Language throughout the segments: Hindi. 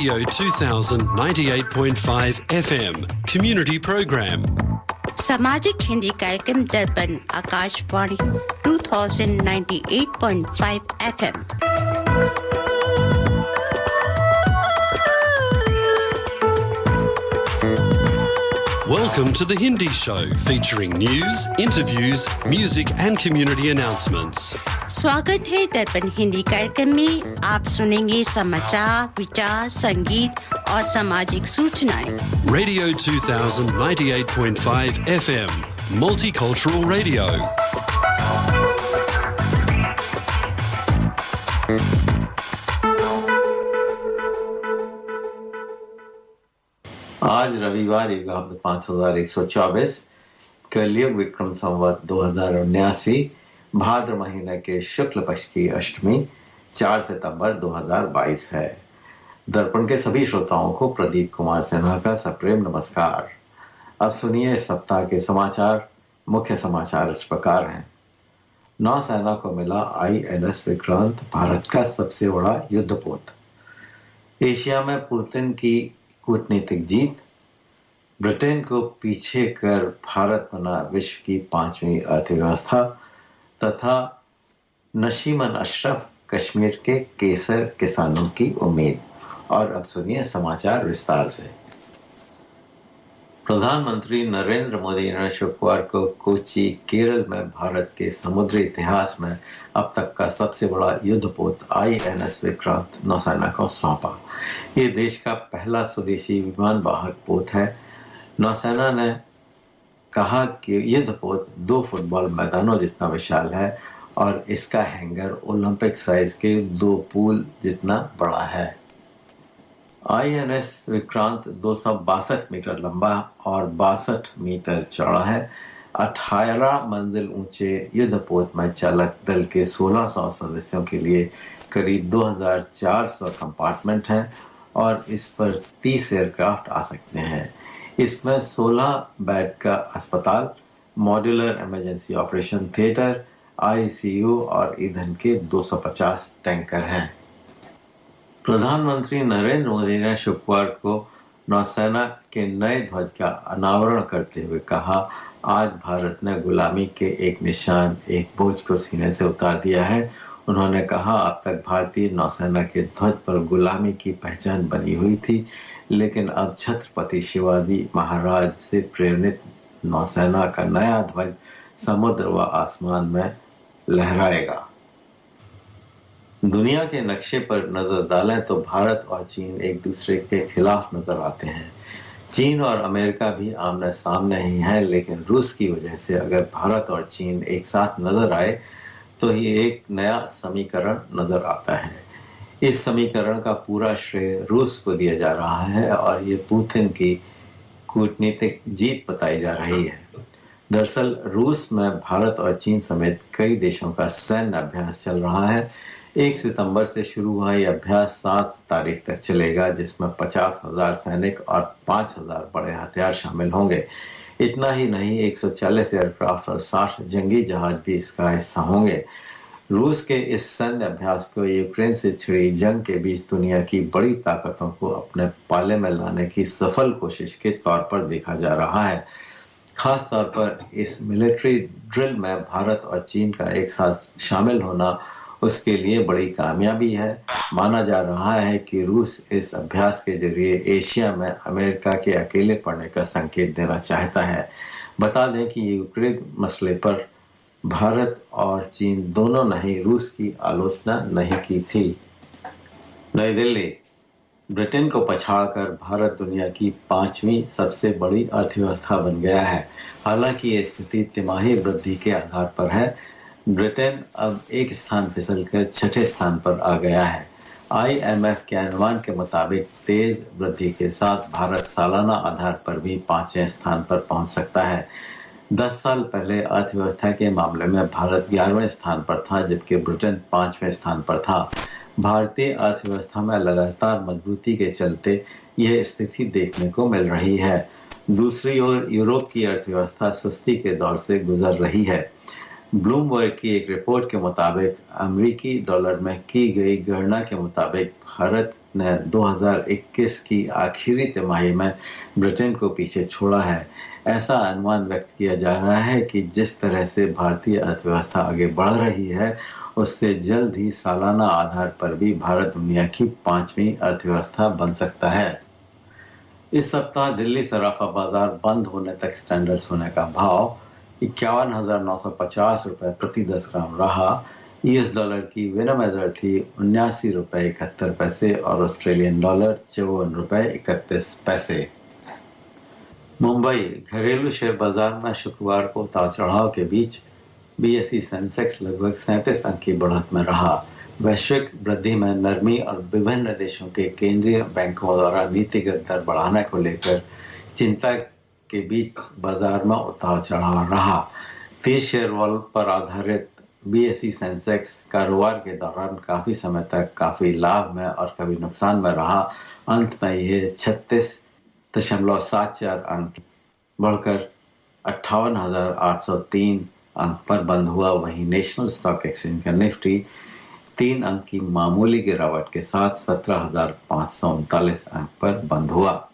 Radio 2000 98.5 FM Community Program. सामाजिक हिंदी कार्यक्रम दर्पण Akashvani 2098.5 FM। Welcome to the Hindi Show, featuring news, interviews, music and community announcements. स्वागत है दर्पण हिंदी कार्यक्रम में। आप सुनेंगे समाचार, विचार, संगीत और सामाजिक सूचनाएं। Radio 2000 98.5 FM Multicultural Radio. आज रविवार युगांत 5124 कलयुग विक्रम संवत 2079 भाद्र महीने के शुक्ल पक्ष की अष्टमी 4 सितंबर 2022 है। दर्पण के सभी श्रोताओं को प्रदीप कुमार सिन्हा का सप्रेम नमस्कार। अब सुनिए इस सप्ताह के समाचार। मुख्य समाचार इस प्रकार हैं। नौसेना को मिला INS विक्रांत, भारत का सबसे बड़ा युद्धपोत। एशिया में पुतिन की कूटनीतिक जीत। ब्रिटेन को पीछे कर भारत बना विश्व की 5वीं अर्थव्यवस्था। तथा नशीमन अशरफ, कश्मीर के केसर किसानों की उम्मीद। और अब सुनिए समाचार विस्तार से। प्रधानमंत्री नरेंद्र मोदी ने शुक्रवार को कोच्चि, केरल में भारत के समुद्री इतिहास में अब तक का सबसे बड़ा युद्धपोत INS विक्रांत नौसेना को सौंपा। ये देश का पहला स्वदेशी विमान वाहक पोत है। नौसेना ने कहा कि युद्धपोत 2 फुटबॉल मैदानों जितना विशाल है और इसका हैंगर ओलंपिक साइज के 2 पूल जितना बड़ा है। INS विक्रांत 262 मीटर लंबा और 62 मीटर चौड़ा है। 18 मंजिल ऊंचे युद्धपोत में चालक दल के 1600 सदस्यों के लिए करीब 2400 कंपार्टमेंट हैं और इस पर 30 एयरक्राफ्ट आ सकते हैं। इसमें 16 बेड का अस्पताल, modular emergency operation theatre, ICU और ईंधन के 250 टैंकर हैं। प्रधानमंत्री नरेंद्र मोदी ने शुक्रवार को नौसेना के नए ध्वज का अनावरण करते हुए कहा, आज भारत ने गुलामी के एक निशान, एक बोझ को सीने से उतार दिया है। उन्होंने कहा, अब तक भारतीय नौसेना के ध्वज पर गुलामी की पहचान बनी हुई थी, लेकिन अब छत्रपति शिवाजी महाराज से प्रेरित नौसेना का नया ध्वज समुद्र व आसमान में लहराएगा। दुनिया के नक्शे पर नजर डालें तो भारत और चीन एक दूसरे के खिलाफ नजर आते हैं। चीन और अमेरिका भी आमने सामने ही हैं, लेकिन रूस की वजह से अगर भारत और चीन एक साथ नजर आए तो ये एक नया समीकरण नजर आता है। इस समीकरण का पूरा श्रेय रूस को दिया जा रहा है और ये पुतिन की कूटनीतिक जीत बताई जा रही है। दरअसल रूस में भारत और चीन समेत कई देशों का सैन्य अभ्यास चल रहा है। 1 सितंबर से शुरू हुआ यह अभ्यास 7 तारीख तक चलेगा, जिसमें 50,000 सैनिक और 5,000 बड़े हथियार शामिल होंगे। इतना ही नहीं, 140 एयरक्राफ्ट और 60 जंगी जहाज भी इसका हिस्सा होंगे। रूस के इस सैन्य अभ्यास को यूक्रेन से छिड़ी जंग के बीच दुनिया की बड़ी ताकतों को अपने पाले में लाने की सफल कोशिश के तौर पर देखा जा रहा है। खास तौर पर इस मिलिट्री ड्रिल में भारत और चीन का एक साथ शामिल होना उसके लिए बड़ी कामयाबी है। माना जा रहा है कि रूस इस अभ्यास के जरिए एशिया में अमेरिका के अकेले पड़ने का संकेत देना चाहता है। बता दें कि यूक्रेन मसले पर भारत और चीन दोनों ने ही रूस की आलोचना नहीं की थी। नई दिल्ली। ब्रिटेन को पछाड़कर भारत दुनिया की 5वीं सबसे बड़ी अर्थव्यवस्था बन गया है। हालांकि ये स्थिति तिमाही वृद्धि के आधार पर है। ब्रिटेन अब एक स्थान फिसलकर 6ठे स्थान पर आ गया है। IMF के अनुमान के मुताबिक तेज वृद्धि के साथ भारत सालाना आधार पर भी 5वें स्थान पर पहुंच सकता है। 10 साल पहले अर्थव्यवस्था के मामले में भारत 11वें स्थान पर था, जबकि ब्रिटेन 5वें स्थान पर था। भारतीय अर्थव्यवस्था में लगातार मजबूती के चलते यह स्थिति देखने को मिल रही है। दूसरी ओर यूरोप की अर्थव्यवस्था सुस्ती के दौर से गुजर रही है। ब्लूमबर्ग की एक रिपोर्ट के मुताबिक अमेरिकी डॉलर में की गई गणना के मुताबिक भारत ने 2021 की आखिरी तिमाही में ब्रिटेन को पीछे छोड़ा है। ऐसा अनुमान व्यक्त किया जा रहा है कि जिस तरह से भारतीय अर्थव्यवस्था आगे बढ़ रही है, उससे जल्द ही सालाना आधार पर भी भारत दुनिया की 5वीं अर्थव्यवस्था बन सकता है। इस सप्ताह दिल्ली सराफा बाजार बंद होने तक स्टैंडर्ड सोने का भाव 51,950 रुपये प्रति 10 ग्राम रहा। US डॉलर की विनिमय दर थी 79 रुपये 71 पैसे और ऑस्ट्रेलियन डॉलर 54 रुपये 31 पैसे। मुंबई घरेलू शेयर बाजार में शुक्रवार को उतार चढ़ाव के बीच BSE सेंसेक्स लगभग 37 अंक की बढ़त में रहा। वैश्विक वृद्धि में नरमी और विभिन्न देशों के केंद्रीय बैंकों द्वारा नीतिगत दर बढ़ाने को लेकर चिंता के बीच बाजार में उतार चढ़ाव रहा। 30 शेयर वॉल पर आधारित BSE सेंसेक्स कारोबार के दौरान काफी समय तक काफी लाभ में और कभी नुकसान में रहा। अंत में यह 36.74 अंक बढ़कर 58,803 अंक पर बंद हुआ। वहीं नेशनल स्टॉक एक्सचेंज का निफ्टी 3 अंक की मामूली गिरावट के साथ 17,539 अंक पर बंद हुआ।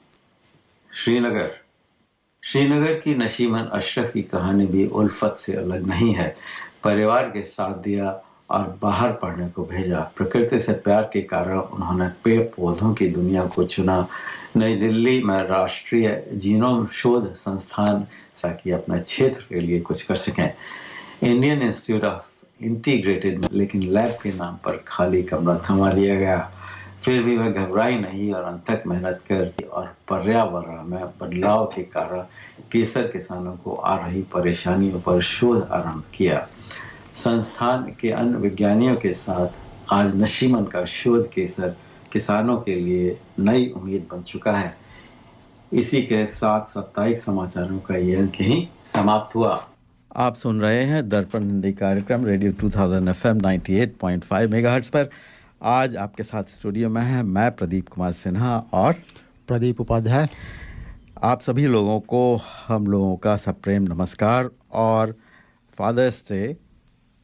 श्रीनगर की नशीमन अशरफ की कहानी भी उल्फत से अलग नहीं है। परिवार के साथ दिया और बाहर पढ़ने को भेजा। प्रकृति से प्यार के कारण उन्होंने पेड़ पौधों की दुनिया को चुना। नई दिल्ली में राष्ट्रीय जीनोम शोध संस्थान ताकि अपने क्षेत्र के लिए कुछ कर सकें। इंडियन इंस्टीट्यूट ऑफ इंटीग्रेटेड लेकिन लैब के नाम पर खाली कमरा थमा दिया गया। फिर भी वह घबराई नहीं और अंत तक मेहनत कर और पर्यावरण में बदलाव के कारण केसर किसानों को आ रही परेशानियों पर शोध आरंभ किया। संस्थान के अन्य विज्ञानियों के साथ आज नशीमन का शोध केसर किसानों के लिए नई उम्मीद बन चुका है। इसी के साथ साप्ताहिक समाचारों का ये अंक यहीं समाप्त हुआ। आप सुन रहे हैं दर्पण हिंदी कार्यक्रम रेडियो 2000 FM 98.5 मेगाहर्ट्ज पर। आज आपके साथ स्टूडियो में है मैं प्रदीप कुमार सिन्हा और प्रदीप उपाध्याय। आप सभी लोगों को हम लोगों का सप्रेम नमस्कार और फादर्स डे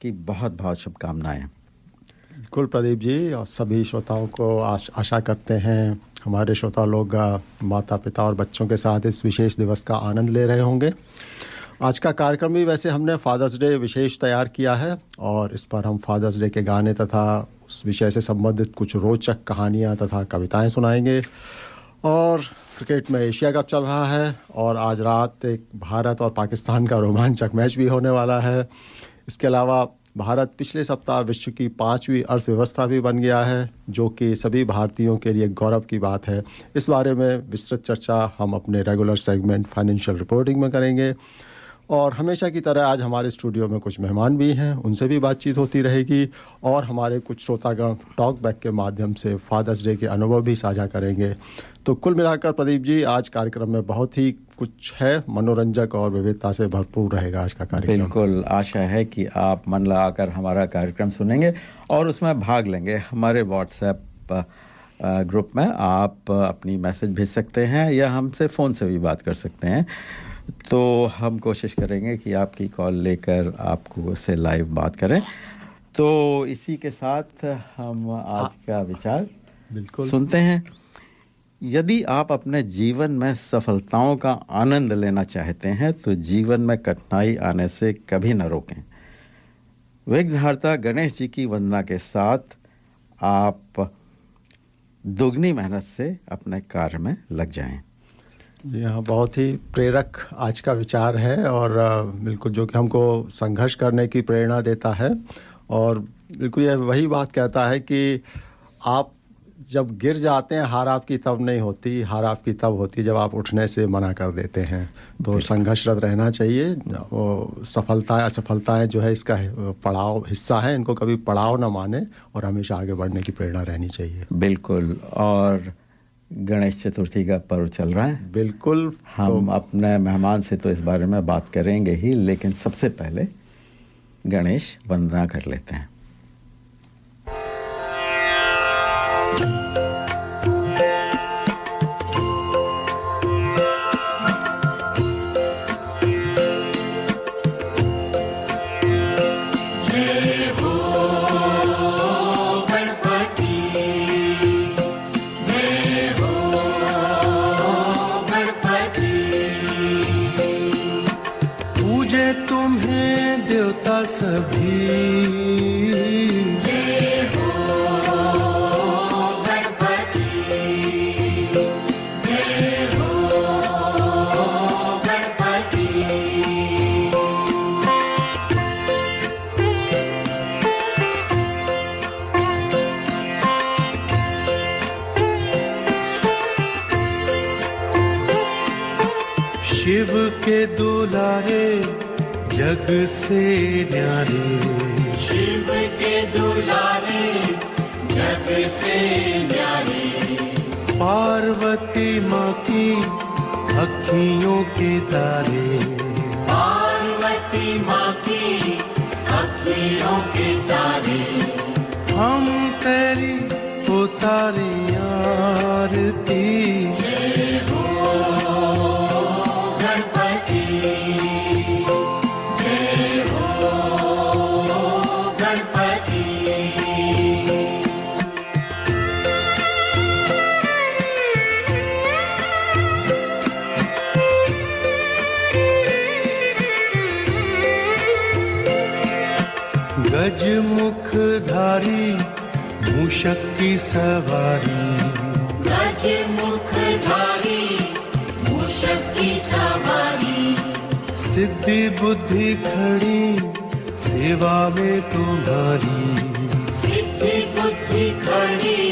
की बहुत बहुत शुभकामनाएं। बिल्कुल प्रदीप जी, और सभी श्रोताओं को आशा करते हैं हमारे श्रोता लोग माता पिता और बच्चों के साथ इस विशेष दिवस का आनंद ले रहे होंगे। आज का कार्यक्रम भी वैसे हमने फादर्स डे विशेष तैयार किया है और इस पर हम फादर्स डे के गाने तथा उस विषय से संबंधित कुछ रोचक कहानियाँ तथा कविताएं सुनाएंगे। और क्रिकेट में एशिया कप चल रहा है और आज रात एक भारत और पाकिस्तान का रोमांचक मैच भी होने वाला है। इसके अलावा भारत पिछले सप्ताह विश्व की 5वीं अर्थव्यवस्था भी बन गया है, जो कि सभी भारतीयों के लिए गौरव की बात है। इस बारे में विस्तृत चर्चा हम अपने रेगुलर सेगमेंट फाइनेंशियल रिपोर्टिंग में करेंगे। और हमेशा की तरह आज हमारे स्टूडियो में कुछ मेहमान भी हैं, उनसे भी बातचीत होती रहेगी और हमारे कुछ श्रोतागण टॉक बैक के माध्यम से फादर्स डे के अनुभव भी साझा करेंगे। तो कुल मिलाकर प्रदीप जी, आज कार्यक्रम में बहुत ही कुछ है, मनोरंजक और विविधता से भरपूर रहेगा आज का कार्यक्रम। बिल्कुल, आशा है कि आप मन लगाकर हमारा कार्यक्रम सुनेंगे और उसमें भाग लेंगे। हमारे व्हाट्सएप ग्रुप में आप अपनी मैसेज भेज सकते हैं या हमसे फ़ोन से भी बात कर सकते हैं। तो हम कोशिश करेंगे कि आपकी कॉल लेकर आपको से लाइव बात करें। तो इसी के साथ हम आज का विचार बिल्कुल सुनते हैं। यदि आप अपने जीवन में सफलताओं का आनंद लेना चाहते हैं तो जीवन में कठिनाई आने से कभी न रोकें। विघ्नहर्ता गणेश जी की वंदना के साथ आप दुगनी मेहनत से अपने कार्य में लग जाएं। यह बहुत ही प्रेरक आज का विचार है और बिल्कुल जो कि हमको संघर्ष करने की प्रेरणा देता है। और बिल्कुल यह वही बात कहता है कि आप जब गिर जाते हैं, हार आपकी तब नहीं होती, हार आपकी तब होती जब आप उठने से मना कर देते हैं। तो संघर्षरत रहना चाहिए। सफलताएं असफलताएं जो है इसका पड़ाव हिस्सा है, इनको कभी पड़ाव ना माने और हमेशा आगे बढ़ने की प्रेरणा रहनी चाहिए। बिल्कुल। और गणेश चतुर्थी का पर्व चल रहा है। बिल्कुल, हम अपने मेहमान से तो इस बारे में बात करेंगे ही, लेकिन सबसे पहले गणेश वंदना कर लेते हैं। सभी जय हो गणपति जय हो गणपति शिव के दुलारे जग से न्यारे शिव के दुलारे जग से न्यारे पार्वती माँ की अखियों के तारे पार्वती माँ की अखियों के तारे हम तेरी उतारी आरती जय हो गणपति जय हो गणपति गज मुखधारी मूषक की सवारी गज मुखधारी मूषक की सवारी सिद्धि बुद्धि खड़ी सेवा में तुम्हारी सिद्धि बुद्धि खड़ी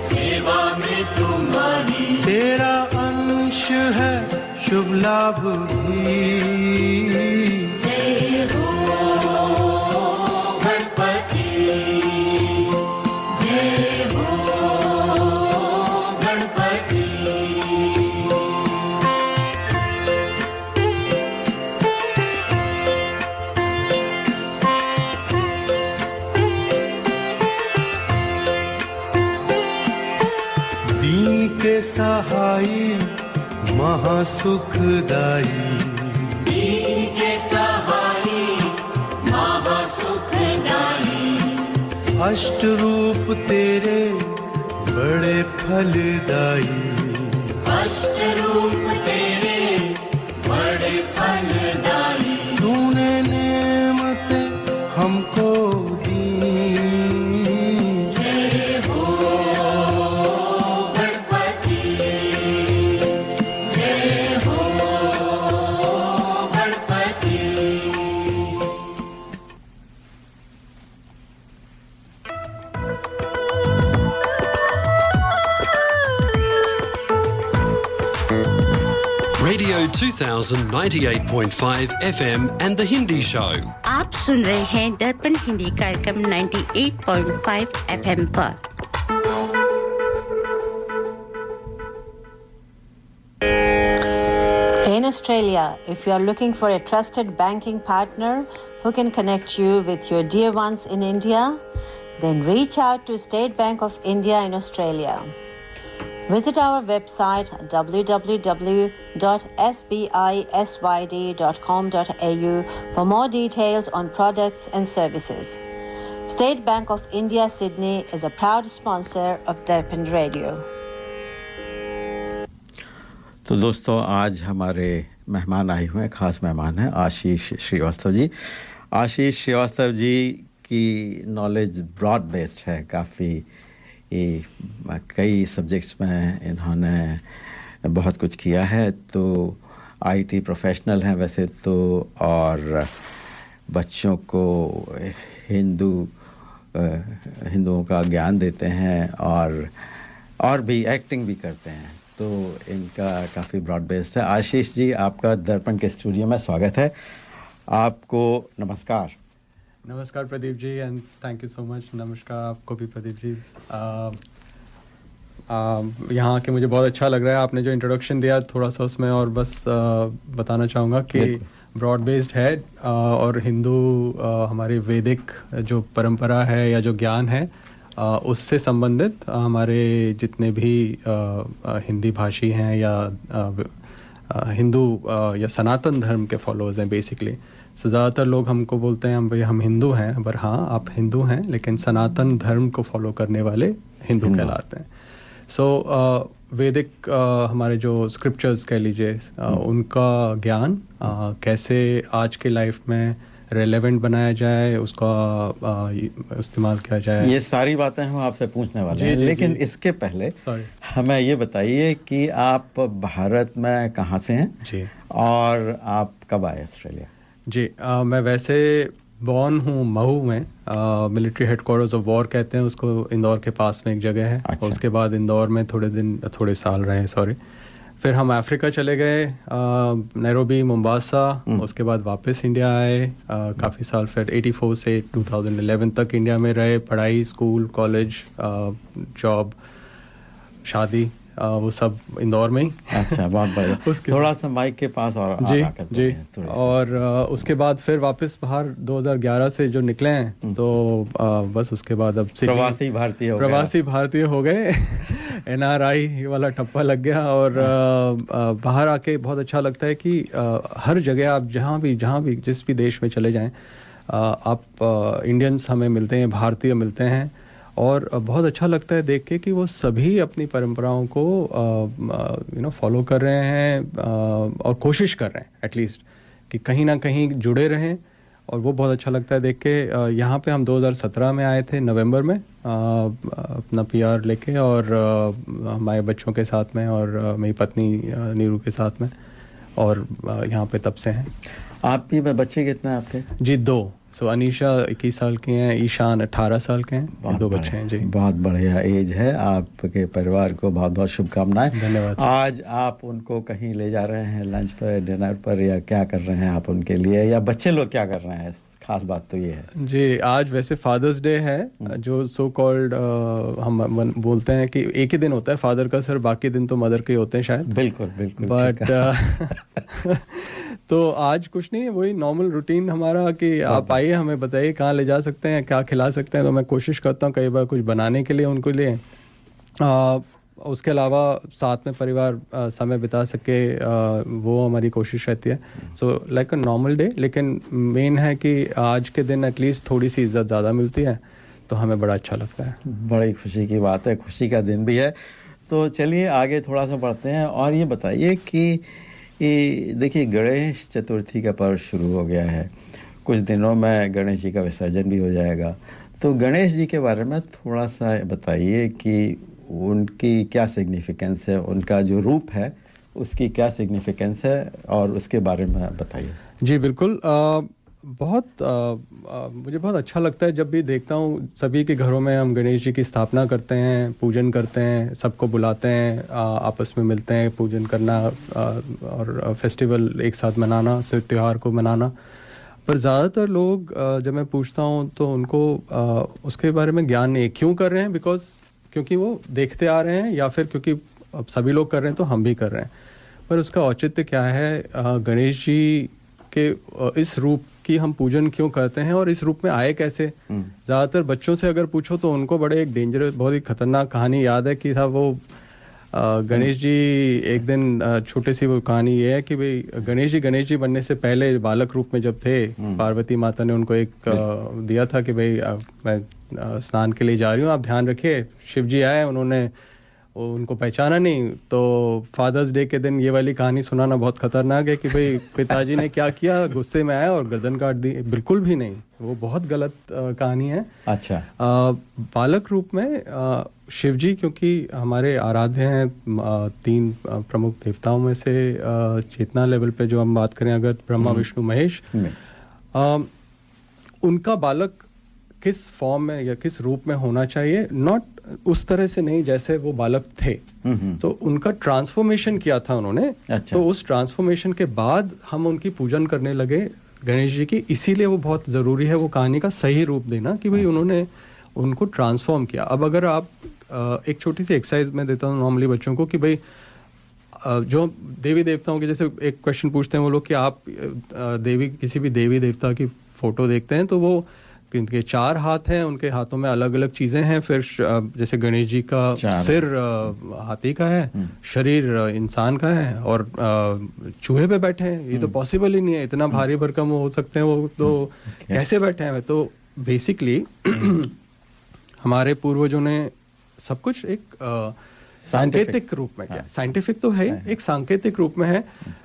सेवा में तुम्हारी तेरा अंश है शुभ लाभ भी जय हो गणपति जय हो गणपति दीन के सहाई महासुखदाई दीन के सहाई महासुखदाई अष्ट रूप तेरे बड़े फलदाई अष्ट रूप तेरे बड़े फलदाई तूने नेमते हमको दी जय हो गणपति जय हो Ganpati Radio 2000 98.5 FM and The Hindi Show. आप सुन रहे हैं दर्पण हिंदी कार्यक्रम 98.5 FM पर। In Australia, if you are looking for a trusted banking partner who can connect you with your dear ones in India, then reach out to State Bank of India in Australia. Visit our website www.sbisyd.com.au for more details on products and services. State Bank of India Sydney is a proud sponsor of Darpan Radio. तो दोस्तों आज हमारे मेहमान आए हुए हैं, खास मेहमान हैं आशीष श्रीवास्तव जी। आशीष श्रीवास्तव जी की नॉलेज ब्रॉड बेस्ड है, काफ़ी कई सब्जेक्ट्स में इन्होंने बहुत कुछ किया है। तो आईटी प्रोफेशनल हैं वैसे तो, और बच्चों को हिंदुओं का ज्ञान देते हैं और भी एक्टिंग भी करते हैं। तो इनका काफ़ी ब्रॉड बेस्ड है। आशीष जी, आपका दर्पण के स्टूडियो में स्वागत है। आपको नमस्कार। नमस्कार Pradeep ji, and thank you so much. नमस्कार आपको भी प्रदीप जी। यहाँ के मुझे बहुत अच्छा लग रहा है। आपने जो इंट्रोडक्शन दिया थोड़ा सा उसमें और बस बताना चाहूँगा कि ब्रॉड बेस्ड है और हिंदू हमारी वैदिक जो परंपरा है या जो ज्ञान है उससे संबंधित हमारे जितने भी हिंदी भाषी हैं या हिंदू या सनातन धर्म के फॉलोअर्स हैं बेसिकली। सो ज़्यादातर लोग हमको बोलते हैं भाई हम हिंदू हैं, पर हाँ आप हिंदू हैं लेकिन सनातन धर्म को फॉलो करने वाले हिंदू कहलाते हैं। सो वैदिक हमारे जो स्क्रिप्चर्स कह लीजिए उनका ज्ञान कैसे आज के लाइफ में रेलेवेंट बनाया जाए, उसका इस्तेमाल किया जाए। ये सारी बातें हम आपसे पूछने वाले हैं, जी, लेकिन जी। इसके पहले Sorry। हमें ये बताइए कि आप भारत में कहाँ से हैं जी और आप कब आए ऑस्ट्रेलिया? जी मैं वैसे बॉर्न हूँ महू में, मिलिट्री हेडक्वार्टर्स ऑफ वॉर कहते हैं उसको, इंदौर के पास में एक जगह है। अच्छा। और उसके बाद इंदौर में थोड़े साल रहे, सॉरी। फिर हम अफ्रीका चले गए, नैरोबी, मोम्बासा, उसके बाद वापस इंडिया आए काफ़ी साल, फिर 84 से 2011 तक इंडिया में रहे, पढ़ाई, स्कूल, कॉलेज, जॉब, शादी, वो सब इंदौर में ही। अच्छा, बहुत बढ़िया। उसके थोड़ा सा माइक के पास और जी आकर जी। बोलें थोड़ी सी। और उसके बाद फिर वापस बाहर 2011 से जो निकले हैं, तो बस उसके बाद अब सिडनी- प्रवासी भारतीय हो गए। प्रवासी भारतीय हो गए। NRI वाला ठप्पा लग गया। और बाहर आके बहुत अच्छा लगता है कि हर जगह आप जहाँ भी जिस भी देश में चले जाएं, आप इंडियंस हमें मिलते हैं, भारतीय मिलते हैं, और बहुत अच्छा लगता है देख के कि वो सभी अपनी परंपराओं को फॉलो कर रहे हैं, और कोशिश कर रहे हैं एटलीस्ट कि कहीं ना कहीं जुड़े रहें। और वो बहुत अच्छा लगता है देख के। यहाँ पे हम 2017 में आए थे नवंबर में, अपना PR लेके, और हमारे बच्चों के साथ में, और मेरी पत्नी नीरू के साथ में, और यहाँ पे तब से हैं। आपके बच्चे कितने हैं आपके? जी 2। सो अनीशा 21 साल की हैं, ईशान 18 साल के हैं, बहुत 2 बढ़िया, बच्चे हैं जी। बहुत बढ़िया एज है। आपके परिवार को बहुत बहुत शुभकामनाएं। धन्यवाद सर। आज आप उनको कहीं ले जा रहे हैं लंच पर, डिनर पर, या क्या कर रहे हैं आप उनके लिए, या बच्चे लोग क्या कर रहे हैं? खास बात तो ये है जी, आज वैसे फादर्स डे है, जो सो कॉल्ड हम बोलते हैं कि एक ही दिन होता है फादर का सर, बाकी दिन तो मदर के होते हैं शायद। बिल्कुल बिल्कुल। बट तो आज कुछ नहीं है, वही नॉर्मल रूटीन हमारा कि आप आइए, हमें बताइए कहाँ ले जा सकते हैं, क्या खिला सकते हैं। तो मैं कोशिश करता हूँ कई बार कुछ बनाने के लिए उनके लिए। उसके अलावा साथ में परिवार समय बिता सके, वो हमारी कोशिश रहती है। So like a normal day, लेकिन मेन है कि आज के दिन एटलीस्ट थोड़ी सी इज्जत ज़्यादा मिलती है, तो हमें बड़ा अच्छा लगता है। बड़ी खुशी की बात है, खुशी का दिन भी है। तो चलिए आगे थोड़ा सा बढ़ते हैं, और ये बताइए कि देखिए गणेश चतुर्थी का पर्व शुरू हो गया है, कुछ दिनों में गणेश जी का विसर्जन भी हो जाएगा। तो गणेश जी के बारे में थोड़ा सा बताइए कि उनकी क्या सिग्निफिकेंस है, उनका जो रूप है उसकी क्या सिग्निफिकेंस है, और उसके बारे में बताइए। जी बिल्कुल। मुझे बहुत अच्छा लगता है जब भी देखता हूँ सभी के घरों में हम गणेश जी की स्थापना करते हैं, पूजन करते हैं, सबको बुलाते हैं, आपस में मिलते हैं, पूजन करना और फेस्टिवल एक साथ मनाना, त्यौहार को मनाना। पर ज़्यादातर लोग जब मैं पूछता हूँ तो उनको उसके बारे में ज्ञान नहीं है। क्यों कर रहे हैं? क्योंकि वो देखते आ रहे हैं, या फिर क्योंकि अब सभी लोग कर रहे हैं तो हम भी कर रहे हैं। पर उसका औचित्य क्या है? गणेश जी के इस रूप की हम पूजन क्यों करते हैं, और इस रूप में आए कैसे? ज़्यादातर बच्चों से अगर पूछो तो उनको बड़े एक डेंजरस, बहुत ही खतरनाक कहानी याद है कि था वो गणेश जी एक दिन छोटी सी वो कहानी ये है कि भाई गणेश जी बनने से पहले बालक रूप में जब थे, पार्वती माता ने उनको एक दिया था कि भाई मैं स्नान के लिए जा रही हूँ, आप ध्यान रखिए। शिव जी आए, उन्होंने उनको पहचाना नहीं। तो फादर्स डे के दिन ये वाली कहानी सुनाना बहुत खतरनाक है कि भाई पिताजी ने क्या किया, गुस्से में आया और गर्दन काट दी। बिल्कुल भी नहीं, वो बहुत गलत कहानी है। अच्छा। बालक रूप में शिव जी क्योंकि हमारे आराध्य हैं, 3 प्रमुख देवताओं में से चेतना लेवल पे जो हम बात करें अगर, ब्रह्मा विष्णु महेश, उनका बालक किस फॉर्म में या किस रूप में होना चाहिए, नॉट उस तरह से नहीं जैसे वो बालक थे। तो उनका ट्रांसफॉर्मेशन किया था उन्होंने। अच्छा। तो उस ट्रांसफॉर्मेशन के बाद हम उनकी पूजन करने लगे गणेश जी की। इसीलिए वो बहुत ज़रूरी है वो कहानी का सही रूप देना कि भाई उन्होंने उनको ट्रांसफॉर्म किया। अब अगर आप एक छोटी सी एक्सरसाइज में देता हूँ नॉर्मली बच्चों को कि भाई जो देवी देवताओं के, जैसे एक क्वेश्चन पूछते हैं वो लोग कि आप किसी भी देवी देवता की फोटो देखते हैं तो वो उनके 4 हाथ हैं, उनके हाथों में अलग अलग चीजें हैं। फिर जैसे गणेश जी का सिर हाथी का है, शरीर इंसान का है, और चूहे पे बैठे हैं। ये तो पॉसिबल ही नहीं है, इतना भारी भरकम हो सकते हैं वो, तो कैसे बैठे हैं? तो बेसिकली हमारे पूर्वजों ने सब कुछ एक सांकेतिक रूप में क्या, साइंटिफिक तो है, एक सांकेतिक रूप में है।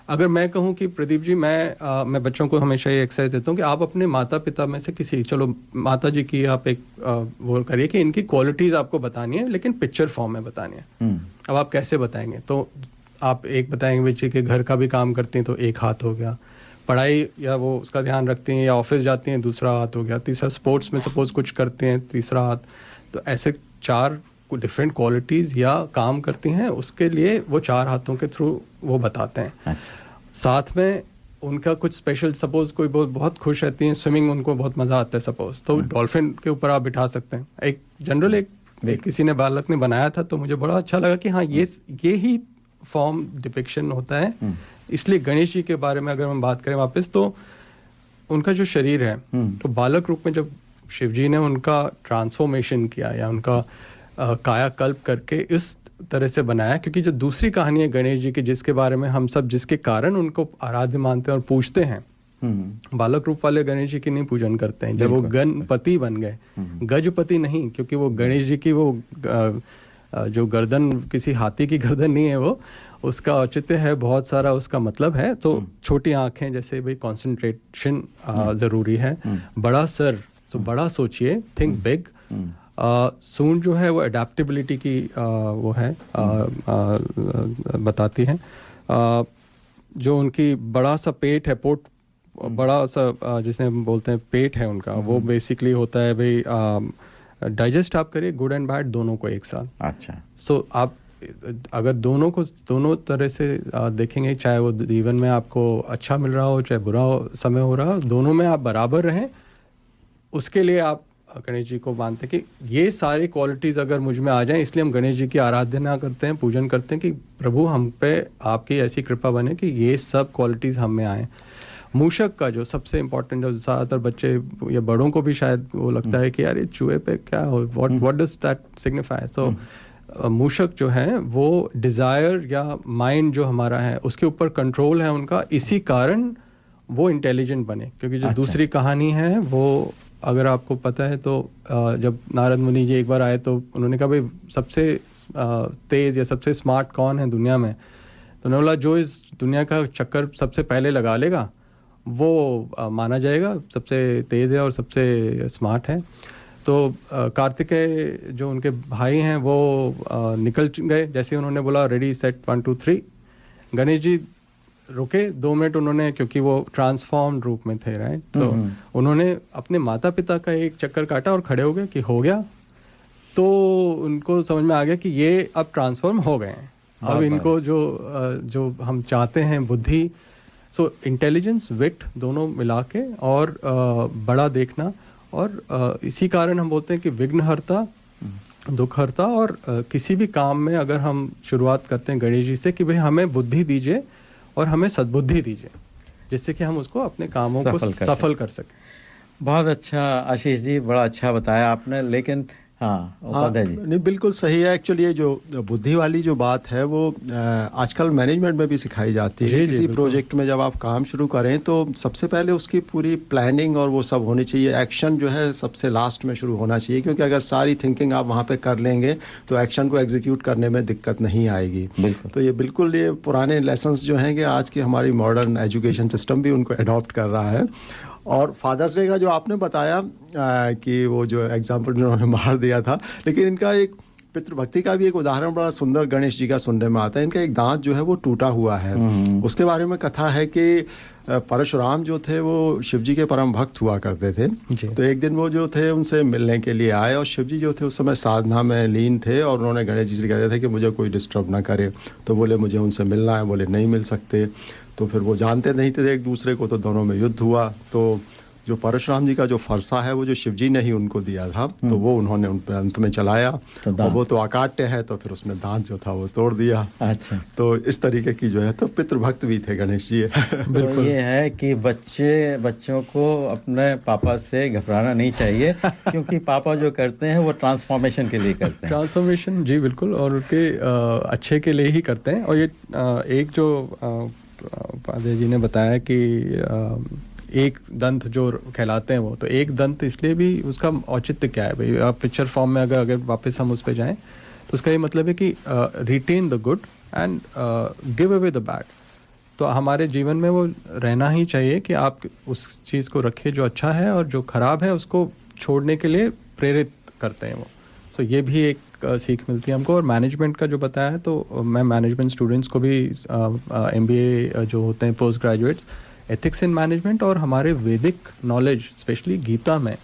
अगर मैं कहूँ कि प्रदीप जी, मैं बच्चों को हमेशा ये एक्सरसाइज देता हूँ कि आप अपने माता पिता में से किसी, चलो माता जी की आप एक वो करिए कि इनकी क्वालिटीज आपको बतानी है, लेकिन पिक्चर फॉर्म में बतानी है। अब आप कैसे बताएंगे? तो आप एक बताएंगे बच्चे के घर का भी काम करते हैं तो एक हाथ हो गया, पढ़ाई या वो उसका ध्यान रखती हैं या ऑफिस जाती हैं दूसरा हाथ हो गया, तीसरा स्पोर्ट्स में सपोज कुछ करते हैं तीसरा हाथ। तो ऐसे 4 डिफरेंट क्वालिटीज़ या काम करती हैं, उसके लिए वो 4 हाथों के थ्रू वो बताते हैं। अच्छा। साथ में उनका कुछ स्पेशल, सपोज कोई बहुत खुश रहती हैं, स्विमिंग उनको बहुत मज़ा आता है सपोज, तो डॉल्फिन के ऊपर आप बिठा सकते हैं। एक जनरल एक किसी ने बालक ने बनाया था, तो मुझे बड़ा अच्छा लगा कि हाँ ये ही फॉर्म डिपिक्शन होता है। इसलिए गणेश जी के बारे में अगर हम बात करें वापस, तो उनका जो शरीर है, तो बालक रूप में जब शिव जी ने उनका ट्रांसफॉर्मेशन किया या उनका कायाकल्प करके इस तरह से बनाया, क्योंकि जो दूसरी कहानी है गणेश जी की, जिसके बारे में हम सब, जिसके कारण उनको आराध्य मानते हैं और पूजते हैं, बालक रूप वाले गणेश जी की नहीं पूजन करते हैं। जब वो गणपति बन गए, गजपति नहीं, क्योंकि वो गणेश जी की वो जो गर्दन किसी हाथी की गर्दन नहीं है, वो उसका औचित्य है, बहुत सारा उसका मतलब है। तो छोटी आंखें, जैसे भाई कंसंट्रेशन जरूरी है, बड़ा सर, तो बड़ा सोचिए, थिंक बिग। सूंड जो है वो अडेप्टेबिलिटी की वो है बताती है। जो उनकी बड़ा सा पेट है, बड़ा सा जिसे हम बोलते हैं पेट है उनका, वो बेसिकली होता है भाई डाइजेस्ट आप करिए गुड एंड बैड दोनों को एक साथ। अच्छा। सो आप अगर दोनों तरह से देखेंगे, चाहे वो जीवन में आपको अच्छा मिल रहा हो चाहे बुरा समय हो रहा हो, दोनों में आप बराबर रहें, उसके लिए आप गणेश जी को मानते हैं कि ये सारी क्वालिटीज़ अगर मुझ में आ जाएं, इसलिए हम गणेश जी की आराधना करते हैं, पूजन करते हैं कि प्रभु हम पे आपकी ऐसी कृपा बने कि ये सब क्वालिटीज़ हम में आए। मूषक का जो सबसे इम्पोर्टेंट, जो ज़्यादातर बच्चे या बड़ों को भी शायद वो लगता है कि यार ये चूहे पे क्या हो, व्हाट डज दैट सिग्निफाई। सो मूषक जो है वो डिज़ायर या माइंड जो हमारा है उसके ऊपर कंट्रोल है उनका, इसी कारण वो इंटेलिजेंट बने। क्योंकि जो दूसरी कहानी है वो अगर आपको पता है तो जब नारद मुनि जी एक बार आए तो उन्होंने कहा भाई सबसे तेज़ या सबसे स्मार्ट कौन है दुनिया में? तो उन्होंने बोला जो इस दुनिया का चक्कर सबसे पहले लगा लेगा वो माना जाएगा सबसे तेज़ है और सबसे स्मार्ट है। तो कार्तिकेय जो उनके भाई हैं वो निकल गए, जैसे उन्होंने बोला रेडी सेट 1 2 3, गणेश जी रुके 2 मिनट उन्होंने, क्योंकि वो ट्रांसफॉर्म रूप में थे, राइट। तो उन्होंने अपने माता पिता का एक चक्कर काटा और खड़े हो गए कि हो गया। तो उनको समझ में आ गया कि ये अब ट्रांसफॉर्म हो गए हैं, अब इनको जो हम चाहते हैं बुद्धि, सो इंटेलिजेंस विट दोनों मिला के और बड़ा देखना, और इसी कारण हम बोलते हैं कि विघ्नहर्ता, दुखहर्ता, और किसी भी काम में अगर हम शुरुआत करते हैं गणेश जी से कि भाई हमें बुद्धि दीजिए और हमें सद्बुद्धि दीजिए, जिससे कि हम उसको अपने कामों को सफल कर सकें। बहुत अच्छा आशीष जी, बड़ा अच्छा बताया आपने। लेकिन हाँ, नहीं बिल्कुल सही है। एक्चुअली ये जो बुद्धि वाली जो बात है वो आजकल मैनेजमेंट में भी सिखाई जाती है। किसी प्रोजेक्ट में जब आप काम शुरू करें तो सबसे पहले उसकी पूरी प्लानिंग और वो सब होनी चाहिए। एक्शन जो है सबसे लास्ट में शुरू होना चाहिए, क्योंकि अगर सारी थिंकिंग आप वहाँ पे कर लेंगे तो एक्शन को एग्जीक्यूट करने में दिक्कत नहीं आएगी। तो ये बिल्कुल ये पुराने लेसन्स जो हैं कि आज की हमारी मॉडर्न एजुकेशन सिस्टम भी उनको अडॉप्ट कर रहा है। और फादर्स डे का जो आपने बताया कि वो जो एग्जाम्पल जिन्होंने मार दिया था, लेकिन इनका एक पितृभक्ति का भी एक उदाहरण बड़ा सुंदर गणेश जी का सुनने में आता है। इनका एक दांत जो है वो टूटा हुआ है। उसके बारे में कथा है कि परशुराम जो थे वो शिव जी के परम भक्त हुआ करते थे। तो एक दिन वो जो थे उनसे मिलने के लिए आए, और शिव जी जो थे उस समय साधना में लीन थे, और उन्होंने गणेश जी से कहते थे कि मुझे कोई डिस्टर्ब ना करे। तो बोले मुझे उनसे मिलना है, बोले नहीं मिल सकते। तो फिर वो जानते नहीं थे एक दूसरे को, तो दोनों में युद्ध हुआ। तो जो परशुराम जी का जो फरसा है वो जो शिव जी ने ही उनको दिया था, तो वो उन्होंने उन पर अंत में चलाया, और वो तो अकाट्य है, तो फिर उसने दांत जो था वो तोड़ दिया। अच्छा। तो इस तरीके की जो है तो पितृभक्त भी थे गणेश जी। बिल्कुल। ये है कि बच्चों को अपने पापा से घबराना नहीं चाहिए, क्योंकि पापा जो करते हैं वो ट्रांसफॉर्मेशन के लिए करते हैं। ट्रांसफॉर्मेशन, जी बिल्कुल, और उनके अच्छे के लिए ही करते हैं। और ये एक जो पादे जी ने बताया कि एक दंत जो कहलाते हैं वो, तो एक दंत इसलिए भी उसका औचित्य क्या है भाई, आप पिक्चर फॉर्म में अगर वापस हम उस पे जाएं तो उसका ये मतलब है कि retain the good and give away the bad. तो हमारे जीवन में वो रहना ही चाहिए कि आप उस चीज़ को रखें जो अच्छा है, और जो खराब है उसको छोड़ने के लिए प्रेरित करते हैं वो। सो ये भी एक सीख मिलती है हमको। और मैनेजमेंट का जो बताया है, तो मैं मैनेजमेंट स्टूडेंट्स को भी MBA जो होते हैं post graduates, ethics in management और हमारे वैदिक नॉलेज स्पेशली गीता में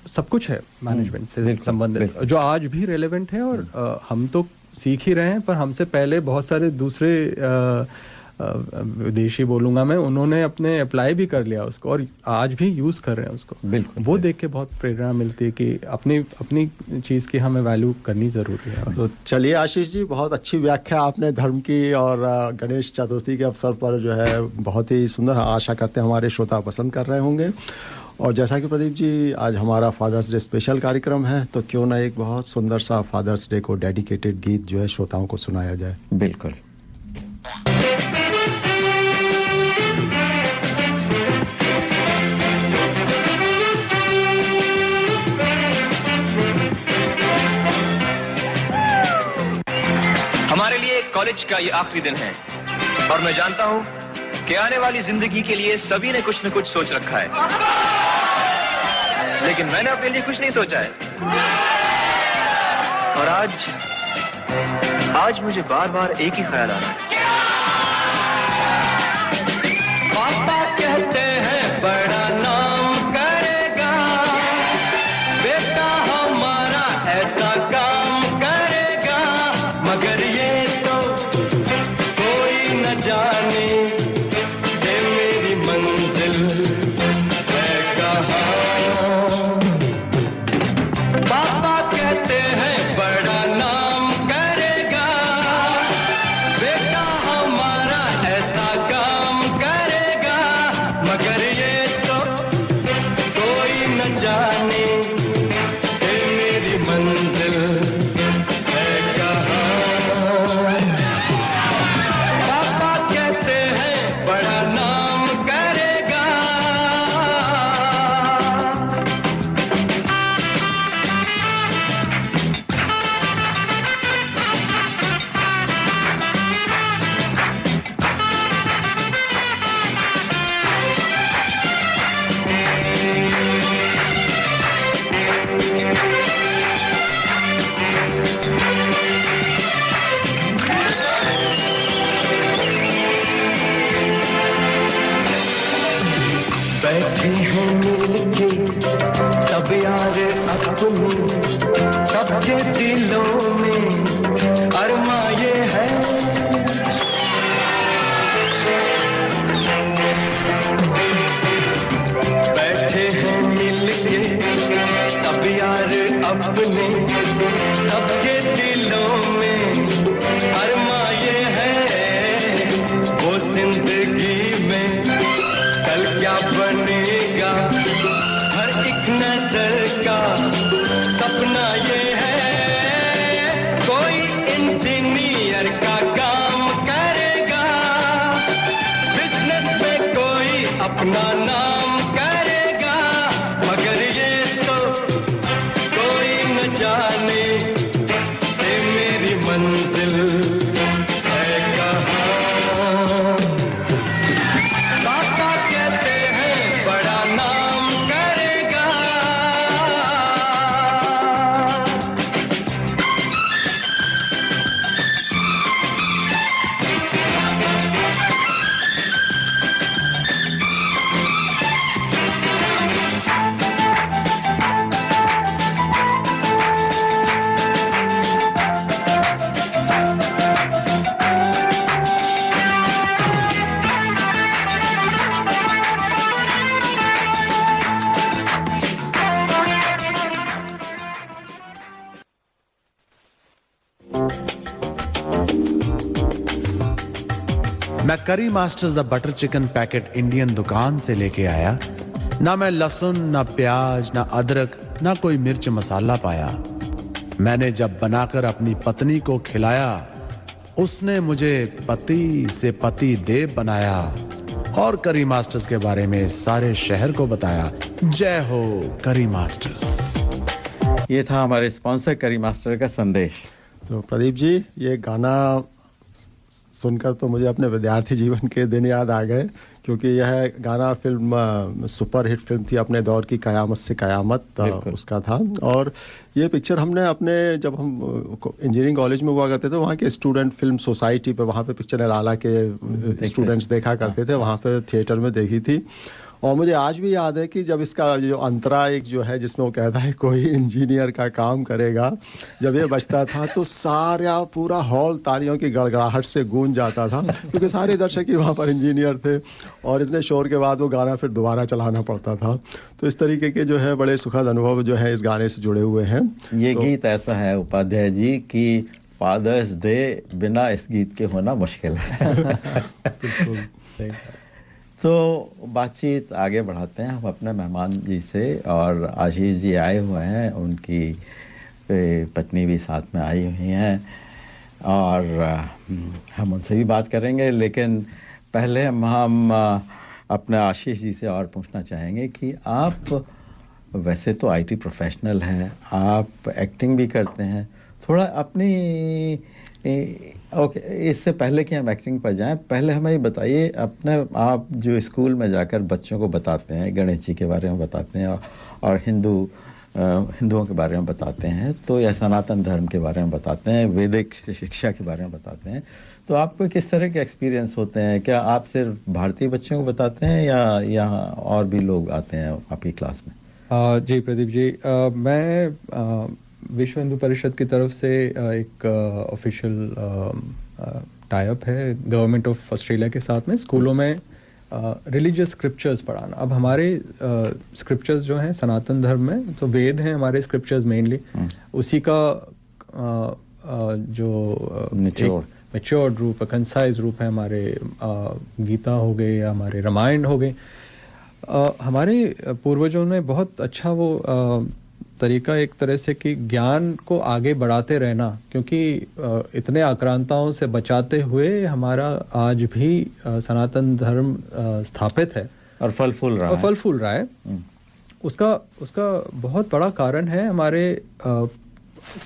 सब कुछ है मैनेजमेंट से संबंधित, जो आज भी रेलेवेंट है। और हम तो सीख ही रहे हैं, पर हमसे पहले बहुत सारे दूसरे विदेशी बोलूँगा मैं, उन्होंने अपने अप्लाई भी कर लिया उसको और आज भी यूज़ कर रहे हैं उसको। बिल्कुल, वो देख के बहुत प्रेरणा मिलती है कि अपनी चीज़ की हमें वैल्यू करनी ज़रूरी है। तो चलिए आशीष जी, बहुत अच्छी व्याख्या आपने धर्म की और गणेश चतुर्थी के अवसर पर जो है बहुत ही सुंदर, आशा करते हैं हमारे श्रोता पसंद कर रहे होंगे। और जैसा कि प्रदीप जी आज हमारा फादर्स डे स्पेशल कार्यक्रम है, तो क्यों ना एक बहुत सुंदर सा फादर्स डे को डेडिकेटेड गीत जो है श्रोताओं को सुनाया जाए। बिल्कुल। हमारे लिए कॉलेज का ये आखिरी दिन है और मैं जानता हूं कि आने वाली जिंदगी के लिए सभी ने कुछ न कुछ सोच रखा है, लेकिन मैंने अपने लिए कुछ नहीं सोचा है। और आज मुझे बार बार एक ही ख्याल आ रहा है। पापा कहते हैं बड़ा नाम करेगा, बेटा हमारा ऐसा काम करेगा, मगर ये तो कोई न जाने कि मेरी मंजिल है कहाँ। पापा कहते हैं बड़ा नाम करेगा, बेटा हमारा ऐसा काम करेगा, मगर ये तो कोई न जाने कि मेरी मंजिल है कहाँ। पापा कहते हैं बड़ा नाम करेगा। बैठे हैं मिलके सब यार अपने, सबके दिलों में अरमा ये है। बैठे हैं मिलके सब यार अपने, सबके दिलों में अरमा ये है। वो जिंदगी में कल क्या बनेगा, हर एक नजर का सपना ये है। कोई इंजीनियर का काम करेगा, बिजनेस में कोई अपना नाम करेगा, मगर ये तो कोई न जाने कि मेरी मंजिल है कहाँ। पापा कहते हैं बड़ा नाम करेगा। मैं करी masters the butter chicken packet Indian दुकान से लेके आया। ना मैं लहसुन, ना प्याज, ना अदरक, ना कोई मिर्च मसाला पाया। मैंने जब बनाकर अपनी पत्नी को खिलाया, उसने मुझे पति से पति देव बनाया और करी मास्टर्स के बारे में सारे शहर को बताया। जय हो करी मास्टर्स। ये था हमारे स्पॉन्सर करी मास्टर का संदेश। तो प्रदीप जी, ये गाना सुनकर तो मुझे अपने विद्यार्थी जीवन के दिन याद आ गए, क्योंकि यह गाना फिल्म सुपर हिट फिल्म थी अपने दौर की, कयामत से कयामत उसका था। और ये पिक्चर हमने अपने, जब हम इंजीनियरिंग कॉलेज में हुआ करते थे, वहाँ के स्टूडेंट फिल्म सोसाइटी पे, वहाँ पे पिक्चर लाला के स्टूडेंट्स देखा करते थे, वहाँ पे थिएटर में देखी थी। और मुझे आज भी याद है कि जब इसका जो अंतरा एक जो है जिसमें वो कहता है कोई इंजीनियर का काम करेगा, जब ये बजता था तो सारा पूरा हॉल तालियों की गड़गड़ाहट से गूंज जाता था, क्योंकि सारे दर्शक ही वहाँ पर इंजीनियर थे और इतने शोर के बाद वो गाना फिर दोबारा चलाना पड़ता था। तो इस तरीके के जो है बड़े सुखद अनुभव जो है इस गाने से जुड़े हुए हैं। ये गीत ऐसा है उपाध्याय जी कि फादर्स डे बिना इस गीत के होना मुश्किल है। बिल्कुल सही। तो बातचीत आगे बढ़ाते हैं हम अपने मेहमान जी से, और आशीष जी आए हुए हैं, उनकी पत्नी भी साथ में आई हुई हैं और हम उनसे भी बात करेंगे। लेकिन पहले हम अपने आशीष जी से और पूछना चाहेंगे कि आप वैसे तो आईटी प्रोफेशनल हैं, आप एक्टिंग भी करते हैं, थोड़ा अपनी ओके इससे पहले कि हम एक्टिंग पर जाएं, पहले हमें ये बताइए अपने, आप जो स्कूल में जाकर बच्चों को बताते हैं, गणेश जी के बारे में बताते हैं और हिंदुओं के बारे में बताते हैं, तो या सनातन धर्म के बारे में बताते हैं, वैदिक शिक्षा के बारे में बताते हैं, तो आपको किस तरह के एक्सपीरियंस होते हैं? क्या आप सिर्फ भारतीय बच्चों को बताते हैं या और भी लोग आते हैं आपकी क्लास में? जी प्रदीप जी, मैं विश्व हिंदू परिषद की तरफ से एक ऑफिशियल टाई अप है गवर्नमेंट ऑफ ऑस्ट्रेलिया के साथ में स्कूलों में रिलीजियस स्क्रिप्चर्स पढ़ाना। अब हमारे स्क्रिप्चर्स जो हैं सनातन धर्म में, तो वेद हैं हमारे स्क्रिप्चर्स मेनली, उसी का जो मैच्योर रूप, कंसाइज रूप है हमारे गीता हो गए या हमारे रामायण हो गए। हमारे पूर्वजों ने बहुत अच्छा वो तरीका एक तरह से कि ज्ञान को आगे बढ़ाते रहना, क्योंकि इतने आक्रांताओं से बचाते हुए हमारा आज भी सनातन धर्म स्थापित है और फल फूल रहा है। उसका बहुत बड़ा कारण है हमारे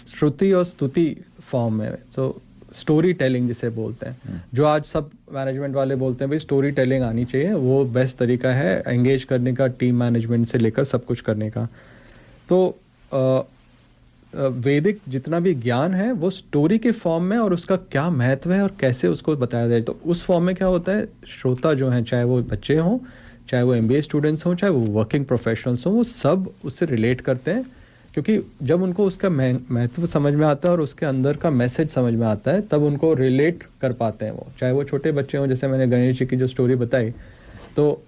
श्रुति और स्तुति फॉर्म में, तो स्टोरी टेलिंग जिसे बोलते हैं, जो आज सब मैनेजमेंट वाले बोलते हैं भाई स्टोरी टेलिंग आनी चाहिए, वो बेस्ट तरीका है एंगेज करने का, टीम मैनेजमेंट से लेकर सब कुछ करने का। तो वैदिक जितना भी ज्ञान है वो स्टोरी के फॉर्म में, और उसका क्या महत्व है और कैसे उसको बताया जाए, तो उस फॉर्म में क्या होता है, श्रोता जो हैं, चाहे वो बच्चे हों, चाहे वो MBA स्टूडेंट्स हों, चाहे वो वर्किंग प्रोफेशनल्स हों, वो सब उससे रिलेट करते हैं, क्योंकि जब उनको उसका महत्व समझ में आता है और उसके अंदर का मैसेज समझ में आता है, तब उनको रिलेट कर पाते हैं वो, चाहे वो छोटे बच्चे हों। जैसे मैंने गणेश जी की जो स्टोरी बताई, तो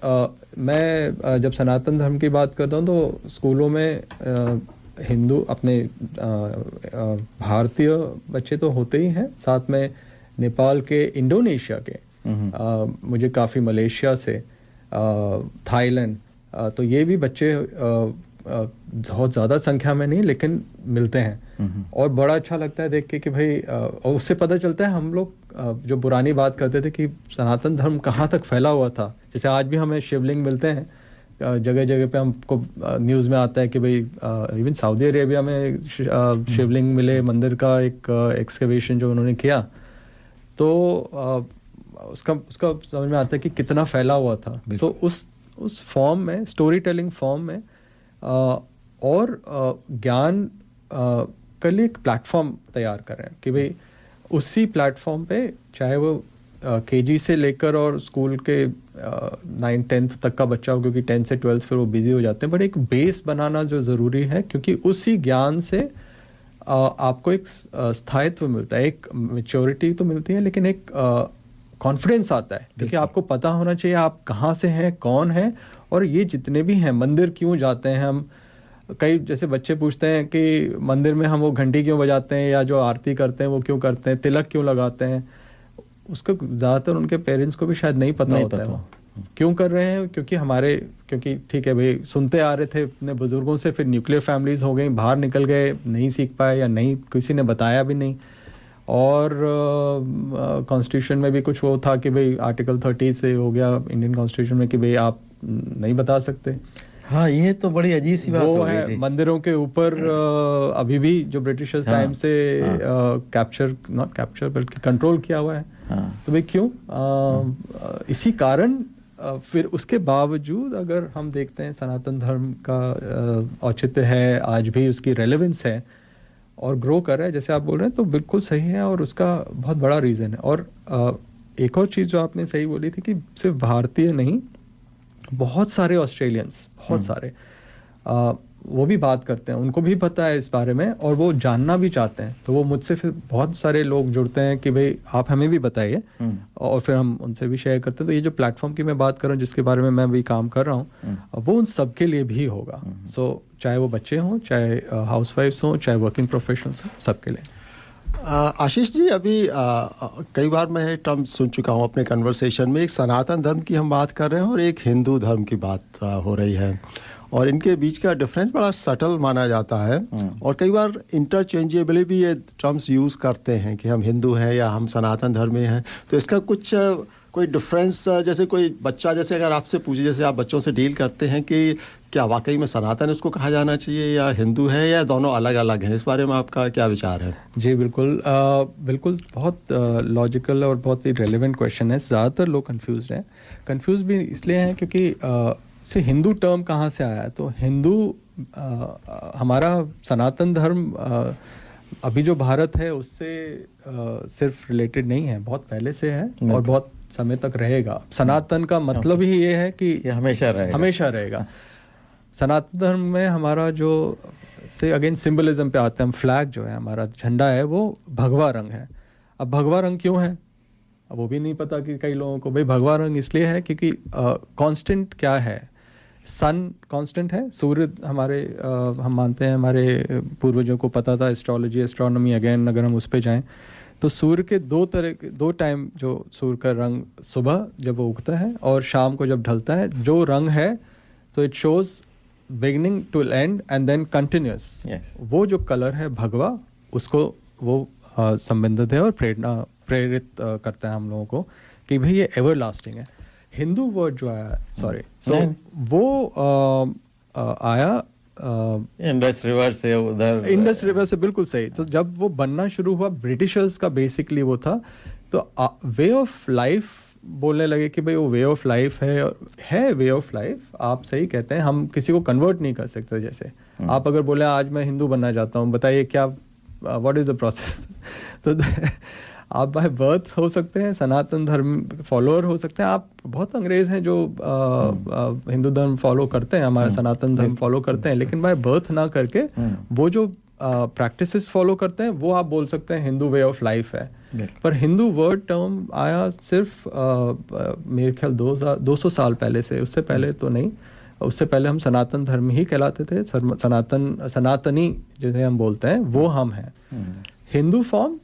मैं जब सनातन धर्म की बात करता हूँ तो स्कूलों में हिंदू अपने भारतीय बच्चे तो होते ही हैं, साथ में नेपाल के, इंडोनेशिया के, मुझे काफ़ी मलेशिया से, थाईलैंड, तो ये भी बच्चे बहुत ज़्यादा संख्या में नहीं लेकिन मिलते हैं, और बड़ा अच्छा लगता है देख के कि भाई, और उससे पता चलता है हम लोग जो पुरानी बात करते थे कि सनातन धर्म कहाँ तक फैला हुआ था। जैसे आज भी हमें शिवलिंग मिलते हैं जगह जगह पे, हमको न्यूज़ में आता है कि भाई इवन सऊदी अरेबिया में शिवलिंग मिले, मंदिर का एक एक्सकवेशन जो उन्होंने किया, तो उसका समझ में आता है कि कितना फैला हुआ था। तो उस फॉर्म में, स्टोरी टेलिंग फॉर्म में, और ज्ञान के लिए एक प्लेटफॉर्म तैयार करें कि भाई उसी प्लेटफॉर्म पे, चाहे वो KG से लेकर और स्कूल के 9-10th तक का बच्चा हो, क्योंकि 10th से 12th फिर वो बिजी हो जाते हैं, बट एक बेस बनाना जो ज़रूरी है, क्योंकि उसी ज्ञान से आपको एक स्थायित्व मिलता है, एक मैच्योरिटी तो मिलती है, लेकिन एक कॉन्फिडेंस आता है, क्योंकि आपको पता होना चाहिए आप कहाँ से हैं, कौन है, और ये जितने भी हैं, मंदिर क्यों जाते हैं हम। कई जैसे बच्चे पूछते हैं कि मंदिर में हम वो घंटी क्यों बजाते हैं, या जो आरती करते हैं वो क्यों करते हैं, तिलक क्यों लगाते हैं, उसको ज़्यादातर उनके पेरेंट्स को भी शायद नहीं पता होता है वो क्यों कर रहे हैं। क्योंकि ठीक है भाई, सुनते आ रहे थे अपने बुजुर्गों से, फिर न्यूक्लियर फैमिलीज हो गई, बाहर निकल गए, नहीं सीख पाए, या नहीं किसी ने बताया भी नहीं, और कॉन्स्टिट्यूशन में भी कुछ वो था कि भाई आर्टिकल 30 से हो गया इंडियन कॉन्स्टिट्यूशन में कि भाई आप नहीं बता सकते। हाँ, ये तो बड़ी अजीब सी बात वो हो गई है थी। मंदिरों के ऊपर अभी भी जो ब्रिटिशर्स टाइम से कैप्चर नॉट कैप्चर बल्कि कंट्रोल किया हुआ है। तो भाई क्यों? इसी कारण फिर उसके बावजूद अगर हम देखते हैं सनातन धर्म का औचित्य है, आज भी उसकी रेलेवेंस है और ग्रो कर रहा है जैसे आप बोल रहे हैं, तो बिल्कुल सही है और उसका बहुत बड़ा रीज़न है। और एक और चीज़ जो आपने सही बोली थी कि सिर्फ भारतीय नहीं, बहुत सारे ऑस्ट्रेलियंस, बहुत सारे वो भी बात करते हैं, उनको भी पता है इस बारे में और वो जानना भी चाहते हैं। तो वो मुझसे फिर बहुत सारे लोग जुड़ते हैं कि भाई आप हमें भी बताइए, और फिर हम उनसे भी शेयर करते हैं। तो ये जो प्लेटफॉर्म की मैं बात कर रहा हूँ, जिसके बारे में मैं भी काम कर रहा हूँ, वो उन सब के लिए भी होगा। सो चाहे वो बच्चे हों, चाहे हाउसवाइफ्स हों, चाहे वर्किंग प्रोफेशनल्स हों, सबके लिए। आशीष जी, अभी कई बार मैं टर्म सुन चुका हूँ अपने कन्वर्सेशन में। एक सनातन धर्म की हम बात कर रहे हैं और एक हिंदू धर्म की बात हो रही है, और इनके बीच का डिफरेंस बड़ा सटल माना जाता है और कई बार इंटरचेंजेबली भी ये टर्म्स यूज़ करते हैं कि हम हिंदू हैं या हम सनातन धर्मी हैं। तो इसका कुछ कोई डिफरेंस, जैसे कोई बच्चा, जैसे अगर आपसे पूछे, जैसे आप बच्चों से डील करते हैं कि क्या वाकई में सनातन इसको कहा जाना चाहिए या हिंदू है या दोनों अलग अलग हैं, इस बारे में आपका क्या विचार है? जी बिल्कुल, बिल्कुल बहुत लॉजिकल और बहुत ही रेलेवेंट क्वेश्चन है। ज़्यादातर लोग कंफ्यूज हैं। कंफ्यूज भी इसलिए हैं क्योंकि से हिंदू टर्म कहाँ से आया है। तो हिंदू हमारा सनातन धर्म अभी जो भारत है उससे सिर्फ रिलेटेड नहीं है, बहुत पहले से है और बहुत समय तक रहेगा। सनातन का मतलब ही ये है कि हमेशा रहेगा, हमेशा रहेगा। सनातन धर्म में हमारा जो से अगेन सिंबलिज्म पे आते हैं हम, फ्लैग जो है हमारा झंडा है वो भगवा रंग है। अब भगवा रंग क्यों है, अब वो भी नहीं पता कि कई लोगों को। भाई भगवा रंग इसलिए है क्योंकि कांस्टेंट क्या है, सन कांस्टेंट है, सूर्य हमारे हम मानते हैं, हमारे पूर्वजों को पता था, एस्ट्रोलॉजी एस्ट्रोनॉमी अगेन अगर हम उस पे जाएं तो सूर्य के दो टाइम, जो सूर्य का रंग सुबह जब वो उगता है और शाम को जब ढलता है, जो रंग है तो it shows beginning to end and then continues. वो जो कलर है भगवा, उसको वो संबंधित है और प्रेरित करता है हम लोगों को कि भाई ये एवर लास्टिंग है। हिंदू वर्ड जो आया, सॉरी, सो वो आया इंडस रिवर से, उधर इंडस रिवर से, बिल्कुल सही। तो जब वो बनना शुरू हुआ, ब्रिटिशर्स का बेसिकली वो था, तो वे ऑफ लाइफ बोलने लगे कि भाई वो वे ऑफ लाइफ है वे ऑफ लाइफ। आप सही कहते हैं, हम किसी को कन्वर्ट नहीं कर सकते। जैसे आप अगर बोले आज मैं हिंदू बनना चाहता हूँ, बताइए क्या, व्हाट इज द प्रोसेस? तो आप बाय बर्थ हो सकते हैं सनातन धर्म फॉलोअर हो सकते हैं, आप बहुत अंग्रेज हैं जो हिंदू धर्म फॉलो करते हैं, हमारा सनातन धर्म फॉलो करते हैं, लेकिन बाय बर्थ ना करके वो जो प्रैक्टिसेस फॉलो करते हैं वो आप बोल सकते हैं हिंदू वे ऑफ लाइफ है। पर हिंदू वर्ड टर्म आया सिर्फ मेरे ख्याल 200 साल पहले से, उससे पहले तो नहीं। उससे पहले हम सनातन धर्म ही कहलाते थे। सनातनी जिसे हम बोलते हैं वो हम हैं। हिंदू फॉर्म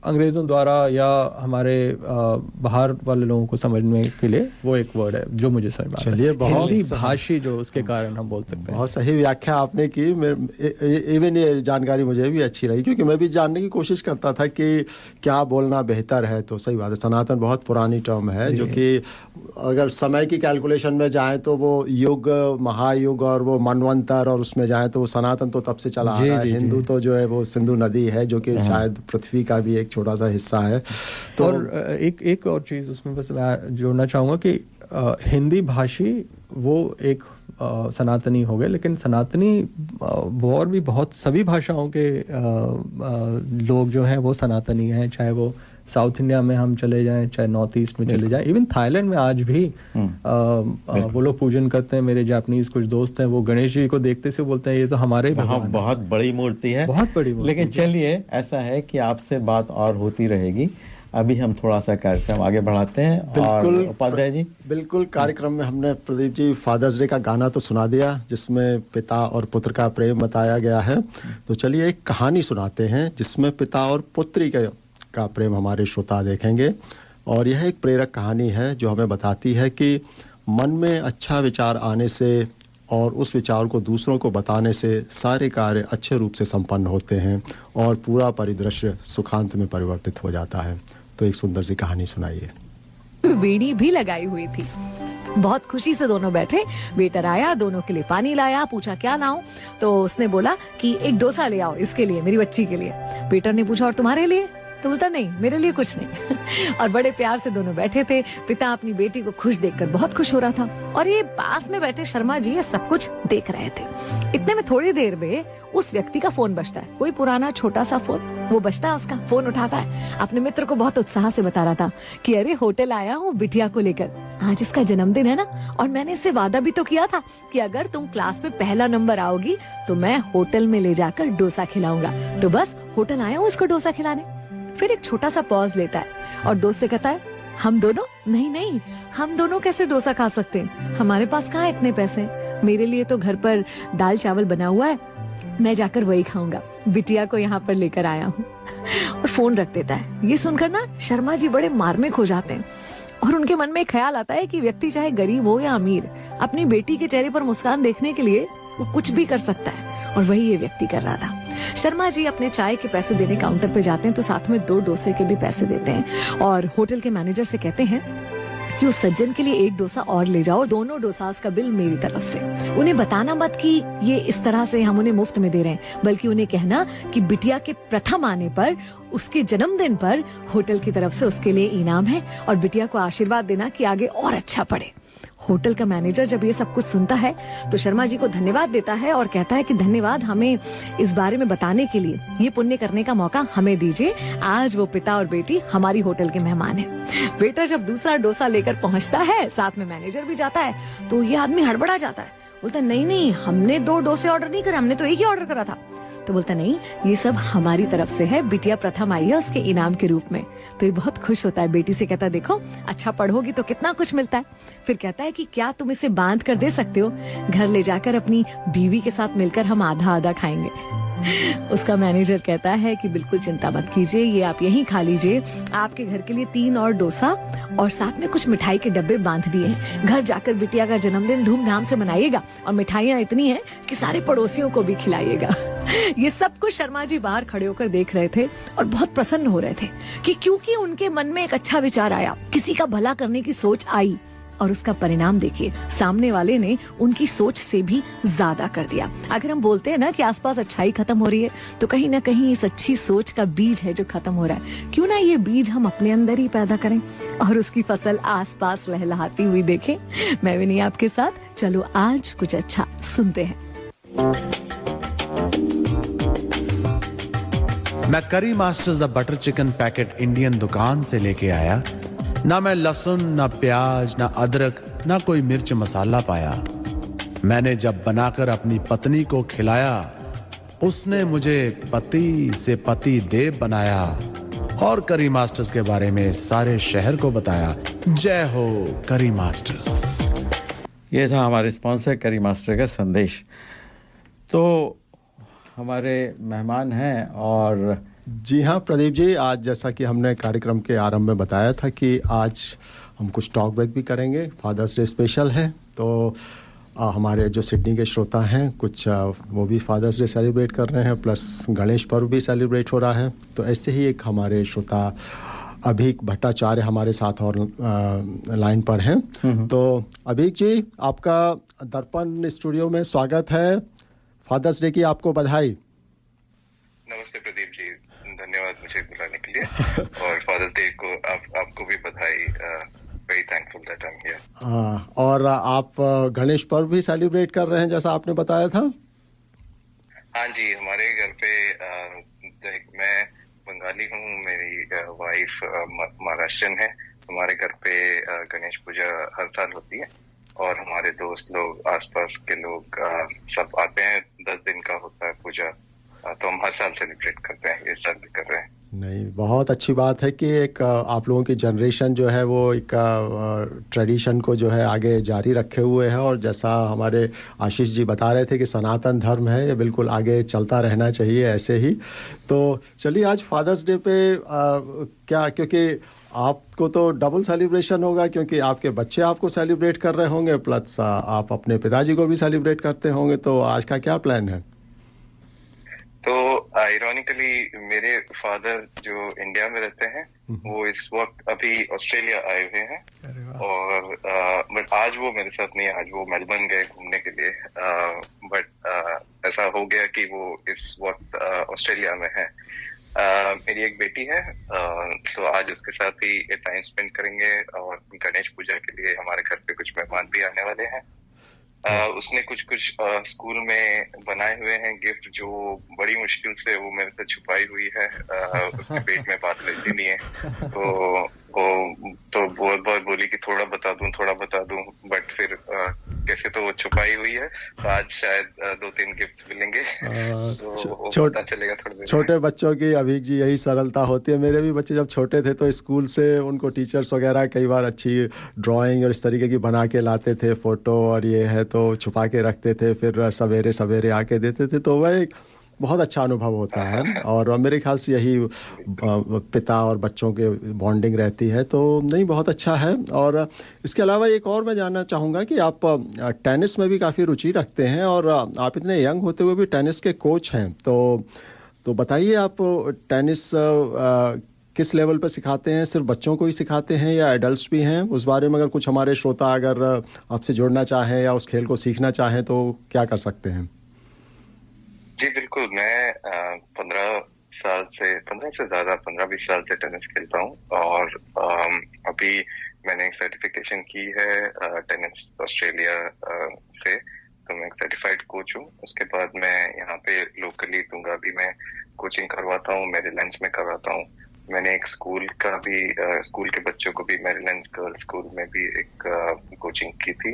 अंग्रेजों द्वारा या हमारे बाहर वाले लोगों को समझने के लिए वो एक वर्ड है जो मुझे समझ में आता है। चलिए, बहुत हिंदी भाषी जो उसके कारण हम बोल सकते हैं। बहुत सही व्याख्या आपने की। इवन ये जानकारी मुझे भी अच्छी लगी क्योंकि मैं भी जानने की कोशिश करता था कि क्या बोलना बेहतर है। तो सही बात है, सनातन बहुत पुरानी टर्म है जो कि अगर समय की कैलकुलेशन में जाएं तो वो युग, महायुग और वो मनवंतर और उसमें जाएं तो वो सनातन तो तब से चला आ रहा है। हिंदू तो जो है वो सिंधु नदी है जो कि शायद पृथ्वी का भी एक छोटा सा हिस्सा है। तो और एक और चीज़ उसमें बस मैं जोड़ना चाहूँगा कि हिंदी भाषी वो एक सनातनी हो गए, लेकिन सनातनी और भी बहुत सभी भाषाओं के लोग जो हैं वो सनातनी हैं। चाहे वो साउथ इंडिया में हम चले जाएं, चाहे नॉर्थ ईस्ट में चले जाएं, इवन थाईलैंड में आज भी वो लोग पूजन करते हैं। मेरे जापानीज कुछ दोस्त हैं, वो गणेश जी को देखते से बोलते हैं ये तो हमारे भगवान हैं। बहुत बड़ी मूर्ति है, बहुत बड़ी मूर्ति। लेकिन चलिए, ऐसा है कि आपसे बात और होती रहेगी। अभी हम थोड़ा सा कार्यक्रम आगे बढ़ाते हैं। बिल्कुल उपाध्याय जी, बिल्कुल। कार्यक्रम में हमने प्रदीप जी फादर्स डे का गाना तो सुना दिया जिसमें पिता और पुत्र का प्रेम बताया गया है। तो चलिए एक कहानी सुनाते हैं जिसमें पिता और पुत्री का प्रेम हमारे श्रोता देखेंगे। और यह एक प्रेरक कहानी है जो हमें बताती है कि मन में अच्छा विचार आने से और उस विचार को दूसरों को बताने से सारे कार्य अच्छे रूप से संपन्न होते हैं और पूरा परिदृश्य सुखांत में परिवर्तित हो जाता है। तो एक सुंदर सी कहानी सुनाइए। बेड़ी भी लगाई हुई थी। बहुत खुशी से दोनों बैठे। वेटर आया, दोनों के लिए पानी लाया, पूछा क्या लाऊं, तो उसने बोला कि एक डोसा ले आओ इसके लिए, मेरी बच्ची के लिए। वेटर ने पूछा और तुम्हारे लिए, तो बोलता नहीं मेरे लिए कुछ नहीं। और बड़े प्यार से दोनों बैठे थे। पिता अपनी बेटी को खुश देखकर बहुत खुश हो रहा था और ये पास में बैठे शर्मा जी ये सब कुछ देख रहे थे। इतने में थोड़ी देर में उस व्यक्ति का फोन बजता है, कोई पुराना छोटा सा फोन, वो बजता है, उसका फोन उठाता है, अपने मित्र को बहुत उत्साह से बता रहा था कि अरे होटल आया हूँ बिटिया को लेकर, आज इसका जन्मदिन है ना, और मैंने इससे वादा भी तो किया था कि अगर तुम क्लास में पहला नंबर आओगी तो मैं होटल में ले जाकर डोसा खिलाऊंगा, तो बस होटल आया हूँ इसको डोसा खिलाने। फिर एक छोटा सा पॉज लेता है और दोस्त से कहता है, हम दोनों? नहीं नहीं, हम दोनों कैसे डोसा खा सकते हैं, हमारे पास कहाँ इतने पैसे, मेरे लिए तो घर पर दाल चावल बना हुआ है, मैं जाकर वही खाऊंगा, बिटिया को यहाँ पर लेकर आया हूँ। और फोन रख देता है। ये सुनकर ना शर्मा जी बड़े मार्मिक हो जाते हैं और उनके मन में एक ख्याल आता है कि व्यक्ति चाहे गरीब हो या अमीर, अपनी बेटी के चेहरे पर मुस्कान देखने के लिए वो कुछ भी कर सकता है, और वही ये व्यक्ति कर रहा था। शर्मा जी अपने चाय के पैसे देने काउंटर पे जाते हैं तो साथ में 2 डोसे के भी पैसे देते हैं और होटल के मैनेजर से कहते हैं कि उस सज्जन के लिए 1 डोसा और ले जाओ और दोनों डोसास का बिल मेरी तरफ से। उन्हें बताना मत कि ये इस तरह से हम उन्हें मुफ्त में दे रहे हैं, बल्कि उन्हें कहना कि बिटिया के प्रथम आने पर, उसके जन्मदिन पर होटल की तरफ से उसके लिए इनाम है और बिटिया को आशीर्वाद देना कि आगे और अच्छा पढ़े। होटल का मैनेजर जब ये सब कुछ सुनता है तो शर्मा जी को धन्यवाद देता है और कहता है कि धन्यवाद हमें इस बारे में बताने के लिए, ये पुण्य करने का मौका हमें दीजिए, आज वो पिता और बेटी हमारी होटल के मेहमान हैं। वेटर जब दूसरा डोसा लेकर पहुंचता है, साथ में मैनेजर भी जाता है, तो ये आदमी हड़बड़ा जाता है, बोलता नहीं नहीं, हमने 2 डोसे ऑर्डर नहीं करे, हमने तो एक ही ऑर्डर करा था। तो बोलता नहीं, ये सब हमारी तरफ से है, बिटिया प्रथम आई है उसके इनाम के रूप में। तो ये बहुत खुश होता है, बेटी से कहता है देखो अच्छा पढ़ोगी तो कितना कुछ मिलता है। फिर कहता है कि क्या तुम इसे बांध कर दे सकते हो, घर ले जाकर अपनी बीवी के साथ मिलकर हम आधा आधा खाएंगे। उसका मैनेजर कहता है कि बिल्कुल चिंता मत कीजिए, ये आप यहीं खा लीजिए, आपके घर के लिए 3 और डोसा और साथ में कुछ मिठाई के डब्बे बांध दिए हैं, घर जाकर बिटिया का जन्मदिन धूमधाम से मनाइएगा और मिठाइयाँ इतनी हैं कि सारे पड़ोसियों को भी खिलाइएगा। ये सब कुछ शर्मा जी बाहर खड़े होकर देख रहे थे और बहुत प्रसन्न हो रहे थे कि क्योंकि उनके मन में एक अच्छा विचार आया, किसी का भला करने की सोच आई और उसका परिणाम देखिए, सामने वाले ने उनकी सोच से भी ज्यादा कर दिया। अगर हम बोलते हैं ना कि आसपास अच्छाई खत्म हो रही है, तो कहीं ना कहीं इस अच्छी सोच का बीज है जो खत्म हो रहा है। क्यों ना ये बीज हम अपने अंदर ही पैदा करें और उसकी फसल आसपास लहलहाती हुई देखें। मैं भी नहीं आपके साथ, चलो आज कुछ अच्छा सुनते हैं। मैं करी masters the butter chicken packet Indian दुकान से लेके आया। ना मैं लहसुन, ना प्याज, ना अदरक, ना कोई मिर्च मसाला पाया। मैंने जब बनाकर अपनी पत्नी को खिलाया, उसने मुझे पति से पति देव बनाया और करी मास्टर्स के बारे में सारे शहर को बताया। जय हो करी मास्टर्स। ये था हमारे स्पॉन्सर करी मास्टर का संदेश। तो हमारे मेहमान हैं और जी हाँ प्रदीप जी, आज जैसा कि हमने कार्यक्रम के आरंभ में बताया था कि आज हम कुछ टॉक बैक भी करेंगे, फादर्स डे स्पेशल है। तो हमारे जो सिडनी के श्रोता हैं कुछ वो भी फादर्स डे सेलिब्रेट कर रहे हैं, प्लस गणेश पर्व भी सेलिब्रेट हो रहा है। तो ऐसे ही एक हमारे श्रोता अभीक भट्टाचार्य हमारे साथ और लाइन पर हैं। तो अभीक जी, आपका दर्पण स्टूडियो में स्वागत है। फादर्स डे की आपको बधाई। नमस्ते प्रदीप जी, धन्यवाद मुझे बुलाने के लिए और फादर्स डे को आपको भी बधाई। Very thankful that I am here. और आप गणेश पर्व भी सेलिब्रेट कर रहे हैं जैसा आपने बताया था। हाँ जी, हमारे घर पे मैं बंगाली हूँ, मेरी वाइफ महाराष्ट्रियन है। हमारे घर पे गणेश पूजा हर साल होती है और हमारे दोस्त लोग, आसपास के लोग सब आते हैं। 10 दिन का होता है पूजा, तो हम हर साल सेलिब्रेट करते हैं, इस साल भी कर रहे हैं। नहीं, बहुत अच्छी बात है कि एक आप लोगों की जनरेशन जो है वो एक ट्रेडिशन को जो है आगे जारी रखे हुए है। और जैसा हमारे आशीष जी बता रहे थे कि सनातन धर्म है, ये बिल्कुल आगे चलता रहना चाहिए ऐसे ही। तो चलिए, आज फादर्स डे पे क्या, क्योंकि आपको तो डबल सेलिब्रेशन होगा क्योंकि आपके बच्चे आपको सेलिब्रेट कर रहे होंगे, प्लस आप अपने पिताजी को भी सेलिब्रेट करते होंगे। तो आज का क्या प्लान है? तो आयरॉनिकली मेरे फादर जो इंडिया में रहते हैं वो इस वक्त अभी ऑस्ट्रेलिया आए हुए हैं। और बट आज वो मेरे साथ नहीं है, आज वो मेलबर्न गए घूमने के लिए, बट ऐसा हो गया कि वो इस वक्त ऑस्ट्रेलिया में है। मेरी एक बेटी है, तो आज उसके साथ ही टाइम स्पेंड करेंगे, और गणेश पूजा के लिए हमारे घर पे कुछ मेहमान भी आने वाले हैं। उसने कुछ स्कूल में बनाए हुए हैं गिफ्ट, जो बड़ी मुश्किल से वो मेरे से छुपाई हुई है, उसके पेट में बात लेती नहीं है, तो बहुत बोली कि थोड़ा बता दूं, बट फिर कैसे तो वो छुपाई हुई है, तो आज शायद 2-3 गिफ्ट्स मिलेंगे, तो पता चलेगा थोड़ी देर में। छोटे बच्चों की अभी जी यही सरलता होती है। मेरे भी बच्चे जब छोटे थे तो स्कूल से उनको टीचर्स वगैरह कई बार अच्छी ड्राइंग और इस तरीके की बना के लाते थे, फोटो और ये है तो छुपा के रखते थे, फिर सवेरे आके देते थे, तो वह एक बहुत अच्छा अनुभव होता है। और मेरे ख्याल से यही पिता और बच्चों के बॉन्डिंग रहती है, तो नहीं बहुत अच्छा है। और इसके अलावा एक और मैं जानना चाहूँगा कि आप टेनिस में भी काफ़ी रुचि रखते हैं, और आप इतने यंग होते हुए भी टेनिस के कोच हैं, तो बताइए आप टेनिस किस लेवल पर सिखाते हैं? सिर्फ बच्चों को ही सिखाते हैं या एडल्ट्स भी हैं? उस बारे में अगर कुछ हमारे श्रोता अगर आपसे जुड़ना चाहें या उस खेल को सीखना चाहें तो क्या कर सकते हैं? जी बिल्कुल, मैं 15 से ज़्यादा 15-20 साल से टेनिस खेलता हूँ, और अभी मैंने एक सर्टिफिकेशन की है टेनिस ऑस्ट्रेलिया से, तो मैं एक सर्टिफाइड कोच हूँ। उसके बाद मैं यहाँ पे लोकली तुंगाबी में कोचिंग करवाता हूँ, मैरीलैंड्स में करवाता हूँ। मैंने एक स्कूल के बच्चों को भी मैरीलैंड गर्ल्स स्कूल में भी एक कोचिंग की थी।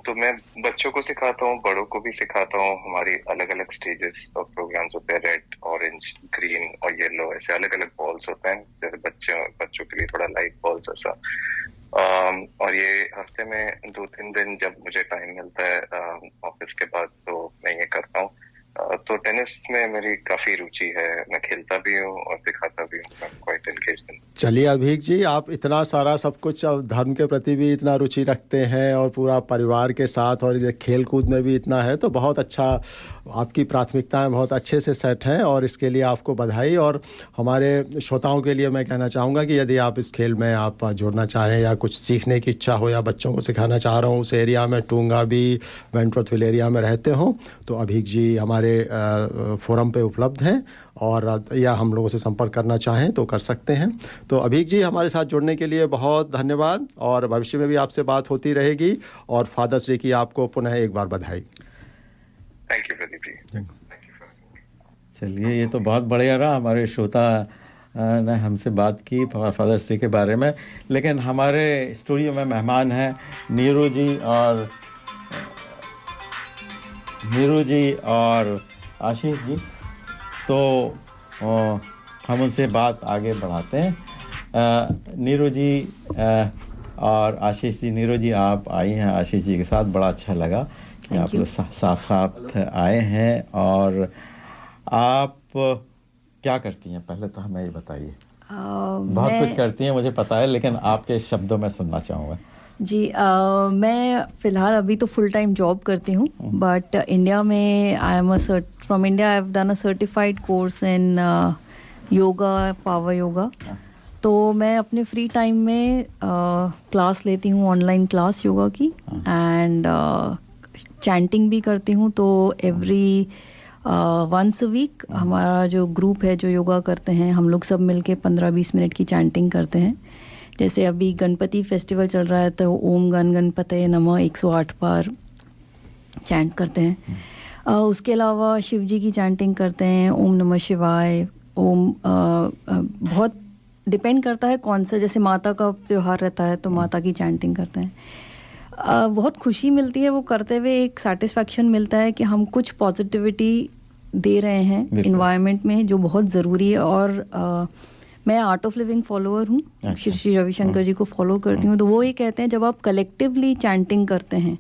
तो मैं बच्चों को सिखाता हूँ, बड़ों को भी सिखाता हूँ। हमारी अलग अलग स्टेजेस और प्रोग्राम्स होते हैं, रेड, ऑरेंज, ग्रीन और येलो, ऐसे अलग अलग बॉल्स होते हैं, जैसे बच्चों के लिए थोड़ा लाइट बॉल्स ऐसा। और ये हफ्ते में 2-3 दिन जब मुझे टाइम मिलता है ऑफिस के बाद, तो मैं ये करता हूँ। तो टेनिस में मेरी काफी रुचि है, मैं खेलता भी हूँ और सिखाता भी हूँ, क्वाइट एंगेज्ड हूँ। चलिए अभीक जी, आप इतना सारा सब कुछ, धर्म के प्रति भी इतना रुचि रखते हैं और पूरा परिवार के साथ, और ये खेल कूद में भी इतना है, तो बहुत अच्छा, आपकी प्राथमिकताएं बहुत अच्छे से सेट हैं, और इसके लिए आपको बधाई। और हमारे श्रोताओं के लिए मैं कहना चाहूँगा कि यदि आप इस खेल में आप जुड़ना चाहें या कुछ सीखने की इच्छा हो या बच्चों को सिखाना चाह रहा हूँ, उस एरिया में टूंगाबी, वेंट्रोथविल एरिया में रहते हों, तो अभीक जी हमारे फोरम पे उपलब्ध हैं, और या हम लोगों से संपर्क करना चाहें तो कर सकते हैं। तो अभीक जी, हमारे साथ जुड़ने के लिए बहुत धन्यवाद, और भविष्य में भी आपसे बात होती रहेगी, और फादर्स डे की आपको पुनः एक बार बधाई। Thank you Pradeep ji. चलिए, ये तो बहुत बढ़िया रहा, हमारे श्रोता ने हमसे बात की फादर्स डे के बारे में। लेकिन हमारे स्टूडियो में मेहमान हैं नीरू जी और आशीष जी, तो हम उनसे बात आगे बढ़ाते हैं। नीरू जी और आशीष जी, नीरू जी आप आई हैं आशीष जी के साथ, बड़ा अच्छा लगा कि आप लोग साथ आए हैं। और आप क्या करती हैं, पहले तो हमें ये बताइए। बहुत कुछ करती हैं मुझे पता है, लेकिन आपके शब्दों में सुनना चाहूँगा। जी, मैं फ़िलहाल अभी तो फुल टाइम जॉब करती हूँ, बट इंडिया में from India I have done a certified course in yoga, power yoga. तो मैं अपने फ्री टाइम में क्लास लेती हूँ, ऑनलाइन क्लास योगा की, एंड चैंटिंग भी करती हूँ। तो एवरी वंस अ वीक हमारा जो ग्रुप है जो योगा करते हैं, हम लोग सब मिलके 15-20 मिनट की चैंटिंग करते हैं। जैसे अभी गणपति फेस्टिवल चल रहा है, तो ओम गणपतये नमः 108 बार चैंट करते हैं। उसके अलावा शिव जी की चैंटिंग करते हैं, ओम नमः शिवाय, ओम। बहुत डिपेंड करता है कौन सा, जैसे माता का त्यौहार रहता है तो माता की चैंटिंग करते हैं। बहुत खुशी मिलती है वो करते हुए, एक सेटिस्फैक्शन मिलता है कि हम कुछ पॉजिटिविटी दे रहे हैं इन्वायरमेंट में, जो बहुत ज़रूरी है। और मैं आर्ट ऑफ लिविंग फॉलोअर हूँ, श्री रविशंकर जी को फॉलो करती हूँ। तो वो ये कहते हैं, जब आप कलेक्टिवली चैंटिंग करते हैं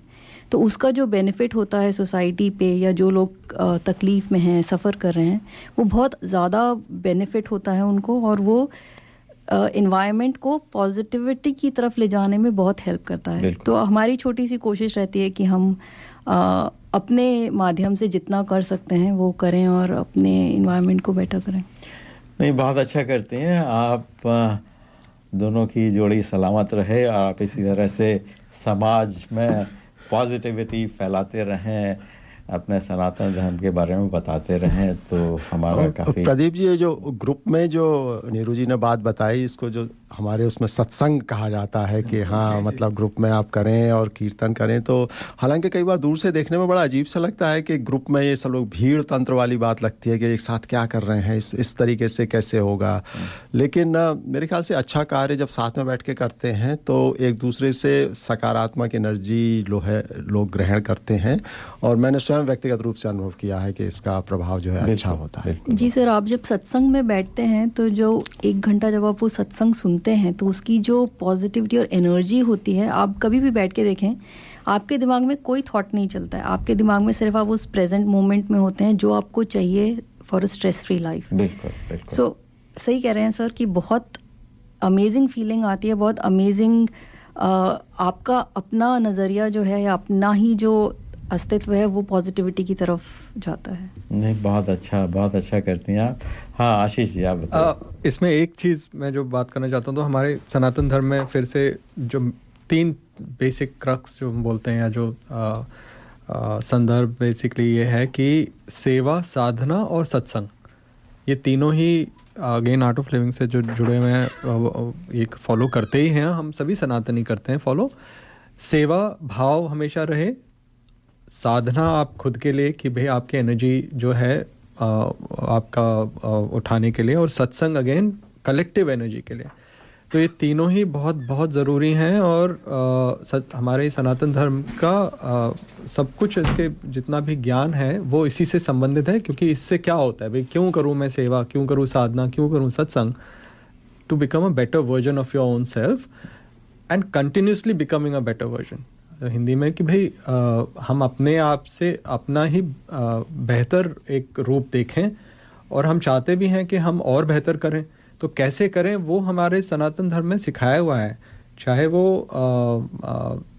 तो उसका जो बेनिफिट होता है सोसाइटी पे, या जो लोग तकलीफ़ में हैं, सफ़र कर रहे हैं, वो बहुत ज़्यादा बेनिफिट होता है उनको, और वो इन्वायरमेंट को पॉजिटिविटी की तरफ ले जाने में बहुत हेल्प करता है। तो हमारी छोटी सी कोशिश रहती है कि हम अपने माध्यम से जितना कर सकते हैं वो करें, और अपने इन्वायरमेंट को बेटर करें। नहीं, बहुत अच्छा करते हैं आप। दोनों की जोड़ी सलामत रहे और आप इसी तरह से समाज में पॉजिटिविटी फैलाते रहें, अपने सनातन धर्म के बारे में बताते रहें, तो हमारा काफ़ी। प्रदीप जी, ये जो ग्रुप में जो नीरू जी ने बात बताई, इसको जो हमारे उसमें सत्संग कहा जाता है कि हाँ मतलब ग्रुप में आप करें और कीर्तन करें, तो हालांकि कई बार दूर से देखने में बड़ा अजीब सा लगता है कि ग्रुप में ये सब लोग भीड़ तंत्र वाली बात लगती है कि एक साथ क्या कर रहे हैं, इस तरीके से कैसे होगा। लेकिन मेरे ख्याल से अच्छा कार्य जब साथ में बैठ के करते हैं तो एक दूसरे से सकारात्मक एनर्जी लोग ग्रहण करते हैं, और मैंने स्वयं व्यक्तिगत रूप से अनुभव किया है कि इसका प्रभाव जो है अच्छा होता है। जी सर, आप जब सत्संग में बैठते हैं तो जो 1 घंटा जब आप वो सत्संग सुनते हैं तो उसकी जो पॉजिटिविटी और एनर्जी होती है, आप कभी भी बैठ के देखें, आपके दिमाग में कोई थॉट नहीं चलता है, आपके दिमाग में सिर्फ आप उस प्रेजेंट मोमेंट में होते हैं जो आपको चाहिए for a stress free life. बिल्कुल। सो सही कह रहे हैं सर कि बहुत अमेजिंग फीलिंग आती है, बहुत अमेजिंग आपका अपना नज़रिया जो है या अपना ही जो अस्तित्व है वो पॉजिटिविटी की तरफ जाता है। नहीं, बहुत अच्छा करती हैं आप। हाँ आशीष जी, आप बताइए। इसमें एक चीज़ मैं जो बात करना चाहता हूँ, तो हमारे सनातन धर्म में फिर से जो 3 बेसिक क्रक्स जो हम बोलते हैं, या जो संदर्भ बेसिकली ये है कि सेवा, साधना और सत्संग, ये तीनों ही अगेन आर्ट ऑफ लिविंग से जो जुड़े हुए हैं, एक फॉलो करते ही हैं, हम सभी सनातनी करते हैं फॉलो। सेवा भाव हमेशा रहे, साधना आप खुद के लिए कि भाई आपकी एनर्जी जो है आपका उठाने के लिए, और सत्संग अगेन कलेक्टिव एनर्जी के लिए। तो ये तीनों ही बहुत ज़रूरी हैं, और हमारे सनातन धर्म का सब कुछ, इसके जितना भी ज्ञान है वो इसी से संबंधित है। क्योंकि इससे क्या होता है भाई, क्यों करूँ मैं सेवा, क्यों करूँ साधना, क्यों करूँ सत्संग? To become a better version of your own self and continuously becoming a better version. Hindi में कि भाई हम अपने आप से अपना ही बेहतर एक रूप देखें, और हम चाहते भी हैं कि हम और बेहतर करें। तो कैसे करें वो हमारे सनातन धर्म में सिखाया हुआ है, चाहे वो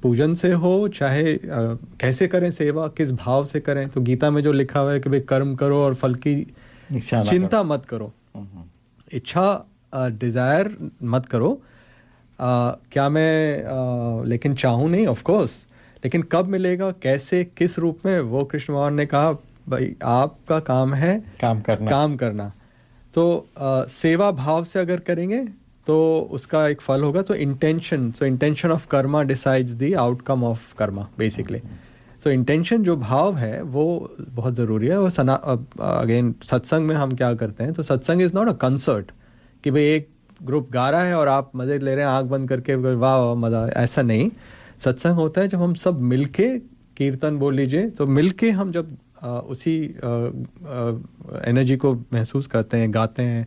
पूजन से हो, चाहे कैसे करें सेवा, किस भाव से करें। तो गीता में जो लिखा हुआ है कि भाई कर्म करो और फल की चिंता मत करो, इच्छा डिज़ायर मत करो। क्या मैं लेकिन चाहूँ नहीं, ऑफ कोर्स, लेकिन कब मिलेगा, कैसे, किस रूप में, वो कृष्ण भगवान ने कहा भाई आपका काम है काम करना। तो सेवा भाव से अगर करेंगे तो उसका एक फल होगा। तो intention of Karma decides the outcome of Karma basically. So intention जो भाव है वो बहुत ज़रूरी है। और अगेन सत्संग में हम क्या करते हैं, तो सत्संग इज़ नॉट अ कंसर्ट कि भाई एक ग्रुप गा रहा है और आप मज़े ले रहे हैं आंख बंद करके, वाह वाह मज़ा, ऐसा नहीं। सत्संग होता है जब हम सब मिलके, कीर्तन बोल लीजिए, तो मिलके हम जब उसी एनर्जी को महसूस करते हैं, गाते हैं,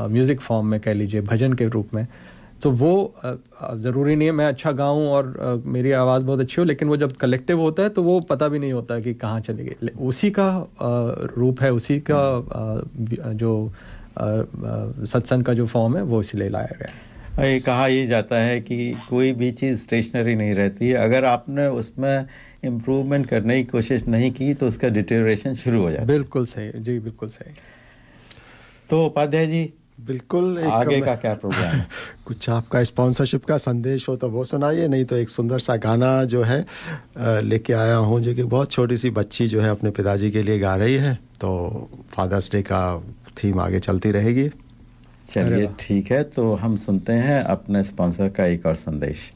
म्यूज़िक फॉर्म में कह लीजिए, भजन के रूप में। तो वो ज़रूरी नहीं है मैं अच्छा गाऊं और मेरी आवाज़ बहुत अच्छी हो, लेकिन वो जब कलेक्टिव होता है तो वो पता भी नहीं होता कि कहाँ चली गई। उसी का रूप है, उसी का जो सत्संग का जो फॉर्म है वो इसलिए लाया गया है। कहा यह जाता है कि कोई भी चीज़ स्टेशनरी नहीं रहती है, अगर आपने उसमें इम्प्रूवमेंट करने की कोशिश नहीं की तो उसका डिटेरियोरेशन शुरू हो जाता है। बिल्कुल सही जी, बिल्कुल सही। तो उपाध्याय जी, बिल्कुल आगे का क्या प्रोग्राम है? कुछ आपका स्पॉन्सरशिप का संदेश हो तो वो सुनाइए, नहीं तो एक सुंदर सा गाना जो है लेके आया हूँ, जो कि बहुत छोटी सी बच्ची जो है अपने पिताजी के लिए गा रही है। तो फादर्स डे का थीम आगे चलती रहेगी। चलिए ठीक है, तो हम सुनते हैं अपने स्पॉन्सर का एक और संदेश।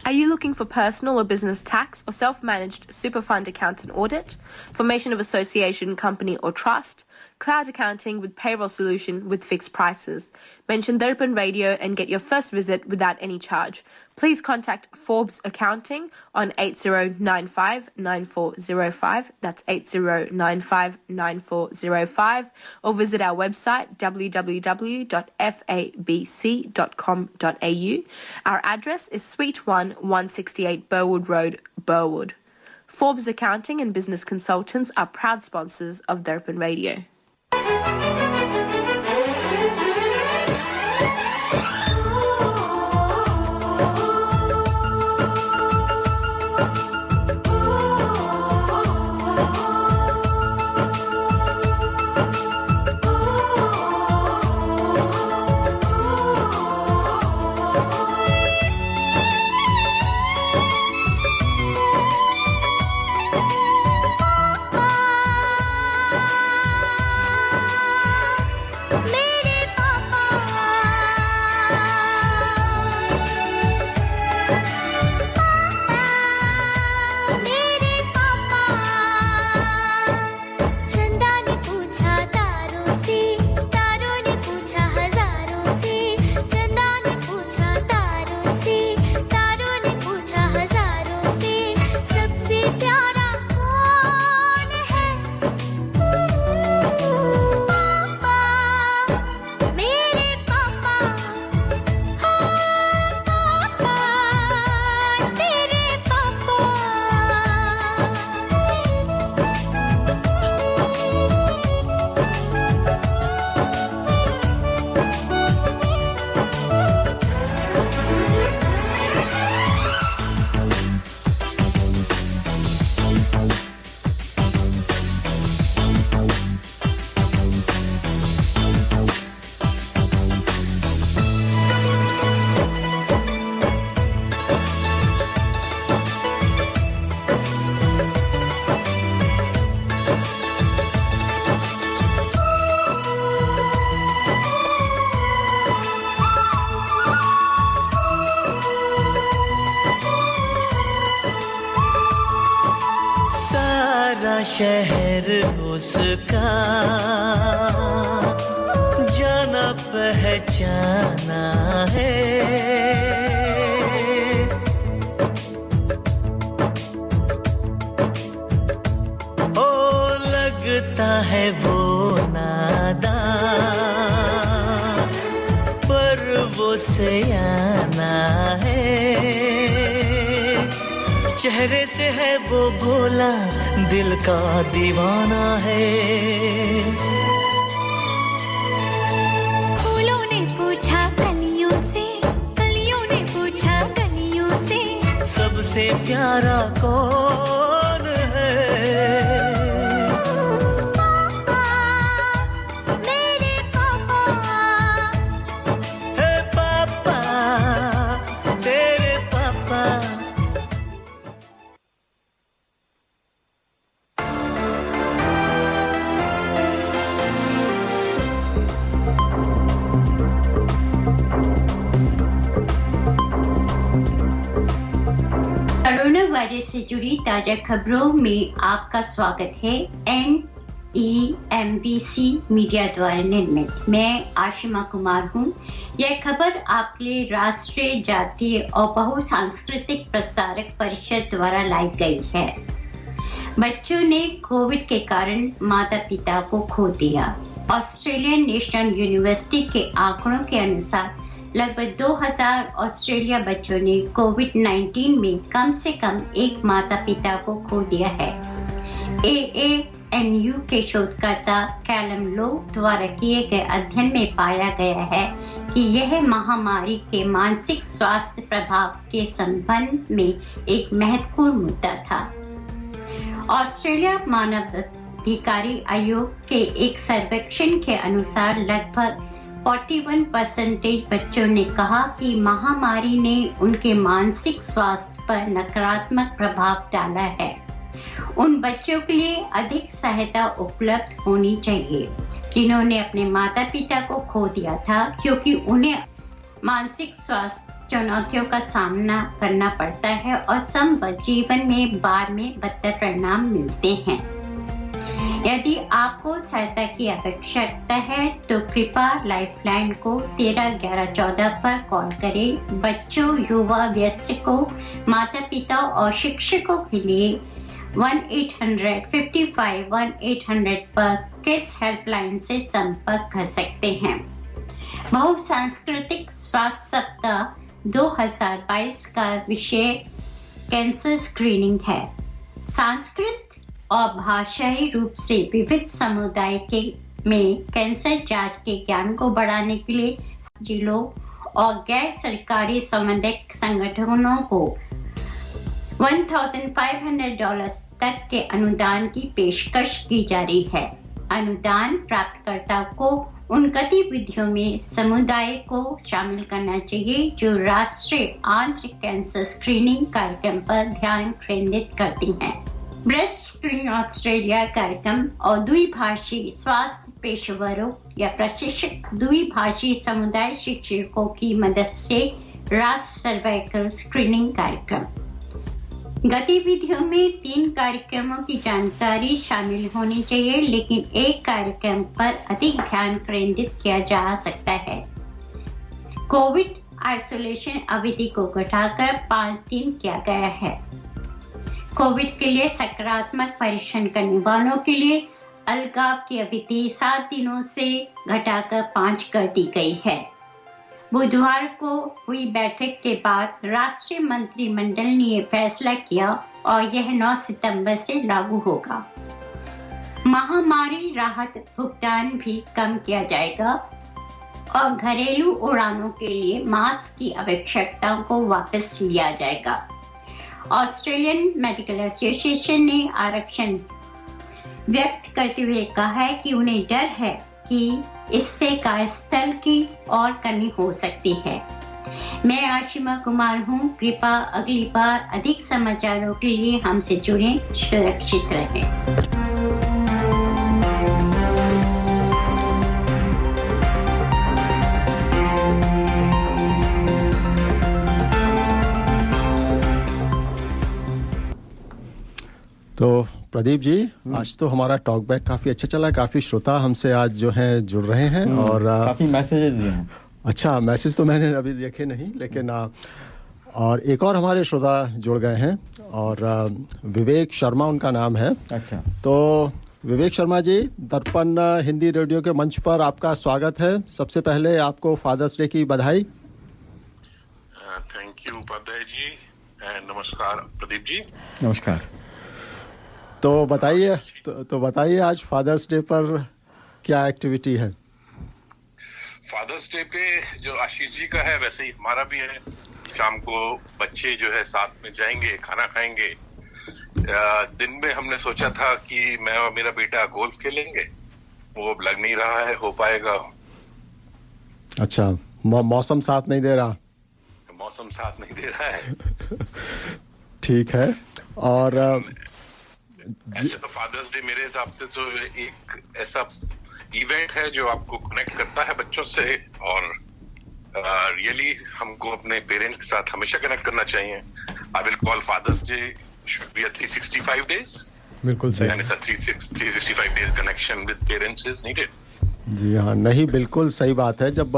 Are you looking for personal or business tax or self-managed super fund account and audit, formation of association, company or trust, cloud accounting with payroll solution with fixed prices? Mention Darpan Radio and get your first visit without any charge. Please contact Forbes Accounting on 80959405. That's 80959405. Or visit our website www.fabc.com.au. Our address is Suite 1, 168 Burwood Road, Burwood. Forbes Accounting and Business Consultants are proud sponsors of Darpan Radio. शहर उसका जाना पहचाना है ओ लगता है वो नादान पर वो सयाना है चेहरे से है वो भोला दिल का दीवाना है फूलों ने पूछा कलियों से कलियों ने पूछा कलियों से सबसे प्यारा कौन है मेरे पापा है पापा तेरे पापा कोरोना वायरस से जुड़ी ताजा खबरों में आपका स्वागत है। NEMBC मीडिया द्वारा निर्मित मैं आशिमा कुमार हूँ। यह खबर आपके लिए राष्ट्रीय जातीय और बहुसांस्कृतिक प्रसारक परिषद द्वारा लाई गई है। बच्चों ने कोविड के कारण माता पिता को खो दिया। ऑस्ट्रेलियन नेशनल यूनिवर्सिटी के आंकड़ों के अनुसार लगभग 2000 ऑस्ट्रेलिया बच्चों ने कोविड-19 में कम से कम एक माता पिता को खो दिया है। AANU के शोधकर्ता कैलम लो द्वारा किए गए अध्ययन में पाया गया है कि यह महामारी के मानसिक स्वास्थ्य प्रभाव के संबंध में एक महत्वपूर्ण मुद्दा था। ऑस्ट्रेलिया मानवाधिकार आयोग के एक सर्वेक्षण के अनुसार लगभग 41% बच्चों ने कहा कि महामारी ने उनके मानसिक स्वास्थ्य पर नकारात्मक प्रभाव डाला है। उन बच्चों के लिए अधिक सहायता उपलब्ध होनी चाहिए जिन्होंने अपने माता पिता को खो दिया था, क्योंकि उन्हें मानसिक स्वास्थ्य चुनौतियों का सामना करना पड़ता है और संभव जीवन में बाद में बदतर परिणाम मिलते हैं। यदि आपको सहायता की आवश्यकता है तो कृपया लाइफलाइन को 131114 पर कॉल करें। बच्चों, युवा, वयस्कों, माता पिता और शिक्षकों के लिए 1-800-55-1800 पर किस हेल्पलाइन से संपर्क कर सकते हैं। बहुसांस्कृतिक स्वास्थ्य सप्ताह 2022 का विषय कैंसर स्क्रीनिंग है। सांस्कृतिक और भाषाई रूप से विविध समुदाय के में कैंसर जांच के ज्ञान को बढ़ाने के लिए जिलों और गैर सरकारी सामुदायिक संगठनों को $1,500 तक के अनुदान की पेशकश की जा रही है। अनुदान प्राप्तकर्ता को उन गतिविधियों में समुदाय को शामिल करना चाहिए जो राष्ट्रीय आंतरिक कैंसर स्क्रीनिंग कार्यक्रम पर ध्यान केंद्रित करती हैं। ब्रेस्ट स्क्रीनिंग ऑस्ट्रेलिया कार्यक्रम और द्विभाषी स्वास्थ्य पेशेवरों या प्रशिक्षक द्विभाषी समुदाय शिक्षकों की मदद से राष्ट्रीय सर्वाइकल स्क्रीनिंग कार्यक्रम। गतिविधियों में 3 कार्यक्रमों की जानकारी शामिल होनी चाहिए, लेकिन एक कार्यक्रम पर अधिक ध्यान केंद्रित किया जा सकता है। कोविड आइसोलेशन अवधि को घटाकर 5 दिन किया गया है। कोविड के लिए सकारात्मक परीक्षण करने वालों के लिए अलगाव की अवधि 7 दिनों से घटाकर 5 कर दी गई है। बुधवार को हुई बैठक के बाद राष्ट्रीय मंत्रिमंडल ने यह फैसला किया और यह 9 सितंबर से लागू होगा। महामारी राहत भुगतान भी कम किया जाएगा और घरेलू उड़ानों के लिए मास्क की आवश्यकता को वापस लिया जाएगा। ऑस्ट्रेलियन मेडिकल एसोसिएशन ने आरक्षण व्यक्त करते हुए कहा है कि उन्हें डर है कि इससे कार्यस्थल की और कमी हो सकती है। मैं आशिमा कुमार हूँ। कृपया अगली बार अधिक समाचारों के लिए हमसे जुड़ें। सुरक्षित रहें। तो प्रदीप जी, आज तो हमारा टॉक बैक काफ़ी अच्छा चला, काफ़ी श्रोता हमसे आज जो है जुड़ रहे हैं और काफ़ी मैसेजेस भी हैं। अच्छा, मैसेज तो मैंने अभी देखे नहीं, लेकिन और एक और हमारे श्रोता जुड़ गए हैं और विवेक शर्मा उनका नाम है। अच्छा, तो विवेक शर्मा जी, दर्पण हिंदी रेडियो के मंच पर आपका स्वागत है। सबसे पहले आपको फादर्स डे की बधाई। थैंक यू उपाध्याय जी, नमस्कार प्रदीप जी। नमस्कार। तो बताइए तो बताइए आज फादर्स डे पर क्या एक्टिविटी है? फादर्स डे पे जो आशीष जी का है वैसे ही हमारा भी है। शाम को बच्चे जो है साथ में जाएंगे, खाना खाएंगे। दिन में हमने सोचा था कि मैं और मेरा बेटा गोल्फ खेलेंगे, वो अब लग नहीं रहा है हो पाएगा। अच्छा, मौसम साथ नहीं दे रहा? मौसम साथ नहीं दे रहा है। ठीक है। और ऐसे तो फादर्स डे मेरे हिसाब से तो एक ऐसा इवेंट है जो आपको कनेक्ट करता है बच्चों से, और रियली हमको अपने पेरेंट्स के साथ हमेशा कनेक्ट करना चाहिए। I will call Father's Day should be a 365 days। बिल्कुल सही। And it's a 365 days connection with parents is needed। जी हाँ, नहीं बिल्कुल सही बात है। जब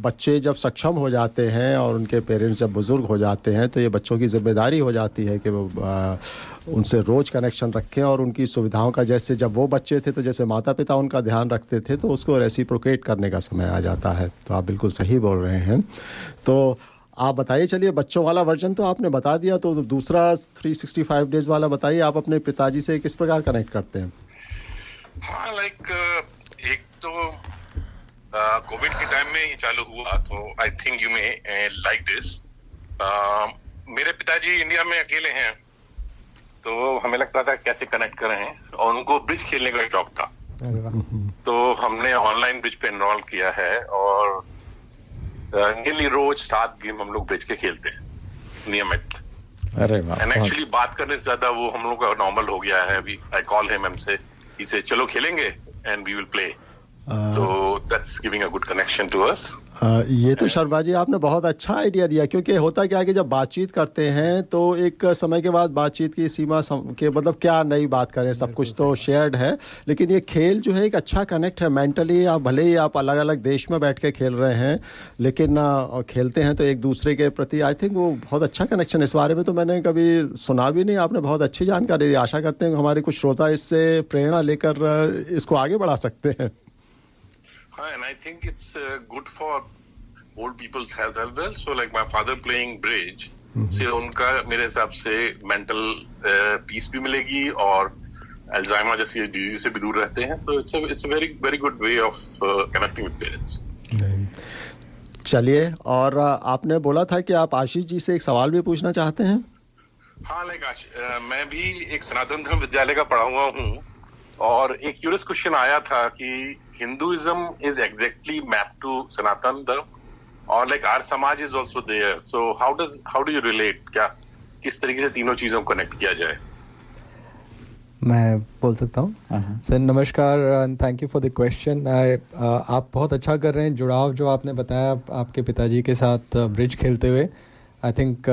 बच्चे जब सक्षम हो जाते हैं और उनके पेरेंट्स जब बुजुर्ग हो जाते हैं तो ये बच्चों की जिम्मेदारी हो जाती है कि वो उनसे रोज़ कनेक्शन रखें और उनकी सुविधाओं का, जैसे जब वो बच्चे थे तो जैसे माता पिता उनका ध्यान रखते थे, तो उसको रेसिप्रोकेट करने का समय आ जाता है। तो आप बिल्कुल सही बोल रहे हैं। तो आप बताइए, चलिए बच्चों वाला वर्जन तो आपने बता दिया, तो दूसरा 365 डेज वाला बताइए, आप अपने पिताजी से किस प्रकार कनेक्ट करते हैं? हाँ, एक तो कोविड के टाइम में ये चालू हुआ, तो आई think you may like this. मेरे पिताजी इंडिया में अकेले हैं, तो हमें लगता था कैसे कनेक्ट करें, और उनको ब्रिज खेलने का शौक था। तो हमने ऑनलाइन ब्रिज पे एनरोल किया है और नियरली रोज 7 गेम हम लोग ब्रिज के खेलते हैं नियमित। अरे वाह। एंड एक्चुअली बात करने से ज्यादा वो हम लोग का नॉर्मल हो गया है अभी। आई कॉल हिम से, इसे चलो खेलेंगे and we will play. So that's giving a good connection to us। ये तो शर्मा जी आपने बहुत अच्छा आइडिया दिया, क्योंकि होता क्या है कि जब बातचीत करते हैं तो एक समय के बाद बातचीत की सीमा के मतलब क्या नई बात करें, सब कुछ तो शेयर्ड है, लेकिन ये खेल जो है एक अच्छा कनेक्ट है मेंटली। आप भले ही आप अलग अलग देश में बैठ के खेल रहे हैं, लेकिन खेलते हैं तो एक दूसरे के प्रति आई थिंक वो बहुत अच्छा कनेक्शन। इस बारे में तो मैंने कभी सुना भी नहीं, आपने बहुत अच्छी जानकारी दी। आशा करते हैं हमारे कुछ श्रोता इससे प्रेरणा लेकर इसको आगे बढ़ा सकते हैं। And I think it's good for old people's health as well. So like my father playing bridge, से उनका मेरे हिसाब से मेंटल पीस भी मिलेगी और अल्जाइमर जैसी डिजीज से भी दूर रहते हैं। तो it's a very very good way of connecting with parents। चलिए, और आपने बोला था कि आप आशीष जी से एक सवाल भी पूछना चाहते हैं। हाँ, मैं भी एक सनातन धर्म विद्यालय का पढ़ा हुआ हूँ, और एक क्यूरियस क्वेश्चन आया था कि Hinduism is exactly map to Sanatan Dharma, और like Arya Samaj is also there. So how do you relate, क्या किस तरीके से तीनों चीजों को कनेक्ट किया जाए? मैं बोल सकता हूँ। सर नमस्कार and thank you for the question. आप बहुत अच्छा कर रहे हैं। जुड़ाव जो आपने बताया आपके पिताजी के साथ ब्रिज खेलते हुए, आई थिंक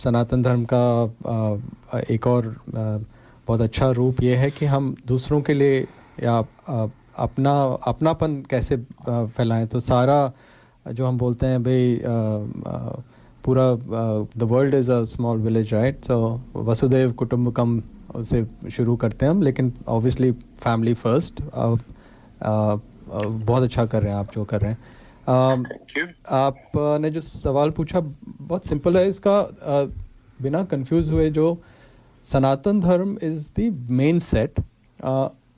सनातन धर्म का एक और बहुत अच्छा रूप ये है कि हम दूसरों के लिए या अपनापन कैसे फैलाएं। तो सारा जो हम बोलते हैं भाई पूरा the world is a small village, right? So वसुदेव कुटुंबकम से शुरू करते हैं हम, लेकिन ऑब्वियसली फैमिली फर्स्ट। बहुत अच्छा कर रहे हैं आप जो कर रहे हैं। आपने जो सवाल पूछा बहुत सिंपल है इसका, बिना कंफ्यूज हुए। जो सनातन धर्म इज़ द मेन सेट।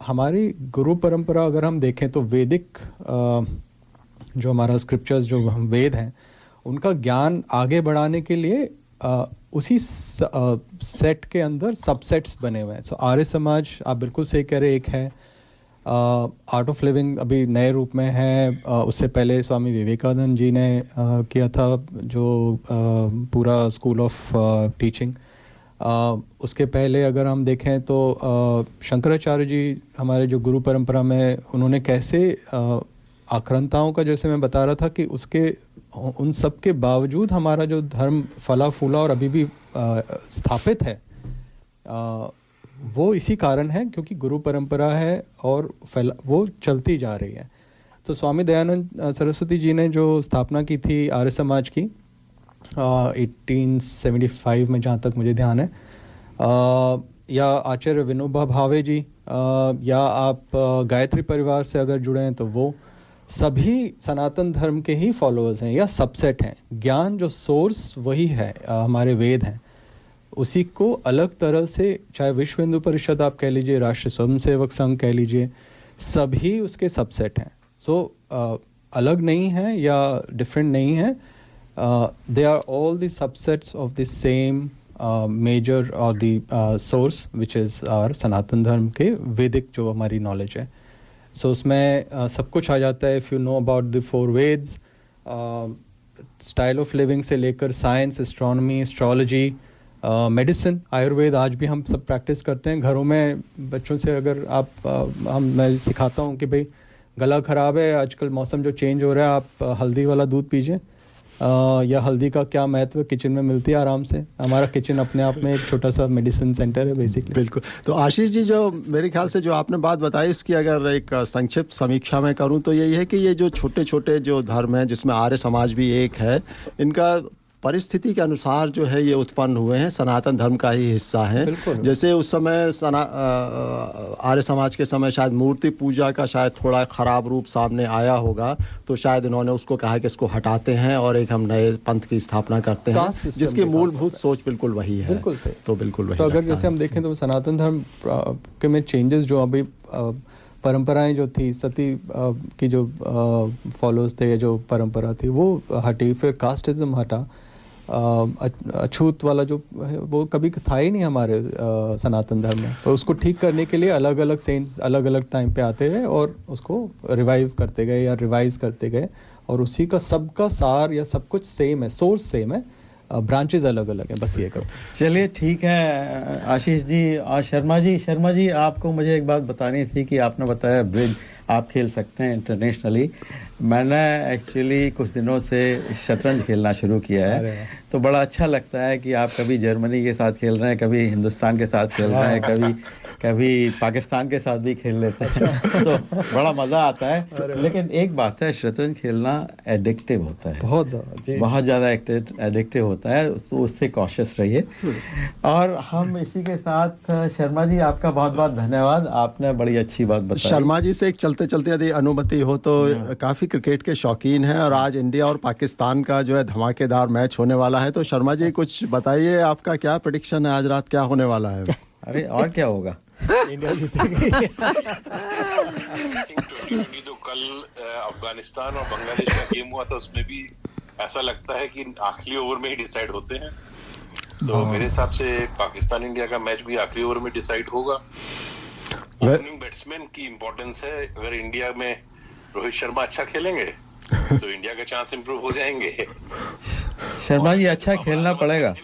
हमारी गुरु परंपरा अगर हम देखें तो वैदिक जो हमारा स्क्रिप्चर्स जो हम वेद हैं उनका ज्ञान आगे बढ़ाने के लिए उसी सेट के अंदर सबसेट्स बने हुए हैं। सो आर्य समाज आप बिल्कुल सही कह रहे, एक है। आर्ट ऑफ लिविंग अभी नए रूप में है। उससे पहले स्वामी विवेकानंद जी ने किया था जो पूरा स्कूल ऑफ टीचिंग। उसके पहले अगर हम देखें तो शंकराचार्य जी हमारे जो गुरु परंपरा में, उन्होंने कैसे आक्रांताओं का, जैसे मैं बता रहा था कि उसके उन सब के बावजूद हमारा जो धर्म फला फूला और अभी भी स्थापित है, वो इसी कारण है क्योंकि गुरु परंपरा है और वो चलती जा रही है। तो स्वामी दयानंद सरस्वती जी ने जो स्थापना की थी आर्य समाज की 1875 में, जहाँ तक मुझे ध्यान है, या आचार्य विनोबा भावे जी, या आप गायत्री परिवार से अगर जुड़े हैं तो वो सभी सनातन धर्म के ही फॉलोअर्स हैं या सबसेट हैं। ज्ञान जो सोर्स वही है, हमारे वेद हैं, उसी को अलग तरह से, चाहे विश्व हिंदू परिषद आप कह लीजिए, राष्ट्रीय स्वयंसेवक संघ कह लीजिए, सभी उसके सबसेट हैं। सो अलग नहीं है या डिफरेंट नहीं है, they are all the subsets of the same major और the source which is our Sanatan Dharma के वैदिक जो हमारी नॉलेज है। सो उसमें सब कुछ आ जाता है। If you know about the 4 Vedas, style of living से लेकर science, astronomy, astrology, medicine, Ayurveda आज भी हम सब प्रैक्टिस करते हैं घरों में। बच्चों से अगर आप मैं सिखाता हूँ कि भाई गला ख़राब है, आजकल मौसम जो चेंज हो रहा है, आप हल्दी वाला दूध पीजिए, या हल्दी का क्या महत्व किचन में मिलती है आराम से। हमारा किचन अपने आप में एक छोटा सा मेडिसिन सेंटर है बेसिकली। बिल्कुल। तो आशीष जी, जो मेरे ख्याल से जो आपने बात बताई, इसकी अगर एक संक्षिप्त समीक्षा में करूं तो यही है कि ये जो छोटे छोटे जो धर्म हैं, जिसमें आर्य समाज भी एक है, इनका परिस्थिति के अनुसार जो है ये उत्पन्न हुए हैं, सनातन धर्म का ही हिस्सा है। जैसे उस समय आर्य समाज के समय शायद मूर्ति पूजा का शायद थोड़ा खराब रूप सामने आया होगा, तो शायद इन्होंने उसको कहा कि इसको हटाते हैं और एक हम नए पंथ की स्थापना करते हैं, जिसकी मूलभूत सोच बिल्कुल वही है। बिल्कुल सही। तो बिल्कुल वही। तो अगर जैसे हम देखें तो सनातन धर्म के में चेंजेस जो अभी परंपराएं जो थी, सती की जो फॉलोअर्स थे, जो परंपरा थी वो हटी, फिर कास्टिज्म हटा, अछूत वाला जो है वो कभी था ही नहीं हमारे सनातन धर्म में। तो उसको ठीक करने के लिए अलग अलग सेंट्स अलग अलग टाइम पे आते रहे और उसको रिवाइव करते गए या रिवाइज करते गए, और उसी का सबका सार या सब कुछ सेम है, सोर्स सेम है, ब्रांचेस अलग अलग हैं, बस ये करो। चलिए ठीक है आशीष जी। और शर्मा जी आपको मुझे एक बात बतानी थी कि आपने बताया ब्रिज आप खेल सकते हैं इंटरनेशनली। मैंने एक्चुअली कुछ दिनों से शतरंज खेलना शुरू किया है, तो बड़ा अच्छा लगता है कि आप कभी जर्मनी के साथ खेल रहे हैं, कभी हिंदुस्तान के साथ खेल रहे हैं, कभी पाकिस्तान के साथ भी खेल लेते हैं, तो बड़ा मज़ा आता है। लेकिन एक बात है, शतरंज खेलना एडिक्टिव होता है, बहुत ज़्यादा एडिक्टिव होता है, तो उससे कॉशियस रहिए। और हम इसी के साथ शर्मा जी आपका बहुत बहुत धन्यवाद, आपने बड़ी अच्छी बात बताई। शर्मा जी से एक चलते चलते यदि अनुमति हो तो काफ़ी क्रिकेट के शौकीन हैं और आज इंडिया और पाकिस्तान का जो है धमाकेदार मैच होने वाला है, तो शर्मा जी कुछ बताइए, आपका क्या प्रेडिक्शन है, आज रात क्या होने वाला है? अरे और क्या होगा, इंडिया जीतेगी। तो कल अफगानिस्तान और बांग्लादेश का गेम हुआ था, उसमें भी ऐसा लगता है कि आखिरी ओवर में ही डिसाइड होते हैं, तो मेरे हिसाब से पाकिस्तान इंडिया का मैच भी आखिरी ओवर में डिसाइड होगा। ओपनिंग बैट्समैन की इंपॉर्टेंस है, अगर इंडिया में रोहित शर्मा अच्छा खेलेंगे तो इंडिया के चांस इंप्रूव हो जाएंगे। शर्मा जी अच्छा खेलना पड़ेगा।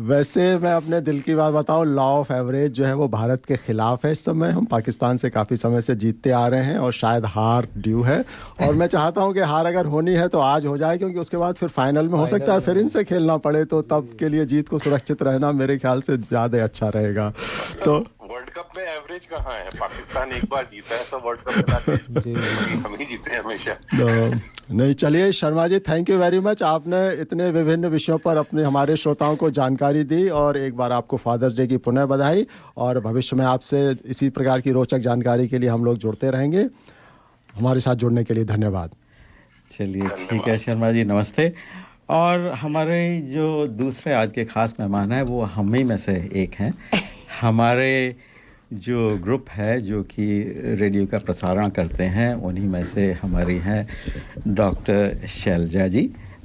वैसे मैं अपने दिल की बात बताऊं, लॉ ऑफ एवरेज जो है वो भारत के खिलाफ है इस समय। हम पाकिस्तान से काफ़ी समय से जीतते आ रहे हैं और शायद हार ड्यू है, और मैं चाहता हूं कि हार अगर होनी है तो आज हो जाए, क्योंकि उसके बाद फिर फाइनल में हो सकता है फिर इनसे खेलना पड़े, तो तब के लिए जीत को सुरक्षित रहना मेरे ख्याल से ज़्यादा अच्छा रहेगा। तो वर्ल्ड कप में एवरेज कहाँ है, पाकिस्तान एक बार जीता है सब वर्ल्ड कप में, हम ही जीते हैं हमेशा। नहीं, चलिए Sharma ji, thank you very much, आपने इतने विभिन्न विषयों पर अपने हमारे श्रोताओं को जानकारी दी, और एक बार आपको फादर्स डे की पुनः बधाई, और भविष्य में आपसे इसी प्रकार की रोचक जानकारी के लिए हम लोग जुड़ते रहेंगे। हमारे साथ जुड़ने के लिए धन्यवाद। चलिए ठीक है शर्मा जी, नमस्ते। और हमारे जो दूसरे आज के खास मेहमान हैं वो हम ही में से एक हैं। हमारे जो ग्रुप है जो कि रेडियो का प्रसारण करते हैं, उन्हीं में से हमारी हैं डॉक्टर शैलजा जी,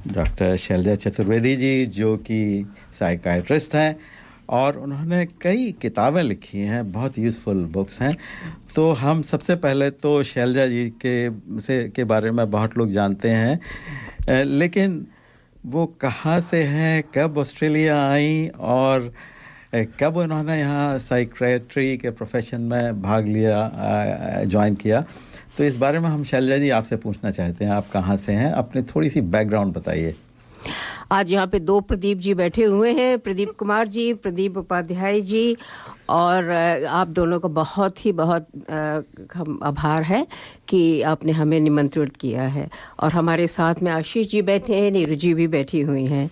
डॉक्टर शैलजा चतुर्वेदी जी, जो कि साइकाइट्रिस्ट हैं और उन्होंने कई किताबें लिखी हैं, बहुत यूज़फुल बुक्स हैं। तो हम सबसे पहले तो शैलजा जी के बारे में बहुत लोग जानते हैं, लेकिन वो कहाँ से हैं, कब ऑस्ट्रेलिया आई और कब उन्होंने यहाँ साइकियाट्री के प्रोफेशन में भाग लिया, ज्वाइन किया, तो इस बारे में हम शैलजा जी आपसे पूछना चाहते हैं। आप कहाँ से हैं, अपनी थोड़ी सी बैकग्राउंड बताइए। आज यहाँ पे दो प्रदीप जी बैठे हुए हैं, प्रदीप कुमार जी, प्रदीप उपाध्याय जी, और आप दोनों का बहुत हम आभार है कि आपने हमें निमंत्रित किया है। और हमारे साथ में आशीष जी बैठे हैं, नीरू जी भी बैठी हुई हैं।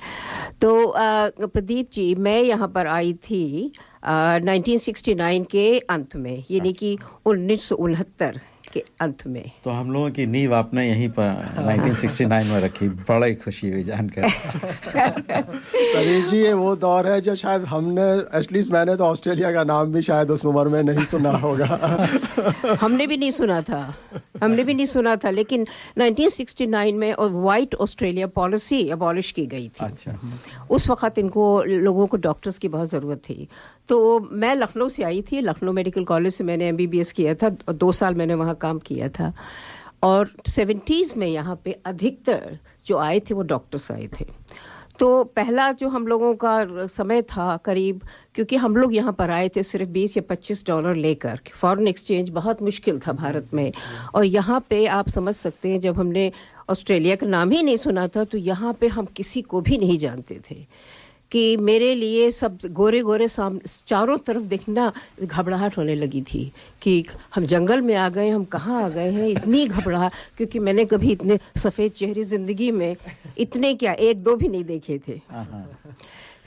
तो प्रदीप जी, मैं यहाँ पर आई थी 1969 के अंत में, यानी कि 1969 के अंत में। तो हम लोगों की नींव आपने यहीं पर 1969 में रखी, बड़ी खुशी हुई जानकर। प्रदीप जी, ये वो दौर है जो शायद हमने, एटलीस्ट मैंने तो ऑस्ट्रेलिया का नाम भी शायद उस उम्र में नहीं सुना होगा। हमने भी नहीं सुना था, लेकिन 1969 में वाइट ऑस्ट्रेलिया पॉलिसी अबॉलिश की गई थी। अच्छा। उस वक्त इनको लोगों को डॉक्टर्स की बहुत ज़रूरत थी। तो मैं लखनऊ से आई थी, लखनऊ मेडिकल कॉलेज से मैंने MBBS किया था, 2 साल मैंने वहाँ काम किया था। और 70s में यहाँ पे अधिकतर जो आए थे वो डॉक्टर्स आए थे। तो पहला जो हम लोगों का समय था करीब, क्योंकि हम लोग यहाँ पर आए थे सिर्फ $20 या $25 लेकर, फॉरेन एक्सचेंज बहुत मुश्किल था भारत में। और यहाँ पे आप समझ सकते हैं, जब हमने ऑस्ट्रेलिया का नाम ही नहीं सुना था तो यहाँ पे हम किसी को भी नहीं जानते थे। कि मेरे लिए सब गोरे गोरे चारों तरफ देखना घबराहट होने लगी थी कि हम जंगल में आ गए, हम कहाँ आ गए हैं, इतनी घबराहट, क्योंकि मैंने कभी इतने सफ़ेद चेहरे ज़िंदगी में इतने क्या 1-2 भी नहीं देखे थे।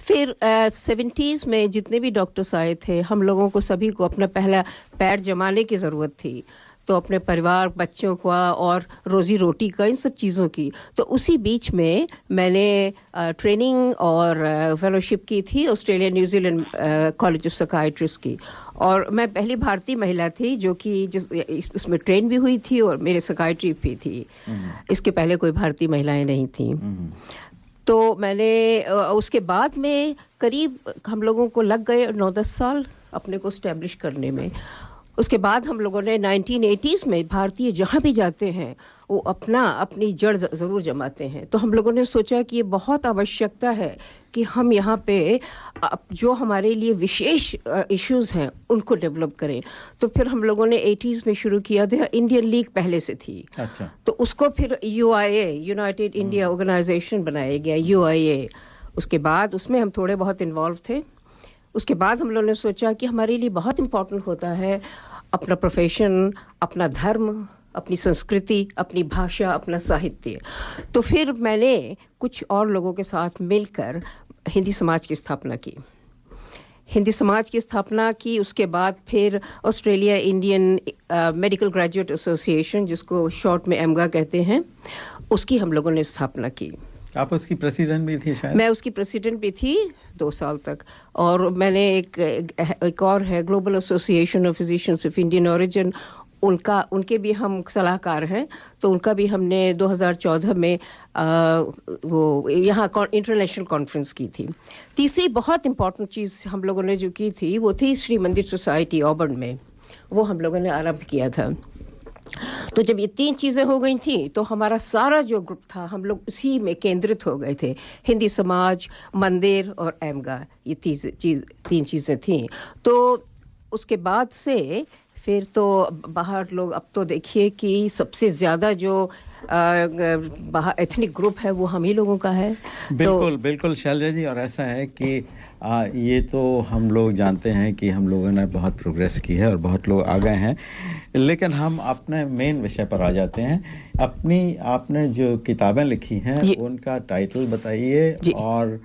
फिर 70s में जितने भी डॉक्टर्स आए थे, हम लोगों को सभी को अपना पहला पैर जमाने की ज़रूरत थी। तो अपने परिवार, बच्चों का और रोज़ी रोटी का, इन सब चीज़ों की। तो उसी बीच में मैंने ट्रेनिंग और फेलोशिप की थी Australia New Zealand college of psychiatrist की। और मैं पहली भारतीय महिला थी जो कि उसमें ट्रेन भी हुई थी और मेरे साइकियाट्री भी थी। इसके पहले कोई भारतीय महिलाएं नहीं थी। तो मैंने उसके बाद में करीब हम लोगों को लग गए 9-10 साल अपने को स्टैब्लिश करने में। उसके बाद हम लोगों ने 1980s में भारतीय जहाँ भी जाते हैं वो अपनी जड़ ज़रूर जमाते हैं। तो हम लोगों ने सोचा कि ये बहुत आवश्यकता है कि हम यहाँ पे जो हमारे लिए विशेष इश्यूज़ हैं उनको डेवलप करें। तो फिर हम लोगों ने 80s में शुरू किया था, इंडियन लीग पहले से थी। अच्छा। तो उसको फिर UIA, यूनाइटेड इंडिया ऑर्गेनाइजेशन बनाया गया, UIA। उसके बाद उसमें हम थोड़े बहुत इन्वॉल्व थे। उसके बाद हम लोगों ने सोचा कि हमारे लिए बहुत इम्पोर्टेंट होता है अपना प्रोफेशन, अपना धर्म, अपनी संस्कृति, अपनी भाषा, अपना साहित्य। तो फिर मैंने कुछ और लोगों के साथ मिलकर हिंदी समाज की स्थापना की। उसके बाद फिर Australia Indian medical graduate association, जिसको शॉर्ट में एमगा कहते हैं, उसकी हम लोगों ने स्थापना की। आप उसकी प्रेसिडेंट भी थी शायद? मैं उसकी प्रेसिडेंट भी थी 2 साल तक। और मैंने एक और है, global association of physicians of Indian origin, उनके भी हम सलाहकार हैं। तो उनका भी हमने 2014 में वो यहाँ इंटरनेशनल कॉन्फ्रेंस की थी। तीसरी बहुत इम्पॉर्टेंट चीज़ हम लोगों ने जो की थी वो थी श्री मंदिर सोसाइटी ऑबर्न में, वो हम लोगों ने आरंभ किया था। तो जब ये 3 चीज़ें हो गई थी तो हमारा सारा जो ग्रुप था हम लोग उसी में केंद्रित हो गए थे। हिंदी समाज, मंदिर और एमगा, ये 3 चीज़ें थी। तो उसके बाद से फिर तो बाहर लोग, अब तो देखिए कि सबसे ज़्यादा जो बाहर एथनिक ग्रुप है वो हम ही लोगों का है। बिल्कुल शैलजा जी। और ऐसा है कि ये तो हम लोग जानते हैं कि हम लोगों ने बहुत प्रोग्रेस की है और बहुत लोग आ गए हैं, लेकिन हम अपने मेन विषय पर आ जाते हैं। आपने जो किताबें लिखी हैं उनका टाइटल बताइए और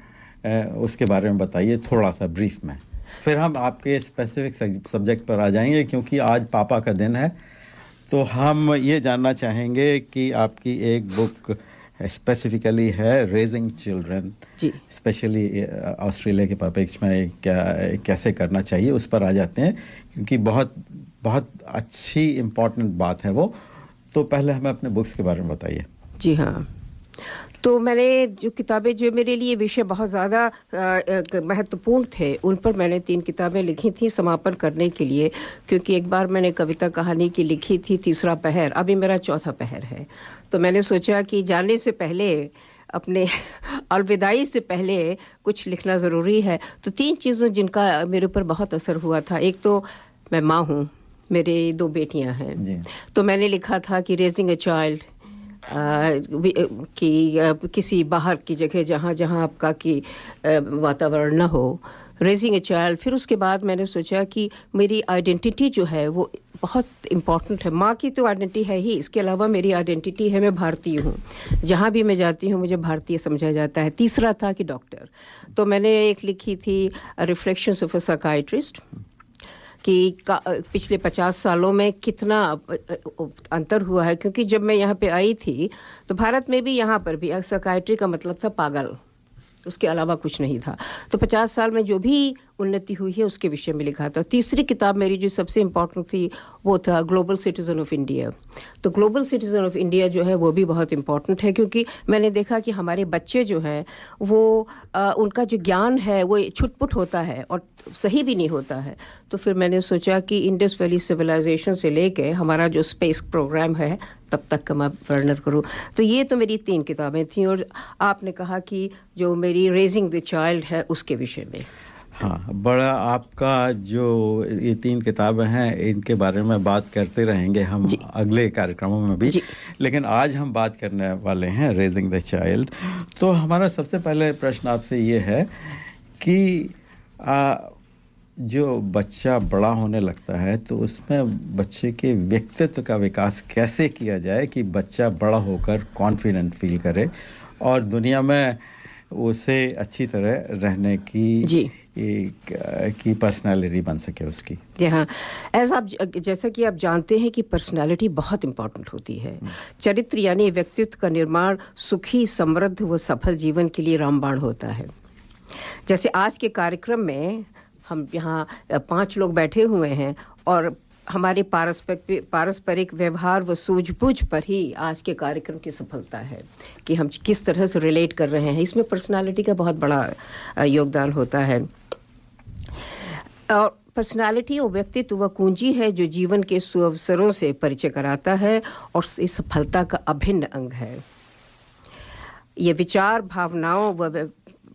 उसके बारे में बताइए थोड़ा सा ब्रीफ में, फिर हम आपके स्पेसिफिक सब्जेक्ट पर आ जाएंगे। क्योंकि आज पापा का दिन है तो हम ये जानना चाहेंगे कि आपकी एक बुक स्पेसिफिकली है रेजिंग चिल्ड्रन, स्पेशली ऑस्ट्रेलिया के परिप्रेक्ष्य में कैसे करना चाहिए, उस पर आ जाते हैं क्योंकि बहुत बहुत अच्छी इम्पॉर्टेंट बात है वो। तो पहले हमें अपने बुक्स के बारे में बताइए। जी हाँ, तो मैंने जो किताबें, जो मेरे लिए विषय बहुत ज़्यादा महत्वपूर्ण थे, उन पर मैंने 3 किताबें लिखी थी समापन करने के लिए। क्योंकि एक बार मैंने कविता कहानी की लिखी थी तीसरा पहर, अभी मेरा चौथा पहर है। तो मैंने सोचा कि जाने से पहले, अपने अलविदाई से पहले कुछ लिखना ज़रूरी है। तो 3 चीज़ों जिनका मेरे ऊपर बहुत असर हुआ था, एक तो मैं माँ हूँ, मेरे 2 बेटियाँ हैं। तो मैंने लिखा था कि रेजिंग अ चाइल्ड कि किसी बाहर की जगह जहाँ जहाँ आपका कि वातावरण न हो, रेजिंग ए चाइल्ड। फिर उसके बाद मैंने सोचा कि मेरी आइडेंटिटी जो है वो बहुत इम्पॉर्टेंट है। माँ की तो आइडेंटिटी है ही, इसके अलावा मेरी आइडेंटिटी है मैं भारतीय हूँ। जहाँ भी मैं जाती हूँ मुझे भारतीय समझा जाता है। तीसरा था कि डॉक्टर। तो मैंने एक लिखी थी रिफ्लेक्शंस ऑफ अ साइकियाट्रिस्ट कि पिछले 50 सालों में कितना अंतर हुआ है। क्योंकि जब मैं यहाँ पे आई थी तो भारत में भी, यहाँ पर भी साइकियाट्री का मतलब था पागल, उसके अलावा कुछ नहीं था। तो 50 साल में जो भी उन्नति हुई है उसके विषय में लिखा था। तीसरी किताब मेरी जो सबसे इम्पोर्टेंट थी वो था ग्लोबल सिटीजन ऑफ इंडिया। तो ग्लोबल सिटीजन ऑफ इंडिया जो है वो भी बहुत इम्पोर्टेंट है, क्योंकि मैंने देखा कि हमारे बच्चे जो हैं वो उनका जो ज्ञान है वो छुटपुट होता है और सही भी नहीं होता है। तो फिर मैंने सोचा कि इंडस वैली सिविलाइजेशन से लेके हमारा जो स्पेस प्रोग्राम है तब तक का मैं वर्णन करूँ। तो ये तो मेरी 3 किताबें थीं। और आपने कहा कि जो मेरी रेजिंग द चाइल्ड है उसके विषय में। हाँ, बड़ा आपका जो ये 3 किताबें हैं इनके बारे में बात करते रहेंगे हम अगले कार्यक्रमों में भी, लेकिन आज हम बात करने वाले हैं रेजिंग द चाइल्ड। तो हमारा सबसे पहले प्रश्न आपसे ये है कि जो बच्चा बड़ा होने लगता है तो उसमें बच्चे के व्यक्तित्व का विकास कैसे किया जाए कि बच्चा बड़ा होकर कॉन्फिडेंट फील करे और दुनिया में उसे अच्छी तरह रहने की पर्सनालिटी बन सके उसकी। हाँ, जैसा कि आप जानते हैं कि पर्सनालिटी बहुत इम्पोर्टेंट होती है। चरित्र यानी व्यक्तित्व का निर्माण सुखी, समृद्ध व सफल जीवन के लिए रामबाण होता है। जैसे आज के कार्यक्रम में हम यहाँ 5 लोग बैठे हुए हैं और हमारे पारस्परिक व्यवहार व सूझबूझ पर ही आज के कार्यक्रम की सफलता है कि हम किस तरह से रिलेट कर रहे हैं। इसमें पर्सनालिटी का बहुत बड़ा योगदान होता है। और पर्सनालिटी और व्यक्तित्व वह कुंजी है जो जीवन के सुअवसरों से परिचय कराता है और इस सफलता का अभिन्न अंग है। ये विचार, भावनाओं व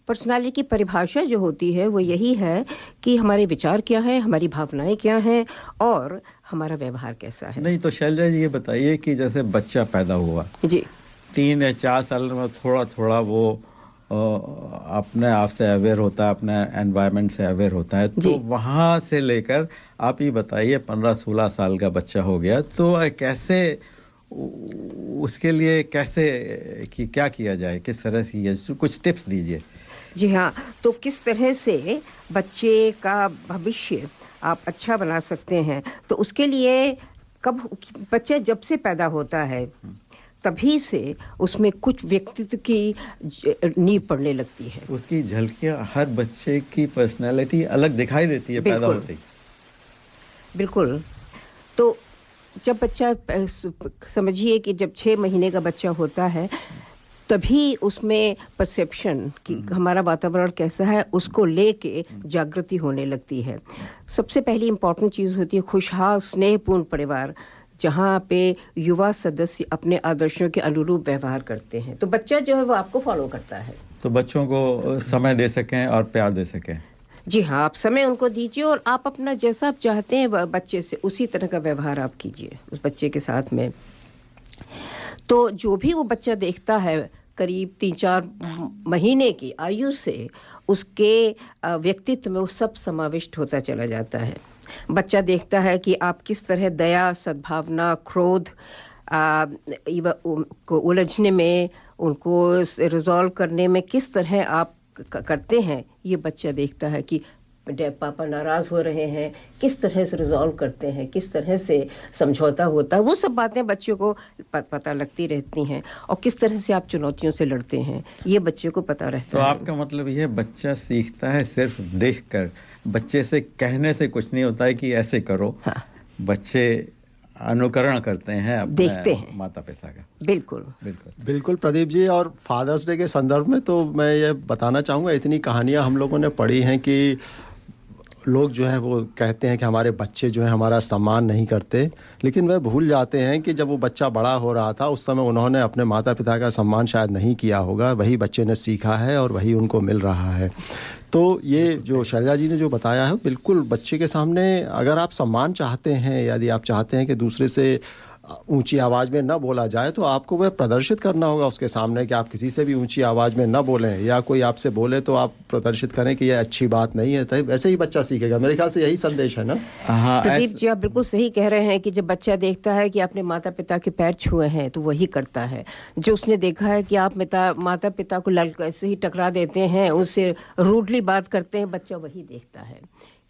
पर्सनालिटी की परिभाषा जो होती है वो यही है कि हमारे विचार क्या हैं, हमारी भावनाएं क्या हैं और हमारा व्यवहार कैसा है। नहीं तो शैलजा जी ये बताइए कि जैसे बच्चा पैदा हुआ जी 3 या 4 साल में थोड़ा थोड़ा वो अपने आप से अवेयर होता है, अपने एनवायरनमेंट से अवेयर होता है। तो वहाँ से लेकर आप ये बताइए 15-16 साल का बच्चा हो गया तो कैसे उसके लिए कैसे कि क्या किया जाए, किस तरह से, कुछ टिप्स दीजिए। जी हाँ, तो किस तरह से बच्चे का भविष्य आप अच्छा बना सकते हैं। तो उसके लिए बच्चा जब से पैदा होता है तभी से उसमें कुछ व्यक्तित्व की नींव पड़ने लगती है। उसकी झलकियाँ, हर बच्चे की पर्सनैलिटी अलग दिखाई देती है पैदा होते ही। बिल्कुल। तो जब बच्चा, समझिए कि जब 6 महीने का बच्चा होता है तभी उसमें परसेप्शन कि हमारा वातावरण कैसा है उसको लेके जागृति होने लगती है। सबसे पहली इम्पॉर्टेंट चीज़ होती है खुशहाल स्नेहपूर्ण परिवार, जहाँ पे युवा सदस्य अपने आदर्शों के अनुरूप व्यवहार करते हैं। तो बच्चा जो है वो आपको फॉलो करता है। तो बच्चों को समय दे सकें और प्यार दे सकें। जी हाँ, आप समय उनको दीजिए और आप अपना जैसा आप चाहते हैं बच्चे से उसी तरह का व्यवहार आप कीजिए उस बच्चे के साथ में। तो जो भी वो बच्चा देखता है करीब 3-4 महीने की आयु से उसके व्यक्तित्व में वो सब समाविष्ट होता चला जाता है। बच्चा देखता है कि आप किस तरह दया, सद्भावना, क्रोध को उलझने में, उनको रिजॉल्व करने में किस तरह आप करते हैं। ये बच्चा देखता है कि पापा नाराज़ हो रहे हैं, किस तरह से रिजॉल्व करते हैं, किस तरह से समझौता होता है। वो सब बातें बच्चों को पता लगती रहती हैं और किस तरह से आप चुनौतियों से लड़ते हैं ये बच्चे को पता रहता है। तो आपका मतलब ये बच्चा सीखता है सिर्फ देखकर, बच्चे से कहने से कुछ नहीं होता है कि ऐसे करो। हाँ। बच्चे अनुकरण करते हैं, देखते हैं माता पिता का। बिल्कुल प्रदीप जी। और फादर्स डे के संदर्भ में तो मैं ये बताना चाहूँगा, इतनी कहानियाँ हम लोगों ने पढ़ी हैं कि लोग जो है वो कहते हैं कि हमारे बच्चे जो है हमारा सम्मान नहीं करते, लेकिन वह भूल जाते हैं कि जब वो बच्चा बड़ा हो रहा था उस समय उन्होंने अपने माता पिता का सम्मान शायद नहीं किया होगा, वही बच्चे ने सीखा है और वही उनको मिल रहा है। तो ये जो शैलजा जी ने जो बताया है बिल्कुल बच्चे के सामने, अगर आप सम्मान चाहते हैं, यदि आप चाहते हैं कि दूसरे से ऊंची आवाज़ में न बोला जाए तो आपको वह प्रदर्शित करना होगा उसके सामने कि आप किसी से भी ऊंची आवाज़ में न बोलें, या कोई आपसे बोले तो आप प्रदर्शित करें कि यह अच्छी बात नहीं है, तो वैसे ही बच्चा सीखेगा। मेरे ख्याल से यही संदेश है ना। हाँ, प्रदीप जी आप बिल्कुल सही कह रहे हैं कि जब बच्चा देखता है कि आपने माता पिता के पैर छुए हैं तो वही करता है। जो उसने देखा है कि आप माता पिता को ऐसे ही टकरा देते हैं, उससे रूडली बात करते हैं, बच्चा वही देखता है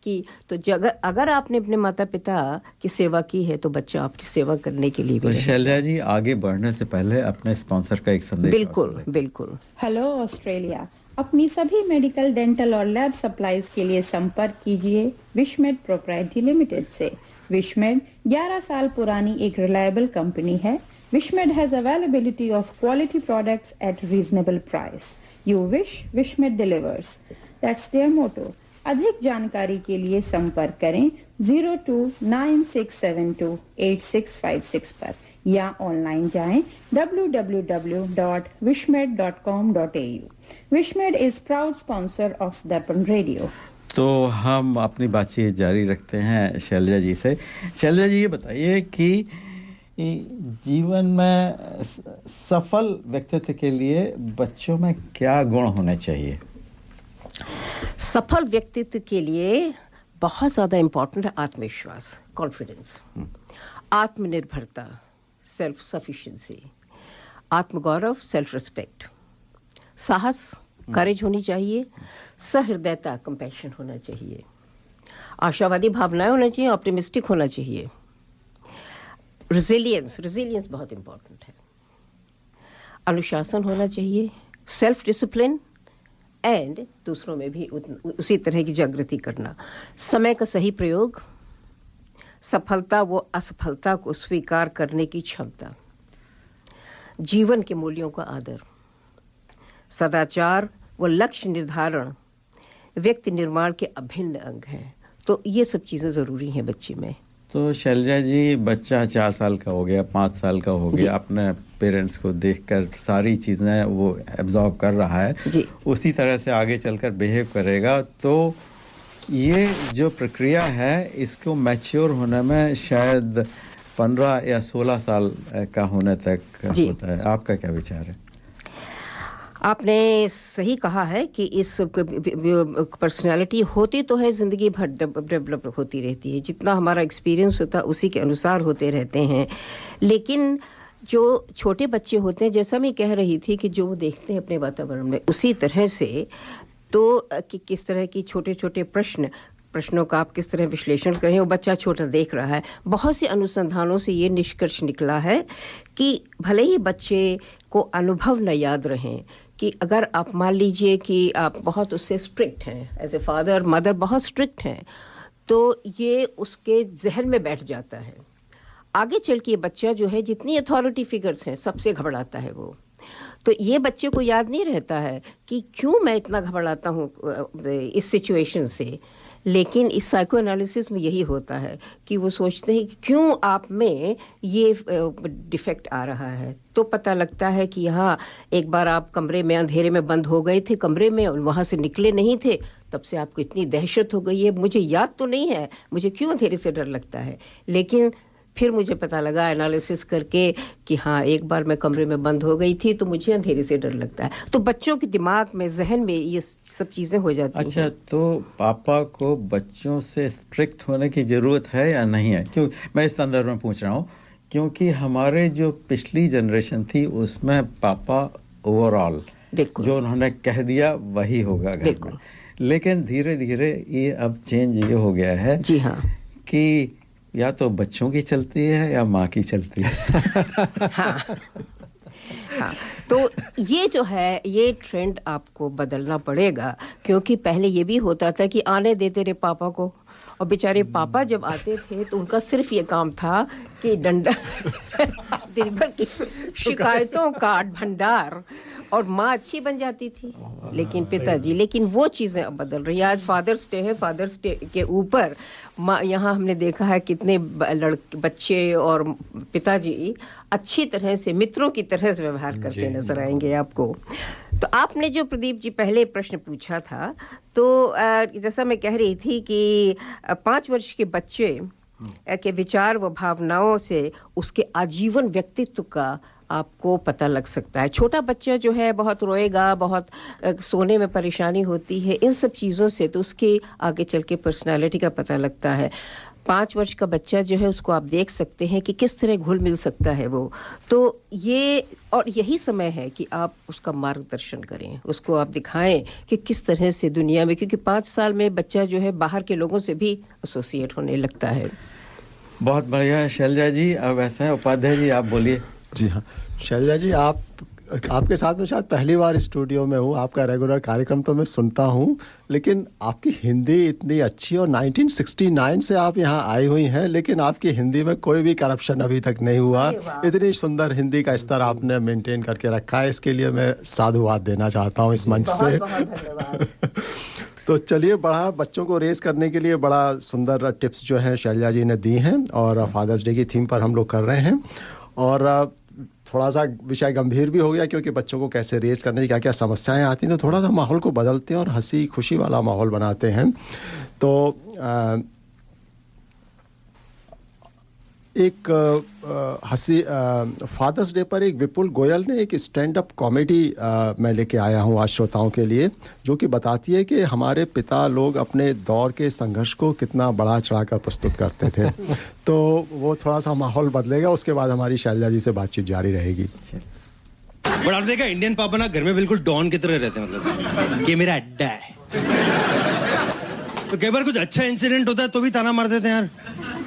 कि तो अगर आपने अपने माता पिता की सेवा की है तो बच्चा आपकी सेवा करने के लिए भी। तो शैलजा जी आगे बढ़ने से पहले अपने स्पॉन्सर का एक संदेश। बिल्कुल बिल्कुल। हेलो ऑस्ट्रेलिया, अपनी सभी मेडिकल, डेंटल और लैब सप्लाईज के लिए संपर्क कीजिए विशमेड प्रोप्राइटरी लिमिटेड से। विशमेड 11 साल पुरानी एक रिलायबल कंपनी है। Wishmed has availability of quality products at reasonable price. You wish, Wishmed delivers, that's their motto. अधिक जानकारी के लिए संपर्क करें 0296728656 पर या ऑनलाइन जाएं www.wishmed.com.au। Wishmed is proud sponsor of Darpan radio. तो हम अपनी बातचीत जारी रखते हैं शैलजा जी से। शैलजा जी ये बताइए कि जीवन में सफल व्यक्तित्व के लिए बच्चों में क्या गुण होने चाहिए? सफल व्यक्तित्व के लिए बहुत ज़्यादा इम्पोर्टेंट है आत्मविश्वास, कॉन्फिडेंस, आत्मनिर्भरता, सेल्फ सफिशिएंसी, आत्मगौरव, सेल्फ रिस्पेक्ट, साहस, करेज होनी चाहिए, सहृदयता, कंपैशन होना चाहिए, आशावादी भावनाएं होना चाहिए, ऑप्टिमिस्टिक होना चाहिए, रिजिलियंस बहुत इम्पोर्टेंट है, अनुशासन होना चाहिए, सेल्फ डिसिप्लिन एंड दूसरों में भी उसी तरह की जागृति करना, समय का सही प्रयोग, सफलता व असफलता को स्वीकार करने की क्षमता, जीवन के मूल्यों का आदर, सदाचार व लक्ष्य निर्धारण व्यक्ति निर्माण के अभिन्न अंग हैं। तो ये सब चीज़ें ज़रूरी हैं बच्चे में। तो शैलजा जी बच्चा 4 साल का हो गया, 5 साल का हो गया, अपने पेरेंट्स को देखकर सारी चीज़ें वो एब्जॉर्ब कर रहा है जी। उसी तरह से आगे चलकर बिहेव करेगा। तो ये जो प्रक्रिया है इसको मैच्योर होने में शायद 15 या 16 साल का होने तक होता है। आपका क्या विचार है? आपने सही कहा है कि इस पर्सनालिटी होती तो है, ज़िंदगी भर डेवलप होती रहती है, जितना हमारा एक्सपीरियंस होता है उसी के अनुसार होते रहते हैं। लेकिन जो छोटे बच्चे होते हैं, जैसा मैं कह रही थी कि जो वो देखते हैं अपने वातावरण में उसी तरह से, तो कि किस तरह की छोटे छोटे प्रश्नों का आप किस तरह विश्लेषण करें, वो बच्चा छोटा देख रहा है। बहुत से अनुसंधानों से ये निष्कर्ष निकला है कि भले ही बच्चे को अनुभव न याद रहें, कि अगर आप मान लीजिए कि आप बहुत उससे स्ट्रिक्ट हैं, एज ए फादर मदर बहुत स्ट्रिक्ट हैं, तो ये उसके जहन में बैठ जाता है। आगे चल के ये बच्चा जो है, जितनी अथॉरिटी फिगर्स हैं सबसे घबराता है वो, तो ये बच्चे को याद नहीं रहता है कि क्यों मैं इतना घबराता हूँ इस सिचुएशन से। लेकिन इस साइको एनालिसिस में यही होता है कि वो सोचते हैं कि क्यों आप में ये डिफेक्ट आ रहा है। तो पता लगता है कि यहाँ एक बार आप कमरे में अंधेरे में बंद हो गए थे कमरे में और वहाँ से निकले नहीं थे, तब से आपको इतनी दहशत हो गई है। मुझे याद तो नहीं है मुझे क्यों अंधेरे से डर लगता है, लेकिन फिर मुझे पता लगा एनालिसिस करके कि हाँ एक बार मैं कमरे में बंद हो गई थी तो मुझे अंधेरे से डर लगता है। तो बच्चों के दिमाग में, जहन में ये सब चीज़ें हो जाती हैं। अच्छा, तो पापा को बच्चों से स्ट्रिक्ट होने की ज़रूरत है या नहीं है? क्यों मैं इस संदर्भ में पूछ रहा हूँ, क्योंकि हमारे जो पिछली जनरेशन थी उसमें पापा ओवरऑल जो उन्होंने कह दिया वही होगा घर में। लेकिन धीरे धीरे ये अब चेंज ये हो गया है जी हाँ, कि या तो बच्चों की चलती है या माँ की चलती है। हाँ। हाँ, तो ये जो है ये ट्रेंड आपको बदलना पड़ेगा, क्योंकि पहले ये भी होता था कि आने देते रहे पापा को, और बेचारे पापा जब आते थे तो उनका सिर्फ ये काम था कि डंडा दिन भर की शिकायतों का भंडार, और माँ अच्छी बन जाती थी लेकिन पिताजी, लेकिन वो चीज़ें अब बदल रही है। आज फादर्स डे है, फादर्स डे के ऊपर माँ, यहाँ हमने देखा है कितने बच्चे और पिताजी अच्छी तरह से मित्रों की तरह से व्यवहार करते नजर आएंगे आपको। तो आपने जो प्रदीप जी पहले प्रश्न पूछा था, तो जैसा मैं कह रही थी कि 5 वर्ष के बच्चे के विचार व भावनाओं से उसके आजीवन व्यक्तित्व का आपको पता लग सकता है। छोटा बच्चा जो है बहुत रोएगा, बहुत सोने में परेशानी होती है, इन सब चीज़ों से तो उसके आगे चल के पर्सनालिटी का पता लगता है। 5 वर्ष का बच्चा जो है उसको आप देख सकते हैं कि किस तरह घुल मिल सकता है वो। तो ये और यही समय है कि आप उसका मार्गदर्शन करें, उसको आप दिखाएं कि किस तरह से दुनिया में, क्योंकि 5 साल में बच्चा जो है बाहर के लोगों से भी एसोसिएट होने लगता है। बहुत बढ़िया शैलजा जी। अब ऐसा है उपाध्याय जी, आप बोलिए। जी हाँ शैलजा जी, आपके साथ में शायद पहली बार स्टूडियो में हूँ। आपका रेगुलर कार्यक्रम तो मैं सुनता हूँ, लेकिन आपकी हिंदी इतनी अच्छी, और 1969 से आप यहाँ आई हुई हैं, लेकिन आपकी हिंदी में कोई भी करप्शन अभी तक नहीं हुआ। इतनी सुंदर हिंदी का स्तर आपने मेंटेन करके रखा है, इसके लिए मैं साधुवाद देना चाहता हूँ इस मंच से। तो चलिए, बड़ा बच्चों को रेस करने के लिए बड़ा सुंदर टिप्स जो हैं शैलजा जी ने दी हैं, और फादर्स डे की थीम पर हम लोग कर रहे हैं। और थोड़ा सा विषय गंभीर भी हो गया, क्योंकि बच्चों को कैसे रेस करने की क्या क्या समस्याएं आती हैं, तो थोड़ा सा माहौल को बदलते हैं और हंसी खुशी वाला माहौल बनाते हैं। तो एक फादर्स डे पर एक विपुल गोयल ने एक स्टैंड अप कॉमेडी मैं लेके आया हूँ आज श्रोताओं के लिए, जो कि बताती है कि हमारे पिता लोग अपने दौर के संघर्ष को कितना बढ़ा चढ़ाकर प्रस्तुत करते थे। तो वो थोड़ा सा माहौल बदलेगा, उसके बाद हमारी शैलजा जी से बातचीत जारी रहेगी। बट आपने देखा इंडियन पापा ना घर में बिल्कुल डॉन की तरह रहते हैं, मतलब कि मेरा अड्डा है। तो कई बार कुछ अच्छा इंसिडेंट होता है तो भी ताना मार देते हैं यार।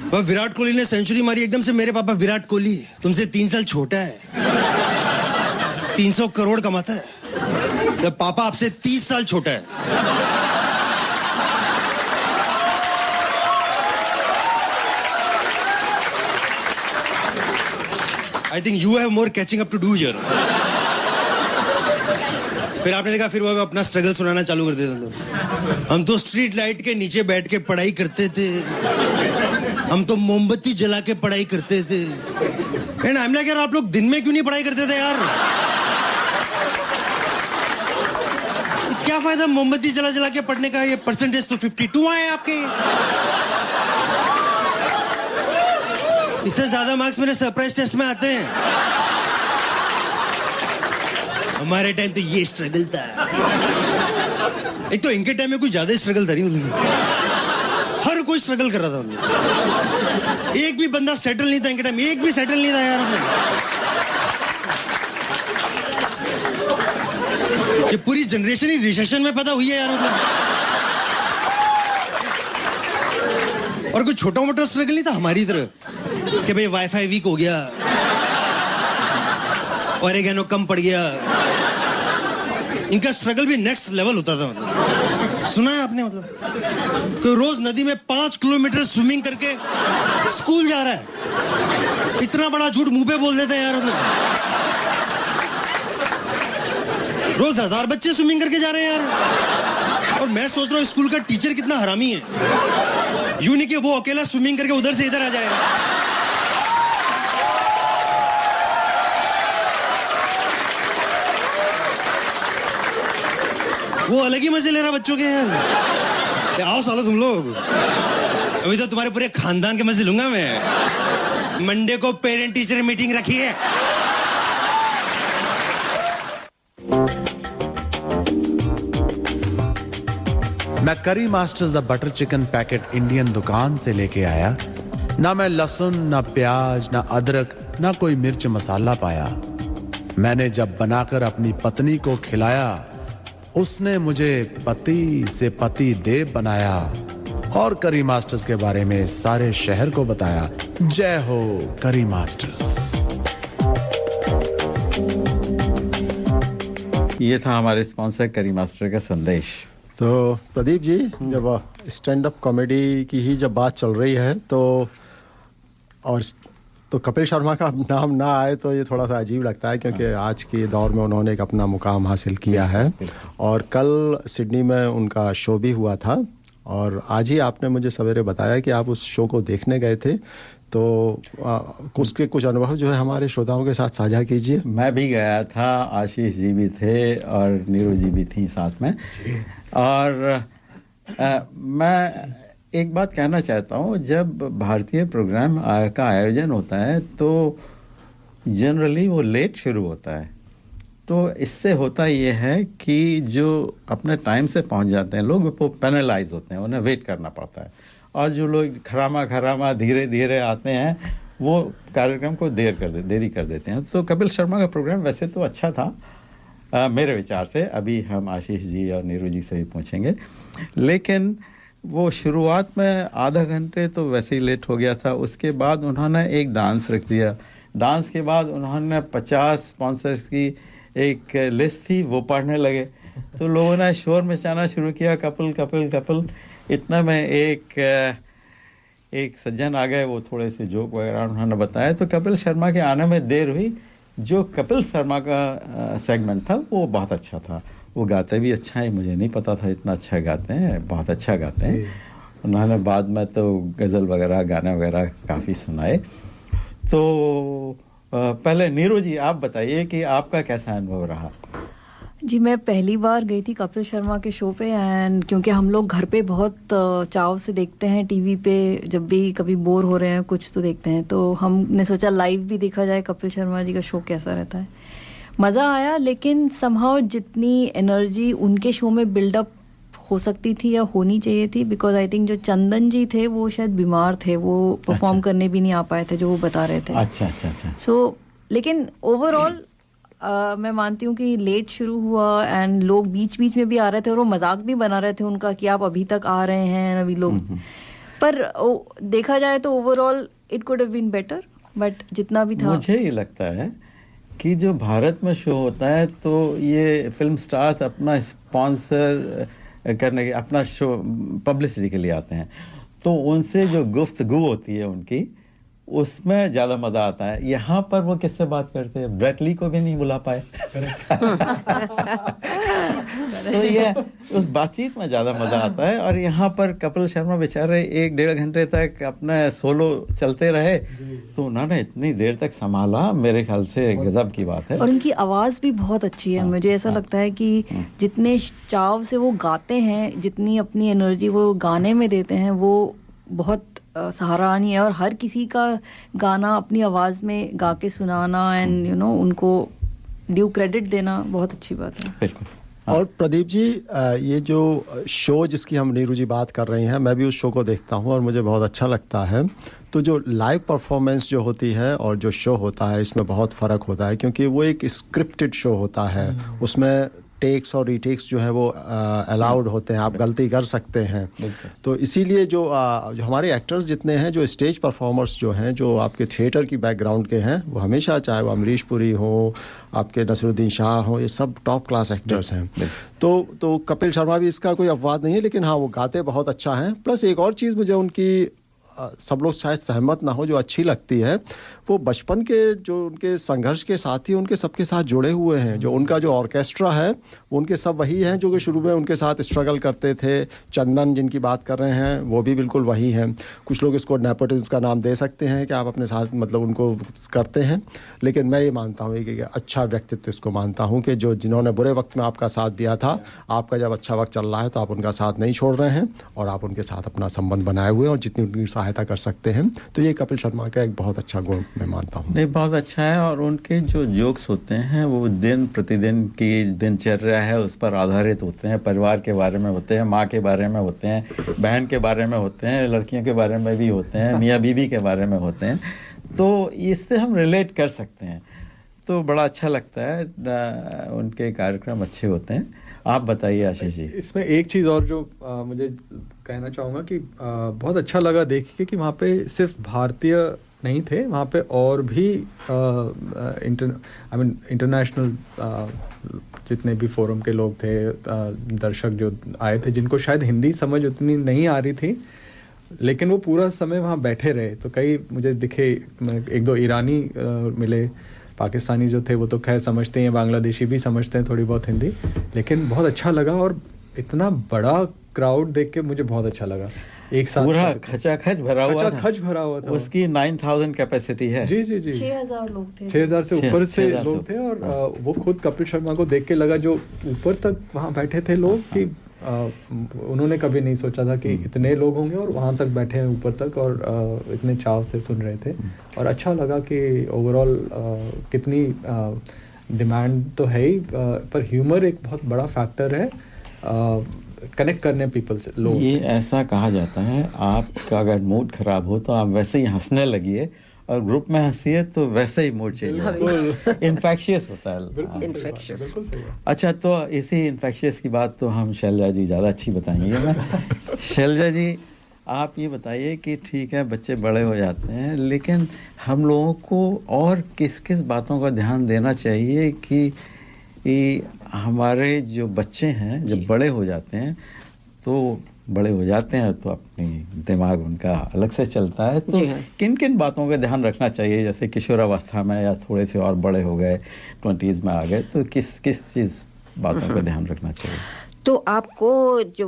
वह विराट कोहली ने सेंचुरी मारी, एकदम से मेरे पापा विराट कोहली तुमसे 3 साल छोटा है, 300 करोड़ कमाता है, तो पापा आपसे 30 साल छोटा है। I think you have more catching up to do here. फिर आपने देखा, फिर वो अपना स्ट्रगल सुनाना चालू कर देते थे। हम तो स्ट्रीट लाइट के नीचे बैठ के पढ़ाई करते थे, हम तो मोमबत्ती जला के पढ़ाई करते थे। एंड आई एम लाइक, यार आप लोग दिन में क्यों नहीं पढ़ाई करते थे यार? क्या फायदा मोमबत्ती जला जला के पढ़ने का? ये परसेंटेज तो 52 आए आपके। इससे ज्यादा मार्क्स मेरे सरप्राइज टेस्ट में आते हैं। हमारे टाइम तो ये स्ट्रगल था। एक तो इनके टाइम में कुछ ज्यादा स्ट्रगल था नहीं, हर कोई स्ट्रगल कर रहा था। एक भी बंदा सेटल नहीं था इनके टाइम, एक भी सेटल नहीं था यार। ये पूरी जनरेशन ही रिसेशन में पैदा हुई है यार। और कुछ छोटा मोटा स्ट्रगल नहीं था हमारी तरह कि भाई वाईफाई वीक हो गया, ऑरिगेनो कम पड़ गया। इनका स्ट्रगल भी नेक्स्ट लेवल होता था। मतलब सुना है आपने, मतलब कोई रोज नदी में 5 किलोमीटर स्विमिंग करके स्कूल जा रहा है। इतना बड़ा झूठ मुंह पे बोल देते हैं यार। मतलब रोज 1000 बच्चे स्विमिंग करके जा रहे हैं यार। और मैं सोच रहा हूँ स्कूल का टीचर कितना हरामी है, यूं नहीं कि वो अकेला स्विमिंग करके उधर से इधर आ जाए। वो अलग ही मजे ले रहा बच्चों के यार। आओ सालो तुम लोग, अभी तो तुम्हारे पूरे खानदान के मजे लूंगा मैं। मंडे को पेरेंट टीचर मीटिंग रखी है। मैं करी masters the butter chicken packet Indian दुकान से लेके आया। ना मैं लहसुन, ना प्याज, ना अदरक, ना कोई मिर्च मसाला पाया। मैंने जब बनाकर अपनी पत्नी को खिलाया, उसने मुझे पति से पति देव बनाया और करी मास्टर्स के बारे में सारे शहर को बताया। जय हो करी मास्टर्स। ये था हमारे स्पॉन्सर करी मास्टर का संदेश। तो प्रदीप जी, जब स्टैंड अप कॉमेडी की ही जब बात चल रही है, तो कपिल शर्मा का नाम ना आए तो ये थोड़ा सा अजीब लगता है, क्योंकि आज के दौर में उन्होंने एक अपना मुकाम हासिल किया है। और कल सिडनी में उनका शो भी हुआ था, और आज ही आपने मुझे सवेरे बताया कि आप उस शो को देखने गए थे। तो उसके कुछ अनुभव जो है हमारे श्रोताओं के साथ साझा कीजिए। मैं भी गया था, आशीष जी भी थे और नीरू जी भी थी साथ में। और मैं एक बात कहना चाहता हूँ, जब भारतीय प्रोग्राम का आयोजन होता है तो जनरली वो लेट शुरू होता है। तो इससे होता ये है कि जो अपने टाइम से पहुंच जाते हैं लोग वो पेनलाइज होते हैं, उन्हें वेट करना पड़ता है। और जो लोग खरामा धीरे धीरे आते हैं वो कार्यक्रम को देरी कर देते हैं। तो कपिल शर्मा का प्रोग्राम वैसे तो अच्छा था मेरे विचार से। अभी हम आशीष जी और नीरू जी से भी पूछेंगे, लेकिन वो शुरुआत में आधा घंटे तो वैसे ही लेट हो गया था। उसके बाद उन्होंने एक डांस रख दिया। डांस के बाद उन्होंने 50 स्पॉन्सर्स की एक लिस्ट थी, वो पढ़ने लगे। तो लोगों ने शोर मचाना शुरू किया, कपिल कपिल कपिल। इतना में एक सज्जन आ गए, वो थोड़े से जोक वगैरह उन्होंने बताया। तो कपिल शर्मा के आने में देर हुई। जो कपिल शर्मा का सेगमेंट था वो बहुत अच्छा था। वो गाते भी अच्छा है, मुझे नहीं पता था इतना अच्छा गाते हैं, बहुत अच्छा गाते हैं। उन्होंने बाद में तो गज़ल वगैरह गाने वगैरह काफ़ी सुनाए। तो पहले नीरू जी आप बताइए कि आपका कैसा अनुभव रहा? जी, मैं पहली बार गई थी कपिल शर्मा के शो पे, एंड क्योंकि हम लोग घर पे बहुत चाव से देखते हैं टीवी पे, जब भी कभी बोर हो रहे हैं कुछ तो देखते हैं, तो हमने सोचा लाइव भी देखा जाए कपिल शर्मा जी का शो कैसा रहता है। मज़ा आया, लेकिन समहाउ जितनी एनर्जी उनके शो में बिल्डअप हो सकती थी या होनी चाहिए थी, बिकॉज आई थिंक जो चंदन जी थे वो शायद बीमार थे, वो परफॉर्म करने भी नहीं आ पाए थे जो वो बता रहे थे। अच्छा। सो लेकिन ओवरऑल मैं मानती हूँ कि लेट शुरू हुआ एंड लोग बीच बीच में भी आ रहे थे और वो मजाक भी बना रहे थे उनका कि आप अभी तक आ रहे हैं अभी लोग। पर देखा जाए तो overall it could have been better, but जितना भी था। मुझे ये लगता है कि जो भारत में शो होता है तो ये फिल्म स्टार्स अपना स्पॉन्सर करने के, अपना शो पब्लिसिटी के लिए आते हैं, तो उनसे जो गुफ्तगू होती है उनकी, उसमें ज़्यादा मज़ा आता है। यहाँ पर वो किससे बात करते हैं? ब्रेटली को भी नहीं बुला पाए। तो ये उस बातचीत में ज़्यादा मज़ा आता है। और यहाँ पर कपिल शर्मा बेचारे 1-1.5 घंटे तक अपने सोलो चलते रहे, तो उन्होंने इतनी देर तक संभाला, मेरे ख्याल से गजब की बात है। और उनकी आवाज़ भी बहुत अच्छी है। मुझे ऐसा लगता है कि जितने चाव से वो गाते हैं, जितनी अपनी एनर्जी वो गाने में देते हैं, वो बहुत सराहनीय है। और हर किसी का गाना अपनी आवाज़ में गा के सुनाना एंड उनको ड्यू क्रेडिट देना बहुत अच्छी बात है। बिल्कुल। और प्रदीप जी, ये जो शो जिसकी हम नीरू जी बात कर रही हैं, मैं भी उस शो को देखता हूँ और मुझे बहुत अच्छा लगता है। तो जो लाइव परफॉर्मेंस जो होती है और जो शो होता है, इसमें बहुत फ़र्क होता है, क्योंकि वो एक स्क्रिप्टेड शो होता है। उसमें टेक्स और रीटेक्स जो है वो अलाउड होते हैं, आप गलती कर सकते हैं। तो इसीलिए जो हमारे एक्टर्स जितने हैं, जो स्टेज परफॉर्मर्स जो हैं, जो आपके थिएटर की बैकग्राउंड के हैं, वो हमेशा, चाहे वो अमरीश पुरी हो, आपके नसरुद्दीन शाह हो, ये सब टॉप क्लास एक्टर्स हैं। तो कपिल शर्मा भी इसका कोई अपवाद नहीं है, लेकिन हाँ, वो गाते बहुत अच्छा हैं। प्लस एक और चीज़ मुझे उनकी सब लोग शायद सहमत ना हो, जो अच्छी लगती है, वो बचपन के जो उनके संघर्ष के साथी उनके सबके साथ जुड़े हुए हैं। जो उनका जो ऑर्केस्ट्रा है, वो उनके सब वही हैं जो कि शुरू में उनके साथ स्ट्रगल करते थे। चंदन जिनकी बात कर रहे हैं, वो भी बिल्कुल वही हैं। कुछ लोग इसको नेपोटिज्म का नाम दे सकते हैं कि आप अपने साथ मतलब उनको करते हैं, लेकिन मैं ये मानता हूँ कि अच्छा व्यक्तित्व इसको मानता हूँ कि जो जिन्होंने बुरे वक्त में आपका साथ दिया था, आपका जब अच्छा वक्त चल रहा है तो आप उनका साथ नहीं छोड़ रहे हैं और आप उनके साथ अपना संबंध बनाए हुए हैं और जितनी उनकी सहायता कर सकते हैं। तो ये कपिल शर्मा का एक बहुत अच्छा गुण मैं मानता हूँ। नहीं, बहुत अच्छा है। और उनके जो जोक्स होते हैं वो दिन प्रतिदिन की दिनचर्या है उस पर आधारित होते हैं। परिवार के बारे में होते हैं, माँ के बारे में होते हैं, बहन के बारे में होते हैं, लड़कियों के बारे में भी होते हैं, मियाँ बीवी के बारे में होते हैं। तो इससे हम रिलेट कर सकते हैं, तो बड़ा अच्छा लगता है। उनके कार्यक्रम अच्छे होते हैं। आप बताइए आशीष जी। इसमें एक चीज़ और जो मुझे कहना चाहूँगा कि बहुत अच्छा लगा देख के कि वहाँ पे सिर्फ भारतीय नहीं थे, वहाँ पे और भी इंटरनेशनल जितने भी फोरम के लोग थे, दर्शक जो आए थे, जिनको शायद हिंदी समझ उतनी नहीं आ रही थी, लेकिन वो पूरा समय वहाँ बैठे रहे। तो कई मुझे दिखे, 1-2 ईरानी मिले, पाकिस्तानी जो थे वो तो खैर समझते हैं, बांग्लादेशी भी समझते हैं थोड़ी बहुत हिंदी, लेकिन बहुत अच्छा लगा। और इतना बड़ा क्राउड देख के मुझे बहुत अच्छा लगा। एक साथ पूरा खचाखच भरा हुआ था। उसकी 9000 कैपेसिटी है। जी 6000 लोग थे, 6000 से ऊपर से लोग थे। और वो खुद कपिल शर्मा को देख के लगा, जो ऊपर तक वहाँ बैठे थे लोग, कि उन्होंने कभी नहीं सोचा था कि इतने लोग होंगे और वहाँ तक बैठे हैं ऊपर तक और इतने चाव से सुन रहे थे और अच्छा लगा कि ओवरऑल कितनी डिमांड तो है ही पर ह्यूमर एक बहुत बड़ा फैक्टर है कनेक्ट करने पीपल से लोग ये ऐसा कहा जाता है आपका अगर मूड खराब हो तो आप वैसे ही हंसने लगिए और ग्रुप में हंसिए तो वैसे ही मूड चेंज होगा इन्फेक्शियस होता है इन्फेक्शियस अच्छा तो इसी इन्फेक्शियस की बात तो हम शैलजा जी ज़्यादा अच्छी बताएंगे मैं शैलजा जी आप ये बताइए कि ठीक है बच्चे बड़े हो जाते हैं लेकिन हम लोगों को और किस किस बातों का ध्यान देना चाहिए कि हमारे जो बच्चे हैं जब बड़े हो जाते हैं तो अपनी दिमाग उनका अलग से चलता है तो किन किन बातों का ध्यान रखना चाहिए जैसे किशोरावस्था में या थोड़े से और बड़े हो गए 20s में आ गए तो किस किस चीज़ बातों का ध्यान रखना चाहिए तो आपको जो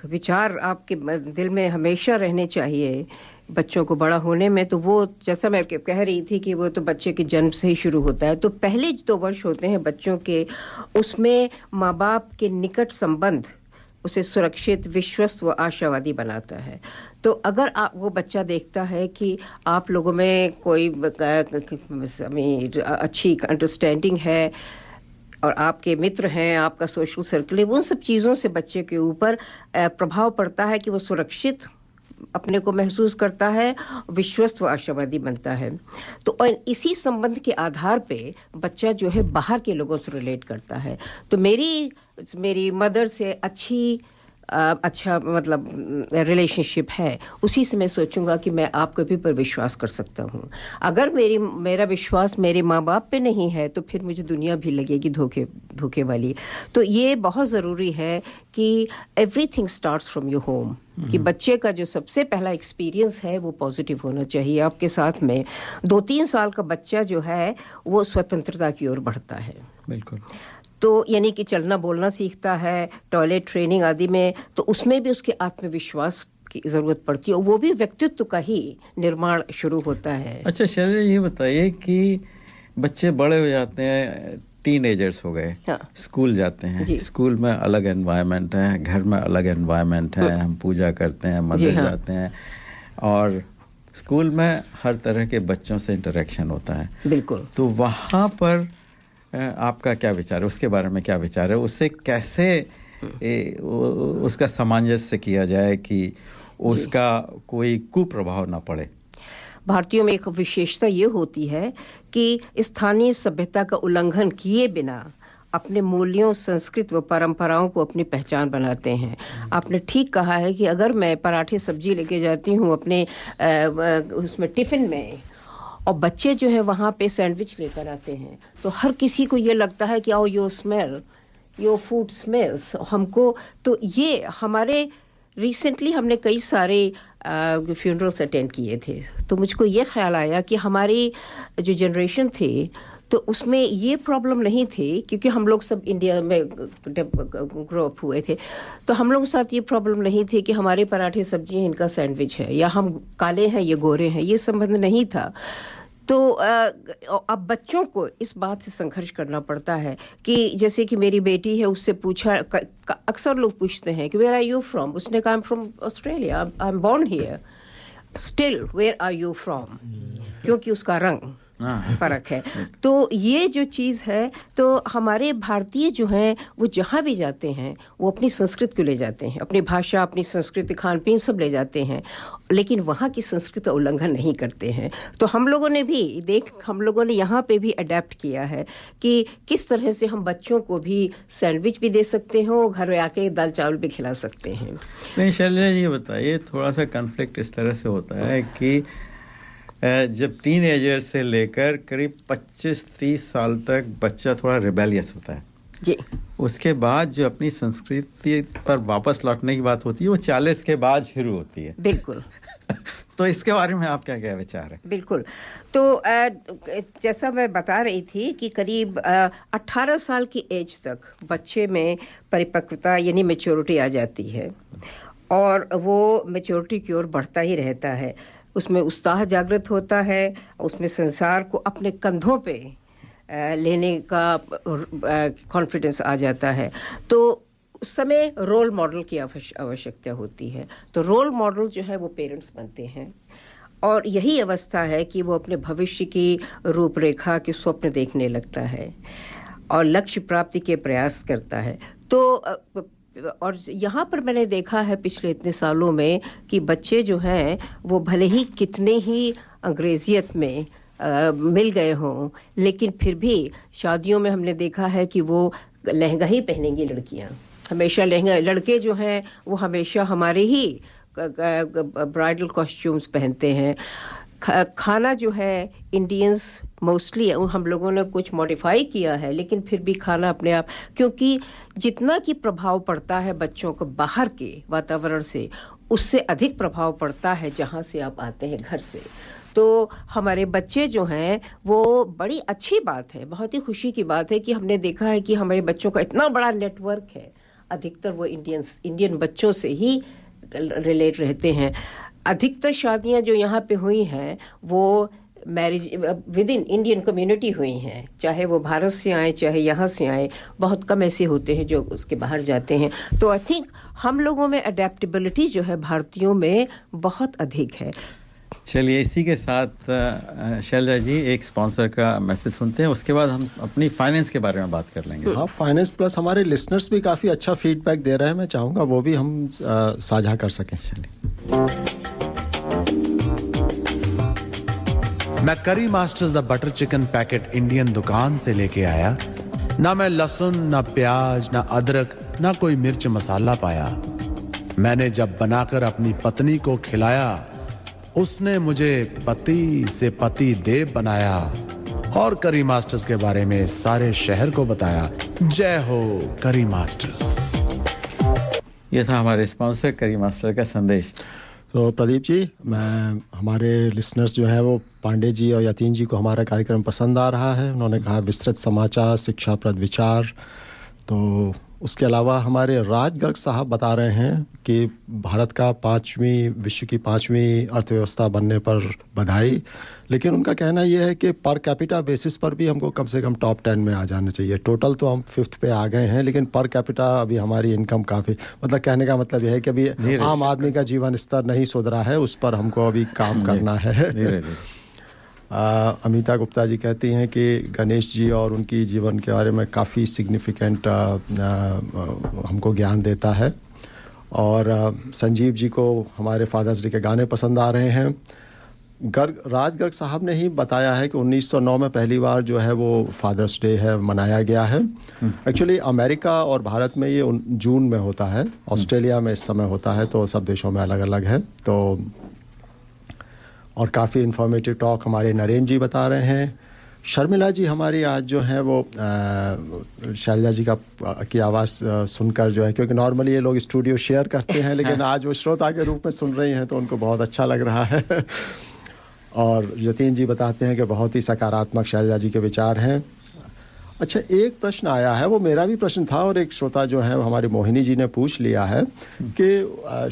विचार आपके दिल में हमेशा रहने चाहिए बच्चों को बड़ा होने में तो वो जैसा मैं कह रही थी कि वो तो बच्चे के जन्म से ही शुरू होता है तो पहले 2 वर्ष होते हैं बच्चों के उसमें माँ बाप के निकट संबंध उसे सुरक्षित विश्वस्त व आशावादी बनाता है तो अगर आप वो बच्चा देखता है कि आप लोगों में कोई अच्छी अंडरस्टैंडिंग है और आपके मित्र हैं आपका सोशल सर्कल है उन सब चीज़ों से बच्चे के ऊपर प्रभाव पड़ता है कि वो सुरक्षित अपने को महसूस करता है विश्वस्त व आशावादी बनता है तो इसी संबंध के आधार पे बच्चा जो है बाहर के लोगों से रिलेट करता है तो मेरी मदर से अच्छा मतलब रिलेशनशिप है उसी से मैं सोचूंगा कि मैं आपके भी पर विश्वास कर सकता हूँ अगर मेरा विश्वास मेरे माँ बाप पे नहीं है तो फिर मुझे दुनिया भी लगेगी धोखे वाली तो ये बहुत ज़रूरी है कि everything starts from your home कि बच्चे का जो सबसे पहला एक्सपीरियंस है वो पॉजिटिव होना चाहिए आपके साथ में 2-3 साल का बच्चा जो है वो स्वतंत्रता की ओर बढ़ता है बिल्कुल तो यानी कि चलना बोलना सीखता है टॉयलेट ट्रेनिंग आदि में तो उसमें भी उसके आत्मविश्वास की ज़रूरत पड़ती है और वो भी व्यक्तित्व का ही निर्माण शुरू होता है अच्छा चलिए ये बताइए कि बच्चे बड़े हो जाते हैं टीनेजर्स हो गए स्कूल जाते हैं स्कूल में अलग एनवायरनमेंट है घर में अलग एनवायरनमेंट है हम पूजा करते हैं मंदिर जाते हैं और स्कूल में हर तरह के बच्चों से इंटरेक्शन होता है बिल्कुल तो वहाँ पर आपका क्या विचार है उसके बारे में क्या विचार है उससे कैसे उसका सामंजस्य किया जाए कि उसका कोई कुप्रभाव ना पड़े भारतीयों में एक विशेषता ये होती है कि स्थानीय सभ्यता का उल्लंघन किए बिना अपने मूल्यों संस्कृति व परंपराओं को अपनी पहचान बनाते हैं आपने ठीक कहा है कि अगर मैं पराठे सब्जी लेके जाती हूँ अपने उसमें टिफ़िन में और बच्चे जो है वहाँ पे सैंडविच लेकर आते हैं तो हर किसी को ये लगता है कि आओ योर फूड स्मेल्स हमको तो ये हमारे रिसेंटली हमने कई सारे फ्यूनरल्स अटेंड किए थे तो मुझको ये ख्याल आया कि हमारी जो जनरेशन थी तो उसमें ये प्रॉब्लम नहीं थी क्योंकि हम लोग सब इंडिया में ग्रो अप हुए थे तो हम लोगों के साथ ये प्रॉब्लम नहीं थी कि हमारे पराठे सब्जी हैं इनका सैंडविच है या हम काले हैं ये गोरे हैं ये संबंध नहीं था तो अब बच्चों को इस बात से संघर्ष करना पड़ता है कि जैसे कि मेरी बेटी है उससे पूछा अक्सर लोग पूछते हैं कि वेयर आर यू फ्रॉम उसने कहा I am from Australia I am born here still where are you from क्योंकि उसका रंग फर्क है तो ये जो चीज़ है तो हमारे भारतीय जो हैं वो जहाँ भी जाते हैं वो अपनी संस्कृति को ले जाते हैं अपनी भाषा अपनी संस्कृति खान पीन सब ले जाते हैं लेकिन वहाँ की संस्कृति का उल्लंघन नहीं करते हैं तो हम लोगों ने यहाँ पे भी अडेप्ट किया है कि किस तरह से हम बच्चों को भी सैंडविच भी दे सकते हैं और घर में आके दाल चावल भी खिला सकते हैं नहीं शैलजा ये बताइए थोड़ा सा कन्फ्लिक्ट इस तरह से होता है कि जब टीनेजर से लेकर करीब 25-30 साल तक बच्चा थोड़ा रिबेलियस होता है जी उसके बाद जो अपनी संस्कृति पर वापस लौटने की बात होती है वो 40 के बाद शुरू होती है बिल्कुल तो इसके बारे में आप क्या विचार है बिल्कुल तो जैसा मैं बता रही थी कि करीब 18 साल की एज तक बच्चे में परिपक्वता यानी मैच्योरिटी आ जाती है और वो मैच्योरिटी की ओर बढ़ता ही रहता है उसमें उत्साह जागृत होता है उसमें संसार को अपने कंधों पे लेने का कॉन्फिडेंस आ जाता है तो उस समय रोल मॉडल की आवश्यकता होती है, तो रोल मॉडल जो है वो पेरेंट्स बनते हैं, और यही अवस्था है कि वो अपने भविष्य की रूपरेखा के स्वप्न देखने लगता है और लक्ष्य प्राप्ति के प्रयास करता है। तो और यहाँ पर मैंने देखा है पिछले इतने सालों में कि बच्चे जो हैं वो भले ही कितने ही अंग्रेजियत में मिल गए हों, लेकिन फिर भी शादियों में हमने देखा है कि वो लहंगा ही पहनेंगी लड़कियाँ, हमेशा लहंगा, लड़के जो हैं वो हमेशा हमारे ही ब्राइडल कॉस्ट्यूम्स पहनते हैं। खाना जो है इंडियंस मोस्टली, हम लोगों ने कुछ मॉडिफाई किया है, लेकिन फिर भी खाना अपने आप, क्योंकि जितना कि प्रभाव पड़ता है बच्चों को बाहर के वातावरण से, उससे अधिक प्रभाव पड़ता है जहाँ से आप आते हैं, घर से। तो हमारे बच्चे जो हैं वो बड़ी अच्छी बात है, बहुत ही खुशी की बात है कि हमने देखा है कि हमारे बच्चों का इतना बड़ा नेटवर्क है, अधिकतर वो इंडियन बच्चों से ही रिलेट रहते हैं। अधिकतर शादियां जो यहाँ पे हुई हैं वो marriage with in Indian community हुई हैं, चाहे वो भारत से आए चाहे यहाँ से आए, बहुत कम ऐसे होते हैं जो उसके बाहर जाते हैं। तो आई थिंक हम लोगों में अडेप्टेबिलिटी जो है भारतीयों में बहुत अधिक है। चलिए इसी के साथ शैलजा जी एक स्पॉन्सर का मैसेज सुनते हैं, उसके बाद हम अपनी फाइनेंस के बारे में बात कर लेंगे। हाँ, फाइनेंस प्लस हमारे लिसनर्स भी काफ़ी अच्छा फीडबैक दे रहे हैं, मैं चाहूँगा वो भी हम साझा कर सकें। मैं करी masters the butter chicken packet Indian दुकान से लेके आया, ना मैं लहसुन ना प्याज ना अदरक ना कोई मिर्च मसाला पाया। मैंने जब बनाकर अपनी पत्नी को खिलाया, उसने मुझे पति से पति देव बनाया और करी मास्टर्स के बारे में सारे शहर को बताया। जय हो करी मास्टर्स। ये था हमारे स्पॉन्सर करी मास्टर का संदेश। तो प्रदीप जी, मैं हमारे लिसनर्स जो है वो पांडे जी और यतीन जी को हमारा कार्यक्रम पसंद आ रहा है। उन्होंने कहा विस्तृत समाचार, शिक्षाप्रद विचार। तो उसके अलावा हमारे राज गर्ग साहब बता रहे हैं कि भारत का विश्व की 5वीं अर्थव्यवस्था बनने पर बधाई, लेकिन उनका कहना यह है कि पर कैपिटा बेसिस पर भी हमको कम से कम टॉप 10 में आ जाना चाहिए। टोटल तो हम 5th पे आ गए हैं, लेकिन पर कैपिटा अभी हमारी इनकम काफ़ी, मतलब कहने का मतलब यह है कि अभी आम आदमी का जीवन स्तर नहीं सुधरा है, उस पर हमको अभी काम करना है। अमिता गुप्ता जी कहती हैं कि गणेश जी और उनकी जीवन के बारे में काफ़ी सिग्निफिकेंट हमको ज्ञान देता है। और संजीव जी को हमारे फादर्स डे के गाने पसंद आ रहे हैं। राज गर्ग साहब ने ही बताया है कि 1909 में पहली बार जो है वो फादर्स डे है मनाया गया है। एक्चुअली अमेरिका और भारत में ये जून में होता है, ऑस्ट्रेलिया में इस समय होता है, तो सब देशों में अलग अलग है। तो और काफ़ी इन्फॉर्मेटिव टॉक हमारे नरेंद्र जी बता रहे हैं। शर्मिला जी हमारी आज जो है वो शैलजा जी की आवाज़ सुनकर जो है, क्योंकि नॉर्मली ये लोग स्टूडियो शेयर करते हैं, लेकिन आज वो श्रोता के रूप में सुन रही हैं तो उनको बहुत अच्छा लग रहा है। और यतीन जी बताते हैं कि बहुत ही सकारात्मक शैलजा जी के विचार हैं। अच्छा, एक प्रश्न आया है, वो मेरा भी प्रश्न था और एक श्रोता जो है हमारी मोहिनी जी ने पूछ लिया है कि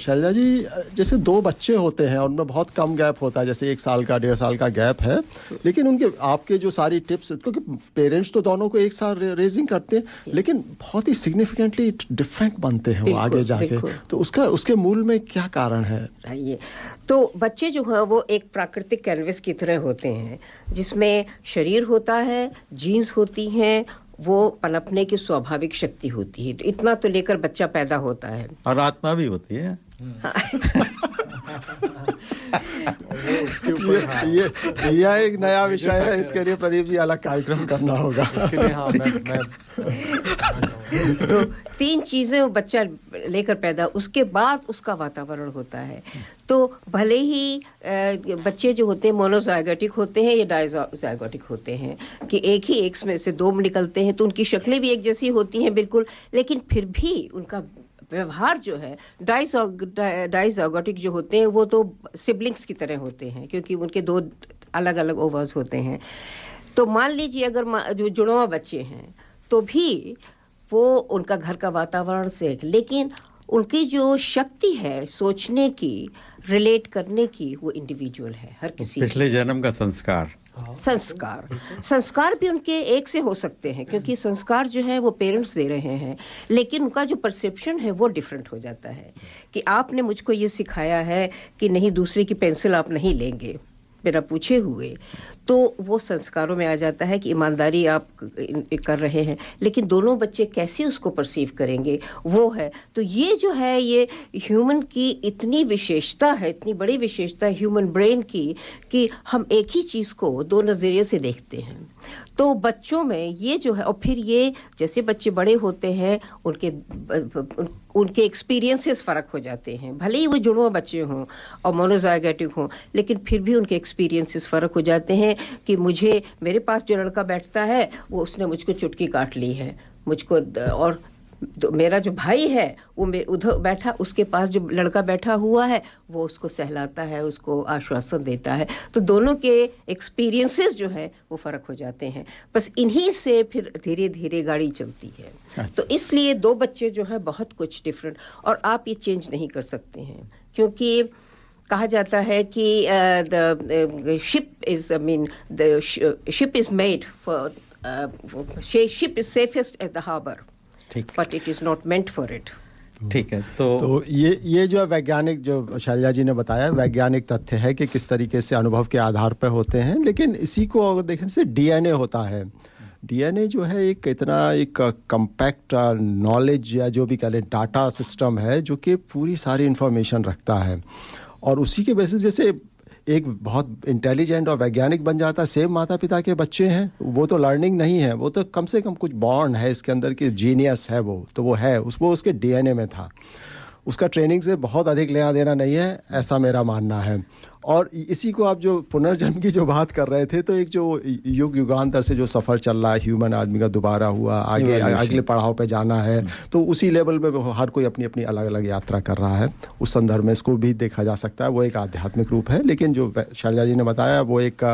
शैलजा जी, जैसे 2 बच्चे होते हैं और उनमें बहुत कम गैप होता है, जैसे 1 साल का 1.5 साल का गैप है, लेकिन उनके आपके जो सारी टिप्स, क्योंकि पेरेंट्स तो दोनों को एक साथ रेजिंग करते हैं, लेकिन बहुत ही सिग्निफिकेंटली डिफरेंट बनते हैं वो आगे जाके, तो उसके मूल में क्या कारण है? ये तो बच्चे जो है वो एक प्राकृतिक कैनवस की तरह होते हैं, जिसमें शरीर होता है, जीन्स होती हैं, वो पनपने की स्वाभाविक शक्ति होती है। तो इतना तो लेकर बच्चा पैदा होता है, और आत्मा भी होती है। ये एक नया विषय है, इसके लिए प्रदीप जी अलग कार्यक्रम करना होगा। तो 3 चीजें वो बच्चा लेकर पैदा, उसके बाद उसका वातावरण होता है। तो भले ही बच्चे जो होते हैं मोनोजाइगोटिक होते हैं या डाइजाइगोटिक होते हैं, कि एक ही एक्स में से 2 निकलते हैं, तो उनकी शक्लें भी एक जैसी होती हैं बिल्कुल, लेकिन फिर भी उनका व्यवहार जो है, डाइजाइगोटिक जो होते हैं वो तो सिबलिंग्स की तरह होते हैं, क्योंकि उनके 2 अलग अलग ओवर्स होते हैं। तो मान लीजिए अगर जो जुड़वा बच्चे हैं तो भी वो उनका घर का वातावरण से, लेकिन उनकी जो शक्ति है सोचने की, रिलेट करने की, वो इंडिविजुअल है, हर किसी पिछले जन्म का संस्कार। संस्कार भी उनके एक से हो सकते हैं, क्योंकि संस्कार जो है वो पेरेंट्स दे रहे हैं, लेकिन उनका जो परसेप्शन है वो डिफरेंट हो जाता है कि आपने मुझको ये सिखाया है कि नहीं, दूसरे की पेंसिल आप नहीं लेंगे बिना पूछे हुए, तो वो संस्कारों में आ जाता है कि ईमानदारी आप कर रहे हैं, लेकिन दोनों बच्चे कैसे उसको परसीव करेंगे वो है। तो ये जो है, ये ह्यूमन की इतनी विशेषता है, इतनी बड़ी विशेषता है ह्यूमन ब्रेन की, कि हम एक ही चीज़ को दो नज़रिए से देखते हैं। तो बच्चों में ये जो है, और फिर ये जैसे बच्चे बड़े होते हैं उनके एक्सपीरियंसेस फ़र्क हो जाते हैं, भले ही वो जुड़वा बच्चे हों और मोनोजाइगोटिक हों, लेकिन फिर भी उनके एक्सपीरियंसेस फ़र्क हो जाते हैं कि मेरे पास जो लड़का बैठता है वो उसने मुझको चुटकी काट ली है, मुझको, और मेरा जो भाई है वो उधर बैठा, उसके पास जो लड़का बैठा हुआ है वो उसको सहलाता है, उसको आश्वासन देता है। तो दोनों के एक्सपीरियंसेस जो है वो फ़र्क हो जाते हैं। बस इन्हीं से फिर धीरे धीरे गाड़ी चलती है। तो इसलिए दो बच्चे जो है बहुत कुछ डिफरेंट, और आप ये चेंज नहीं कर सकते हैं, क्योंकि कहा जाता है कि the ship is made for, ship is safest at the harbour, but it is not meant for it. ठीक है, तो ये जो वैज्ञानिक, जो शैलजा जी ने बताया, वैज्ञानिक तथ्य है कि किस तरीके से अनुभव के आधार पर होते हैं। लेकिन इसी को अगर देखने से डीएनए होता है, डीएनए जो है एक कम्पैक्ट नॉलेज या जो भी कह लें डाटा सिस्टम है, जो कि पूरी सारी इंफॉर्मेशन रखता है, और उसी के बेसिस जैसे एक बहुत इंटेलिजेंट और वैज्ञानिक बन जाता है। सेम माता पिता के बच्चे हैं, वो तो लर्निंग नहीं है, वो तो कम से कम कुछ बॉन्ड है इसके अंदर की, जीनियस है वो, तो वो है वो उसके डीएनए में था, उसका ट्रेनिंग से बहुत अधिक लेना देना नहीं है, ऐसा मेरा मानना है। और इसी को आप जो पुनर्जन्म की जो बात कर रहे थे, तो एक जो युगांतर से जो सफ़र चल रहा है ह्यूमन आदमी का, दोबारा हुआ आगे अगले पड़ाव पे जाना है, तो उसी लेवल पे हर कोई अपनी अपनी अलग अलग यात्रा कर रहा है। उस संदर्भ में इसको भी देखा जा सकता है, वो एक आध्यात्मिक रूप है। लेकिन जो शैलजा जी ने बताया वो एक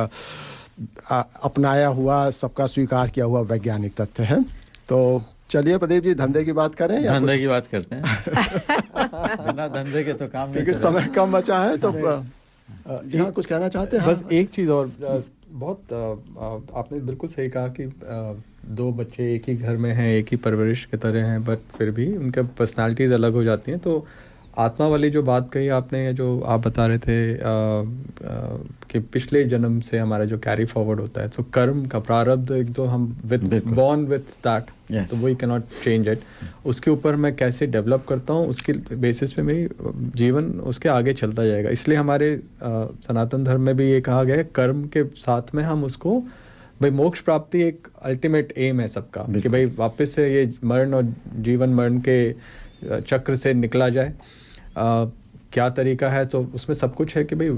अपनाया हुआ, सबका स्वीकार किया हुआ वैज्ञानिक तथ्य है। तो चलिए प्रदीप जी, धंधे की बात करें। धंधे की बात करते हैं। बिना धंधे के तो काम नहीं, क्योंकि समय कम बचा है। तो हाँ, कुछ कहना चाहते हैं? बस एक चीज़ और, बहुत आपने बिल्कुल सही कहा कि दो बच्चे एक ही घर में हैं, एक ही परवरिश के तरह हैं, बट फिर भी उनके पर्सनालिटीज़ अलग हो जाती हैं। तो आत्मा वाली जो बात कही आपने, जो आप बता रहे थे कि पिछले जन्म से हमारा जो कैरी फॉरवर्ड होता है, तो कर्म का प्रारब्ध एक तो हम बॉर्न विथ दैट, तो we can not change it. उसके ऊपर मैं कैसे डेवलप करता हूँ, उसके बेसिस पे मेरी जीवन उसके आगे चलता जाएगा। इसलिए हमारे सनातन धर्म में भी ये कहा गया है, कर्म के साथ में हम उसको, भाई मोक्ष प्राप्ति एक अल्टीमेट एम है सबका, कि भाई वापस से ये मरण और जीवन मरण के चक्र से निकला जाए। क्या तरीका है, तो उसमें सब कुछ है कि भाई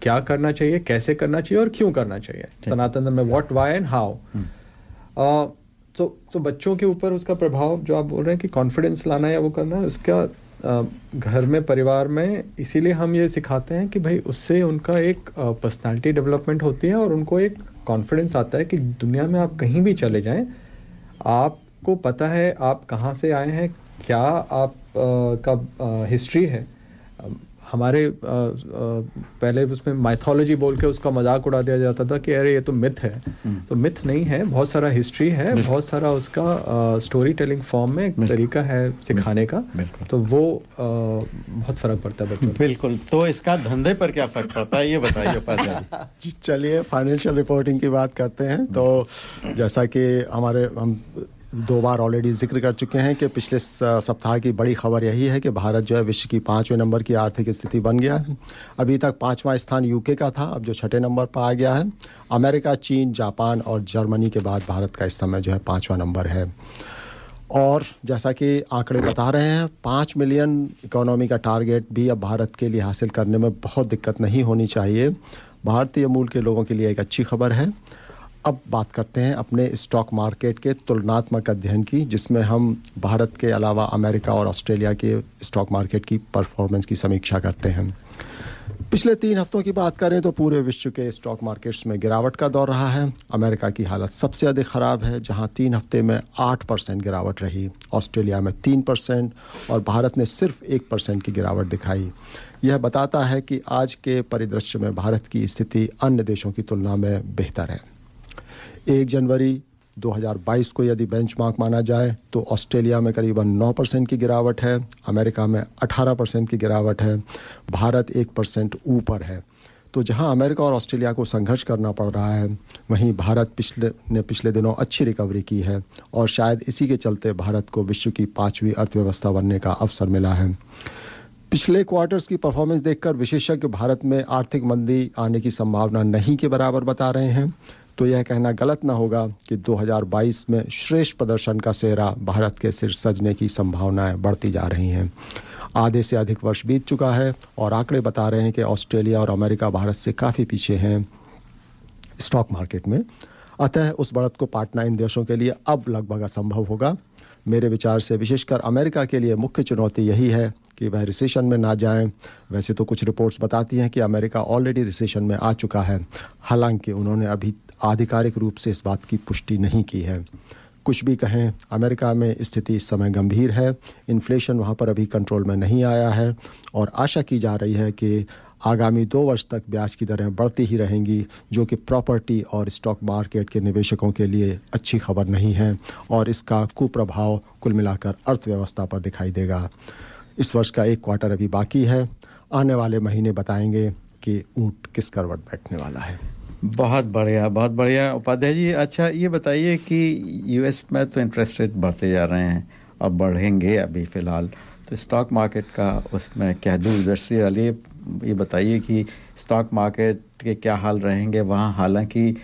क्या करना चाहिए, कैसे करना चाहिए और क्यों करना चाहिए। सनातन धर्म में व्हाट, व्हाई एंड हाउ। तो बच्चों के ऊपर उसका प्रभाव जो आप बोल रहे हैं कि कॉन्फिडेंस लाना या वो करना है, उसका घर में, परिवार में, इसीलिए हम ये सिखाते हैं कि भाई उससे उनका एक पर्सनालिटी डेवलपमेंट होती है, और उनको एक कॉन्फिडेंस आता है कि दुनिया में आप कहीं भी चले जाएं, आपको पता है आप कहाँ से आए हैं, क्या आप का हिस्ट्री है। हमारे पहले उसमें माइथोलॉजी बोल के उसका मजाक उड़ा दिया जाता था कि अरे ये तो मिथ है। तो मिथ नहीं है, बहुत सारा हिस्ट्री है, बहुत सारा उसका स्टोरी टेलिंग फॉर्म में एक तरीका है सिखाने का। तो वो बहुत फर्क पड़ता है बच्चों। बिल्कुल। तो इसका धंधे पर क्या फर्क पड़ता है, ये बताइए। चलिए फाइनेंशियल रिपोर्टिंग की बात करते हैं। तो जैसा कि हम 2 बार ऑलरेडी जिक्र कर चुके हैं कि पिछले सप्ताह की बड़ी खबर यही है कि भारत जो है विश्व की 5वें नंबर की आर्थिक स्थिति बन गया है। अभी तक 5वां स्थान यूके का था, अब जो 6ठे नंबर पर आ गया है। अमेरिका, चीन, जापान और जर्मनी के बाद भारत का इस समय जो है 5वां नंबर है। और जैसा कि आंकड़े बता रहे हैं, 5 मिलियन इकोनॉमी का टारगेट भी अब भारत के लिए हासिल करने में बहुत दिक्कत नहीं होनी चाहिए। भारतीय मूल के लोगों के लिए एक अच्छी खबर है। अब बात करते हैं अपने स्टॉक मार्केट के तुलनात्मक अध्ययन की, जिसमें हम भारत के अलावा अमेरिका और ऑस्ट्रेलिया के स्टॉक मार्केट की परफॉर्मेंस की समीक्षा करते हैं। पिछले 3 हफ्तों की बात करें तो पूरे विश्व के स्टॉक मार्केट्स में गिरावट का दौर रहा है। अमेरिका की हालत सबसे अधिक ख़राब है, जहां 3 हफ्ते में 8% गिरावट रही। ऑस्ट्रेलिया में 3% और भारत ने सिर्फ 1% की गिरावट दिखाई। यह बताता है कि आज के परिदृश्य में भारत की स्थिति अन्य देशों की तुलना में बेहतर है। 1 जनवरी 2022 को यदि बेंचमार्क माना जाए तो ऑस्ट्रेलिया में करीबन 9% की गिरावट है, अमेरिका में 18% की गिरावट है, भारत 1% ऊपर है। तो जहां अमेरिका और ऑस्ट्रेलिया को संघर्ष करना पड़ रहा है, वहीं भारत पिछले दिनों अच्छी रिकवरी की है और शायद इसी के चलते भारत को विश्व की 5वीं अर्थव्यवस्था बनने का अवसर मिला है। पिछले क्वार्टर्स की परफॉर्मेंस देखकर विशेषज्ञ भारत में आर्थिक मंदी आने की संभावना नहीं के बराबर बता रहे हैं, तो यह कहना गलत ना होगा कि 2022 में श्रेष्ठ प्रदर्शन का सेहरा भारत के सिर सजने की संभावनाएं बढ़ती जा रही हैं। आधे से अधिक वर्ष बीत चुका है और आंकड़े बता रहे हैं कि ऑस्ट्रेलिया और अमेरिका भारत से काफ़ी पीछे हैं स्टॉक मार्केट में। अतः उस बढ़त को पाटना इन देशों के लिए अब लगभग असंभव होगा। मेरे विचार से विशेषकर अमेरिका के लिए मुख्य चुनौती यही है कि वह रिसेशन में ना जाएं। वैसे तो कुछ रिपोर्ट्स बताती हैं कि अमेरिका ऑलरेडी रिसेशन में आ चुका है, हालांकि उन्होंने अभी आधिकारिक रूप से इस बात की पुष्टि नहीं की है। कुछ भी कहें, अमेरिका में स्थिति इस समय गंभीर है। इन्फ्लेशन वहाँ पर अभी कंट्रोल में नहीं आया है और आशा की जा रही है कि आगामी 2 वर्ष तक ब्याज की दरें बढ़ती ही रहेंगी, जो कि प्रॉपर्टी और स्टॉक मार्केट के निवेशकों के लिए अच्छी खबर नहीं है और इसका कुप्रभाव कुल मिलाकर अर्थव्यवस्था पर दिखाई देगा। इस वर्ष का 1 क्वार्टर अभी बाकी है। आने वाले महीने बताएंगे कि ऊँट किस करवट बैठने वाला है। बहुत बढ़िया उपाध्याय जी। अच्छा ये बताइए कि यूएस में तो इंटरेस्ट रेट बढ़ते जा रहे हैं और बढ़ेंगे अभी फ़िलहाल, तो स्टॉक मार्केट का उसमें क्या दूरदर्शी वाली ये बताइए कि स्टॉक मार्केट के क्या हाल रहेंगे वहाँ, हालांकि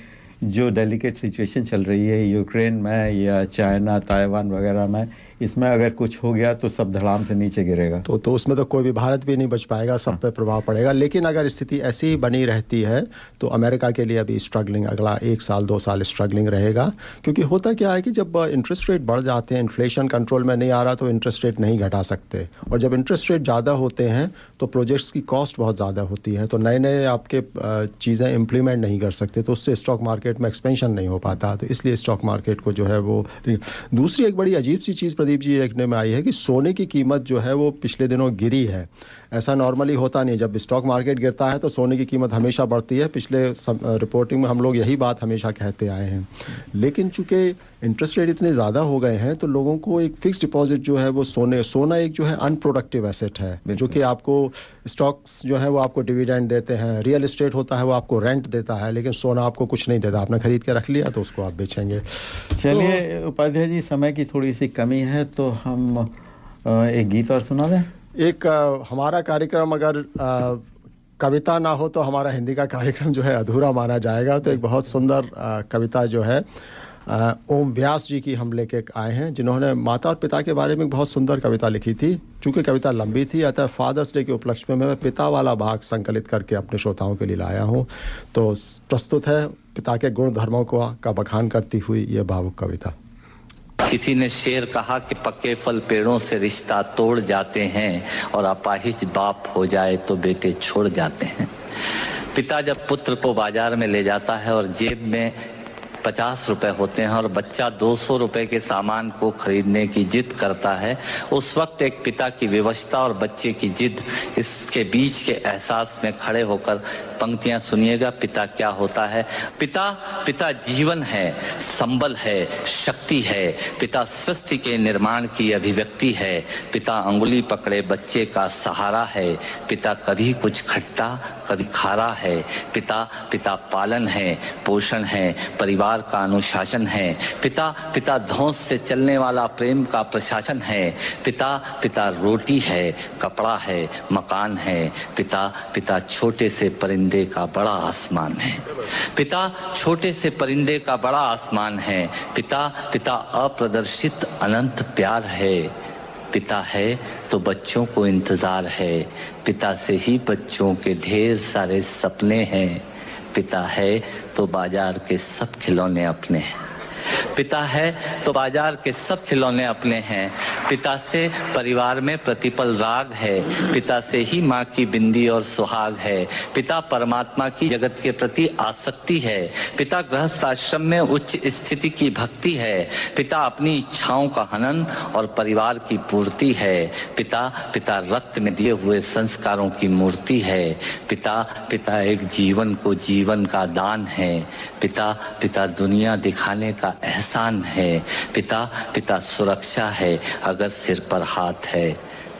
जो डेलिकेट सिचुएशन चल रही है यूक्रेन में या चाइना ताइवान वगैरह में, इसमें अगर कुछ हो गया तो सब धड़ाम से नीचे गिरेगा। तो उसमें तो कोई भी भारत भी नहीं बच पाएगा, सब पे प्रभाव पड़ेगा। लेकिन अगर स्थिति ऐसी ही बनी रहती है तो अमेरिका के लिए अभी स्ट्रगलिंग, अगला 1 साल 2 साल स्ट्रगलिंग रहेगा। क्योंकि होता क्या है कि जब इंटरेस्ट रेट बढ़ जाते हैं, इन्फ्लेशन कंट्रोल में नहीं आ रहा, तो इंटरेस्ट रेट नहीं घटा सकते, और जब इंटरेस्ट रेट ज़्यादा होते हैं तो प्रोजेक्ट्स की कॉस्ट बहुत ज़्यादा होती है, तो नए आपके चीज़ें इम्प्लीमेंट नहीं कर सकते, तो उससे स्टॉक मार्केट में एक्सपेंशन नहीं हो पाता। तो इसलिए स्टॉक मार्केट को जो है वो। दूसरी एक बड़ी अजीब सी चीज़ प्रदीप जी देखने में आई है कि सोने की कीमत जो है वो पिछले दिनों गिरी है। ऐसा नॉर्मली होता नहीं, जब स्टॉक मार्केट गिरता है तो सोने की कीमत हमेशा बढ़ती है। पिछले रिपोर्टिंग में हम लोग यही बात हमेशा कहते आए हैं। लेकिन चूंकि इंटरेस्ट रेट इतने ज़्यादा हो गए हैं तो लोगों को एक फिक्स डिपॉजिट जो है वो सोना एक जो है अनप्रोडक्टिव एसेट है, जो कि आपको स्टॉक्स जो है वो आपको डिविडेंड देते हैं, रियल एस्टेट होता है वो आपको रेंट देता है, लेकिन सोना आपको कुछ नहीं देता। आपने खरीद के रख लिया तो उसको आप बेचेंगे। चलिए उपाध्याय जी, समय की थोड़ी सी कमी है तो हम एक गीत और सुना दें। एक हमारा कार्यक्रम अगर कविता ना हो तो हमारा हिंदी का कार्यक्रम जो है अधूरा माना जाएगा। तो एक बहुत सुंदर कविता जो है ओम व्यास जी की हम लेके आए हैं, जिन्होंने माता और पिता के बारे में बहुत सुंदर कविता लिखी थी। चूँकि कविता लंबी थी, अतः फादर्स डे के उपलक्ष्य में मैं पिता वाला भाग संकलित करके अपने श्रोताओं के लिए लाया हूँ। तो प्रस्तुत है पिता के गुण धर्मों का बखान करती हुई ये भावुक कविता। किसी ने शेर कहा कि पक्के फल पेड़ों से रिश्ता तोड़ जाते हैं और अपाहिज बाप हो जाए तो बेटे छोड़ जाते हैं। पिता जब पुत्र को बाजार में ले जाता है और जेब में 50 रुपए होते हैं और बच्चा 200 रुपए के सामान को खरीदने की जिद करता है, उस वक्त एक पिता की विवशता और बच्चे की जिद, इसके बीच के एहसास में खड़े होकर पंक्तियां सुनिएगा। पिता क्या होता है? पिता जीवन है, संबल है, शक्ति है। पिता सृष्टि के निर्माण की अभिव्यक्ति है। पिता अंगुली पकड़े बच्चे का सहारा है। पिता कभी कुछ खट्टा कभी खारा है। पिता पालन है, पोषण है, परिवार का अनुशासन है। पिता धौंस से चलने वाला प्रेम का प्रशासन है। पिता रोटी है, कपड़ा है, मकान है। पिता छोटे से परिंदे का बड़ा आसमान है। पिता छोटे से परिंदे का बड़ा आसमान है। पिता अप्रदर्शित अनंत प्यार है। पिता है तो बच्चों को इंतजार है। पिता से ही बच्चों के ढेर सारे सपने हैं। पिता है तो बाजार के सब खिलौने अपने हैं। पिता है तो बाजार के सब खिलौने अपने हैं। पिता से परिवार में प्रतिपल राग है। पिता से ही माँ की बिंदी और सुहाग है। पिता परमात्मा की जगत के प्रति आसक्ति है। पिता गृहस्थ आश्रम में उच्च स्थिति की भक्ति है। पिता अपनी इच्छाओं का हनन और परिवार की पूर्ति है। पिता रक्त में दिए हुए संस्कारों की मूर्ति है। पिता एक जीवन को जीवन का दान है। पिता दुनिया दिखाने का एहसान है। पिता सुरक्षा है अगर सिर पर हाथ है।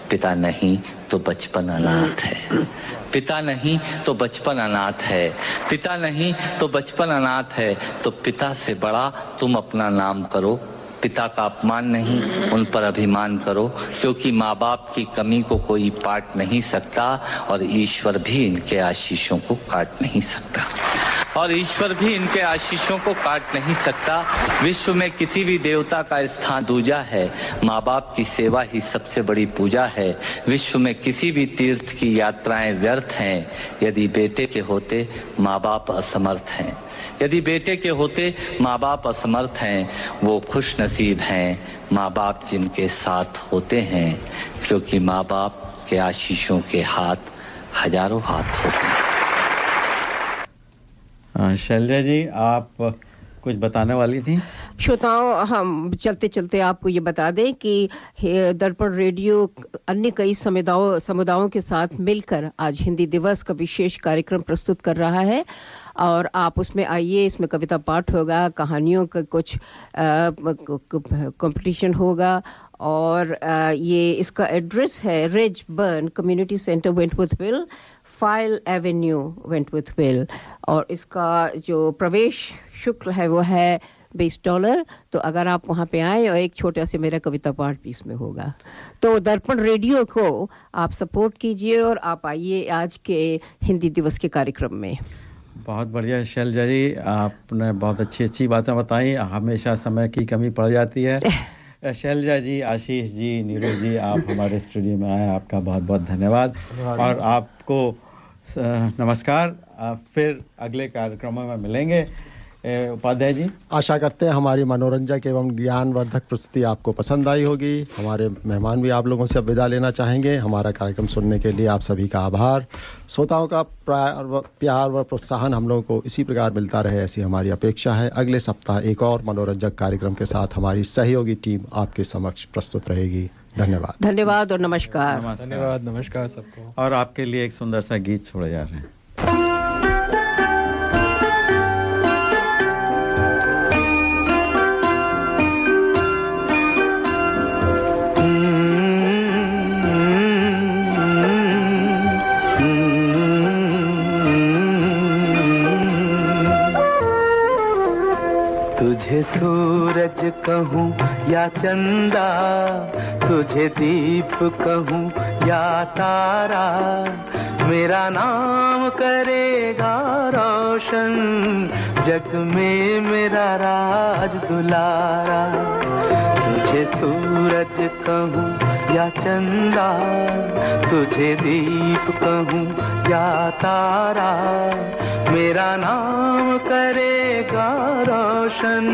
पिता नहीं तो बचपन अनाथ है। पिता नहीं तो बचपन अनाथ है। पिता नहीं तो बचपन अनाथ है। तो पिता से बड़ा तुम अपना नाम करो। पिता का अपमान नहीं, उन पर अभिमान करो, क्योंकि माँ बाप की कमी को कोई पाट नहीं सकता और ईश्वर भी इनके आशीषों को काट नहीं सकता। विश्व में किसी भी देवता का स्थान दूजा है। माँ बाप की सेवा ही सबसे बड़ी पूजा है। विश्व में किसी भी तीर्थ की यात्राएं व्यर्थ हैं यदि बेटे के होते माँ बाप असमर्थ हैं। यदि बेटे के होते माँ बाप असमर्थ हैं, वो खुश नसीब हैं माँ बाप जिनके साथ होते हैं, क्योंकि माँ बाप के आशीषों के हाथ हजारों हाथ होते हैं। शैलजा जी, आप कुछ बताने वाली थी? श्रोताओं, हम चलते चलते आपको ये बता दें कि दर्पण रेडियो अन्य कई समुदायों के साथ मिलकर आज हिंदी दिवस का विशेष कार्यक्रम प्रस्तुत कर रहा है और आप उसमें आइए। इसमें कविता पाठ होगा, कहानियों का कुछ कंपटीशन होगा और ये इसका एड्रेस है रिजबर्न कम्युनिटी सेंटर वेंटवर्थविल, फाइल एवेन्यू वेंटवर्थविल, और इसका जो प्रवेश शुल्क है वो है $20। तो अगर आप वहाँ पे आए और एक छोटा से मेरा कविता पाठ भी इसमें होगा, तो दर्पण रेडियो को आप सपोर्ट कीजिए और आप आइए आज के हिंदी दिवस के कार्यक्रम में। बहुत बढ़िया शैलजा जी, आपने बहुत अच्छी बातें बताई। हमेशा समय की कमी पड़ जाती है। शैलजा जी, आशीष जी, नीरज जी, आप हमारे स्टूडियो में आए, आपका बहुत बहुत धन्यवाद। और आपको नमस्कार। फिर अगले कार्यक्रमों में मिलेंगे। उपाध्याय जी, आशा करते हैं हमारी मनोरंजक एवं ज्ञानवर्धक प्रस्तुति आपको पसंद आई होगी। हमारे मेहमान भी आप लोगों से अब विदा लेना चाहेंगे। हमारा कार्यक्रम सुनने के लिए आप सभी का आभार। श्रोताओं का प्यार व प्रोत्साहन हम लोगों को इसी प्रकार मिलता रहे, ऐसी हमारी अपेक्षा है। अगले सप्ताह एक और मनोरंजक कार्यक्रम के साथ हमारी सहयोगी टीम आपके समक्ष प्रस्तुत रहेगी। धन्यवाद और नमस्कार। धन्यवाद, नमस्कार सबको। और आपके लिए एक सुंदर सा गीत छोड़े जा रहे हैं। तुझे सूरज कहूँ या चंदा, तुझे दीप कहूँ या तारा, मेरा नाम करेगा रोशन, जग में मेरा राज दुलारा। तुझे सूरज कहूँ या चंदा, तुझे दीप कहूँ या तारा, मेरा नाम करेगा रोशन,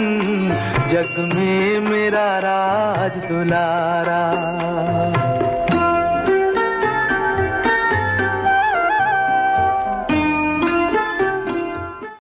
जग में मेरा राज दुलारा।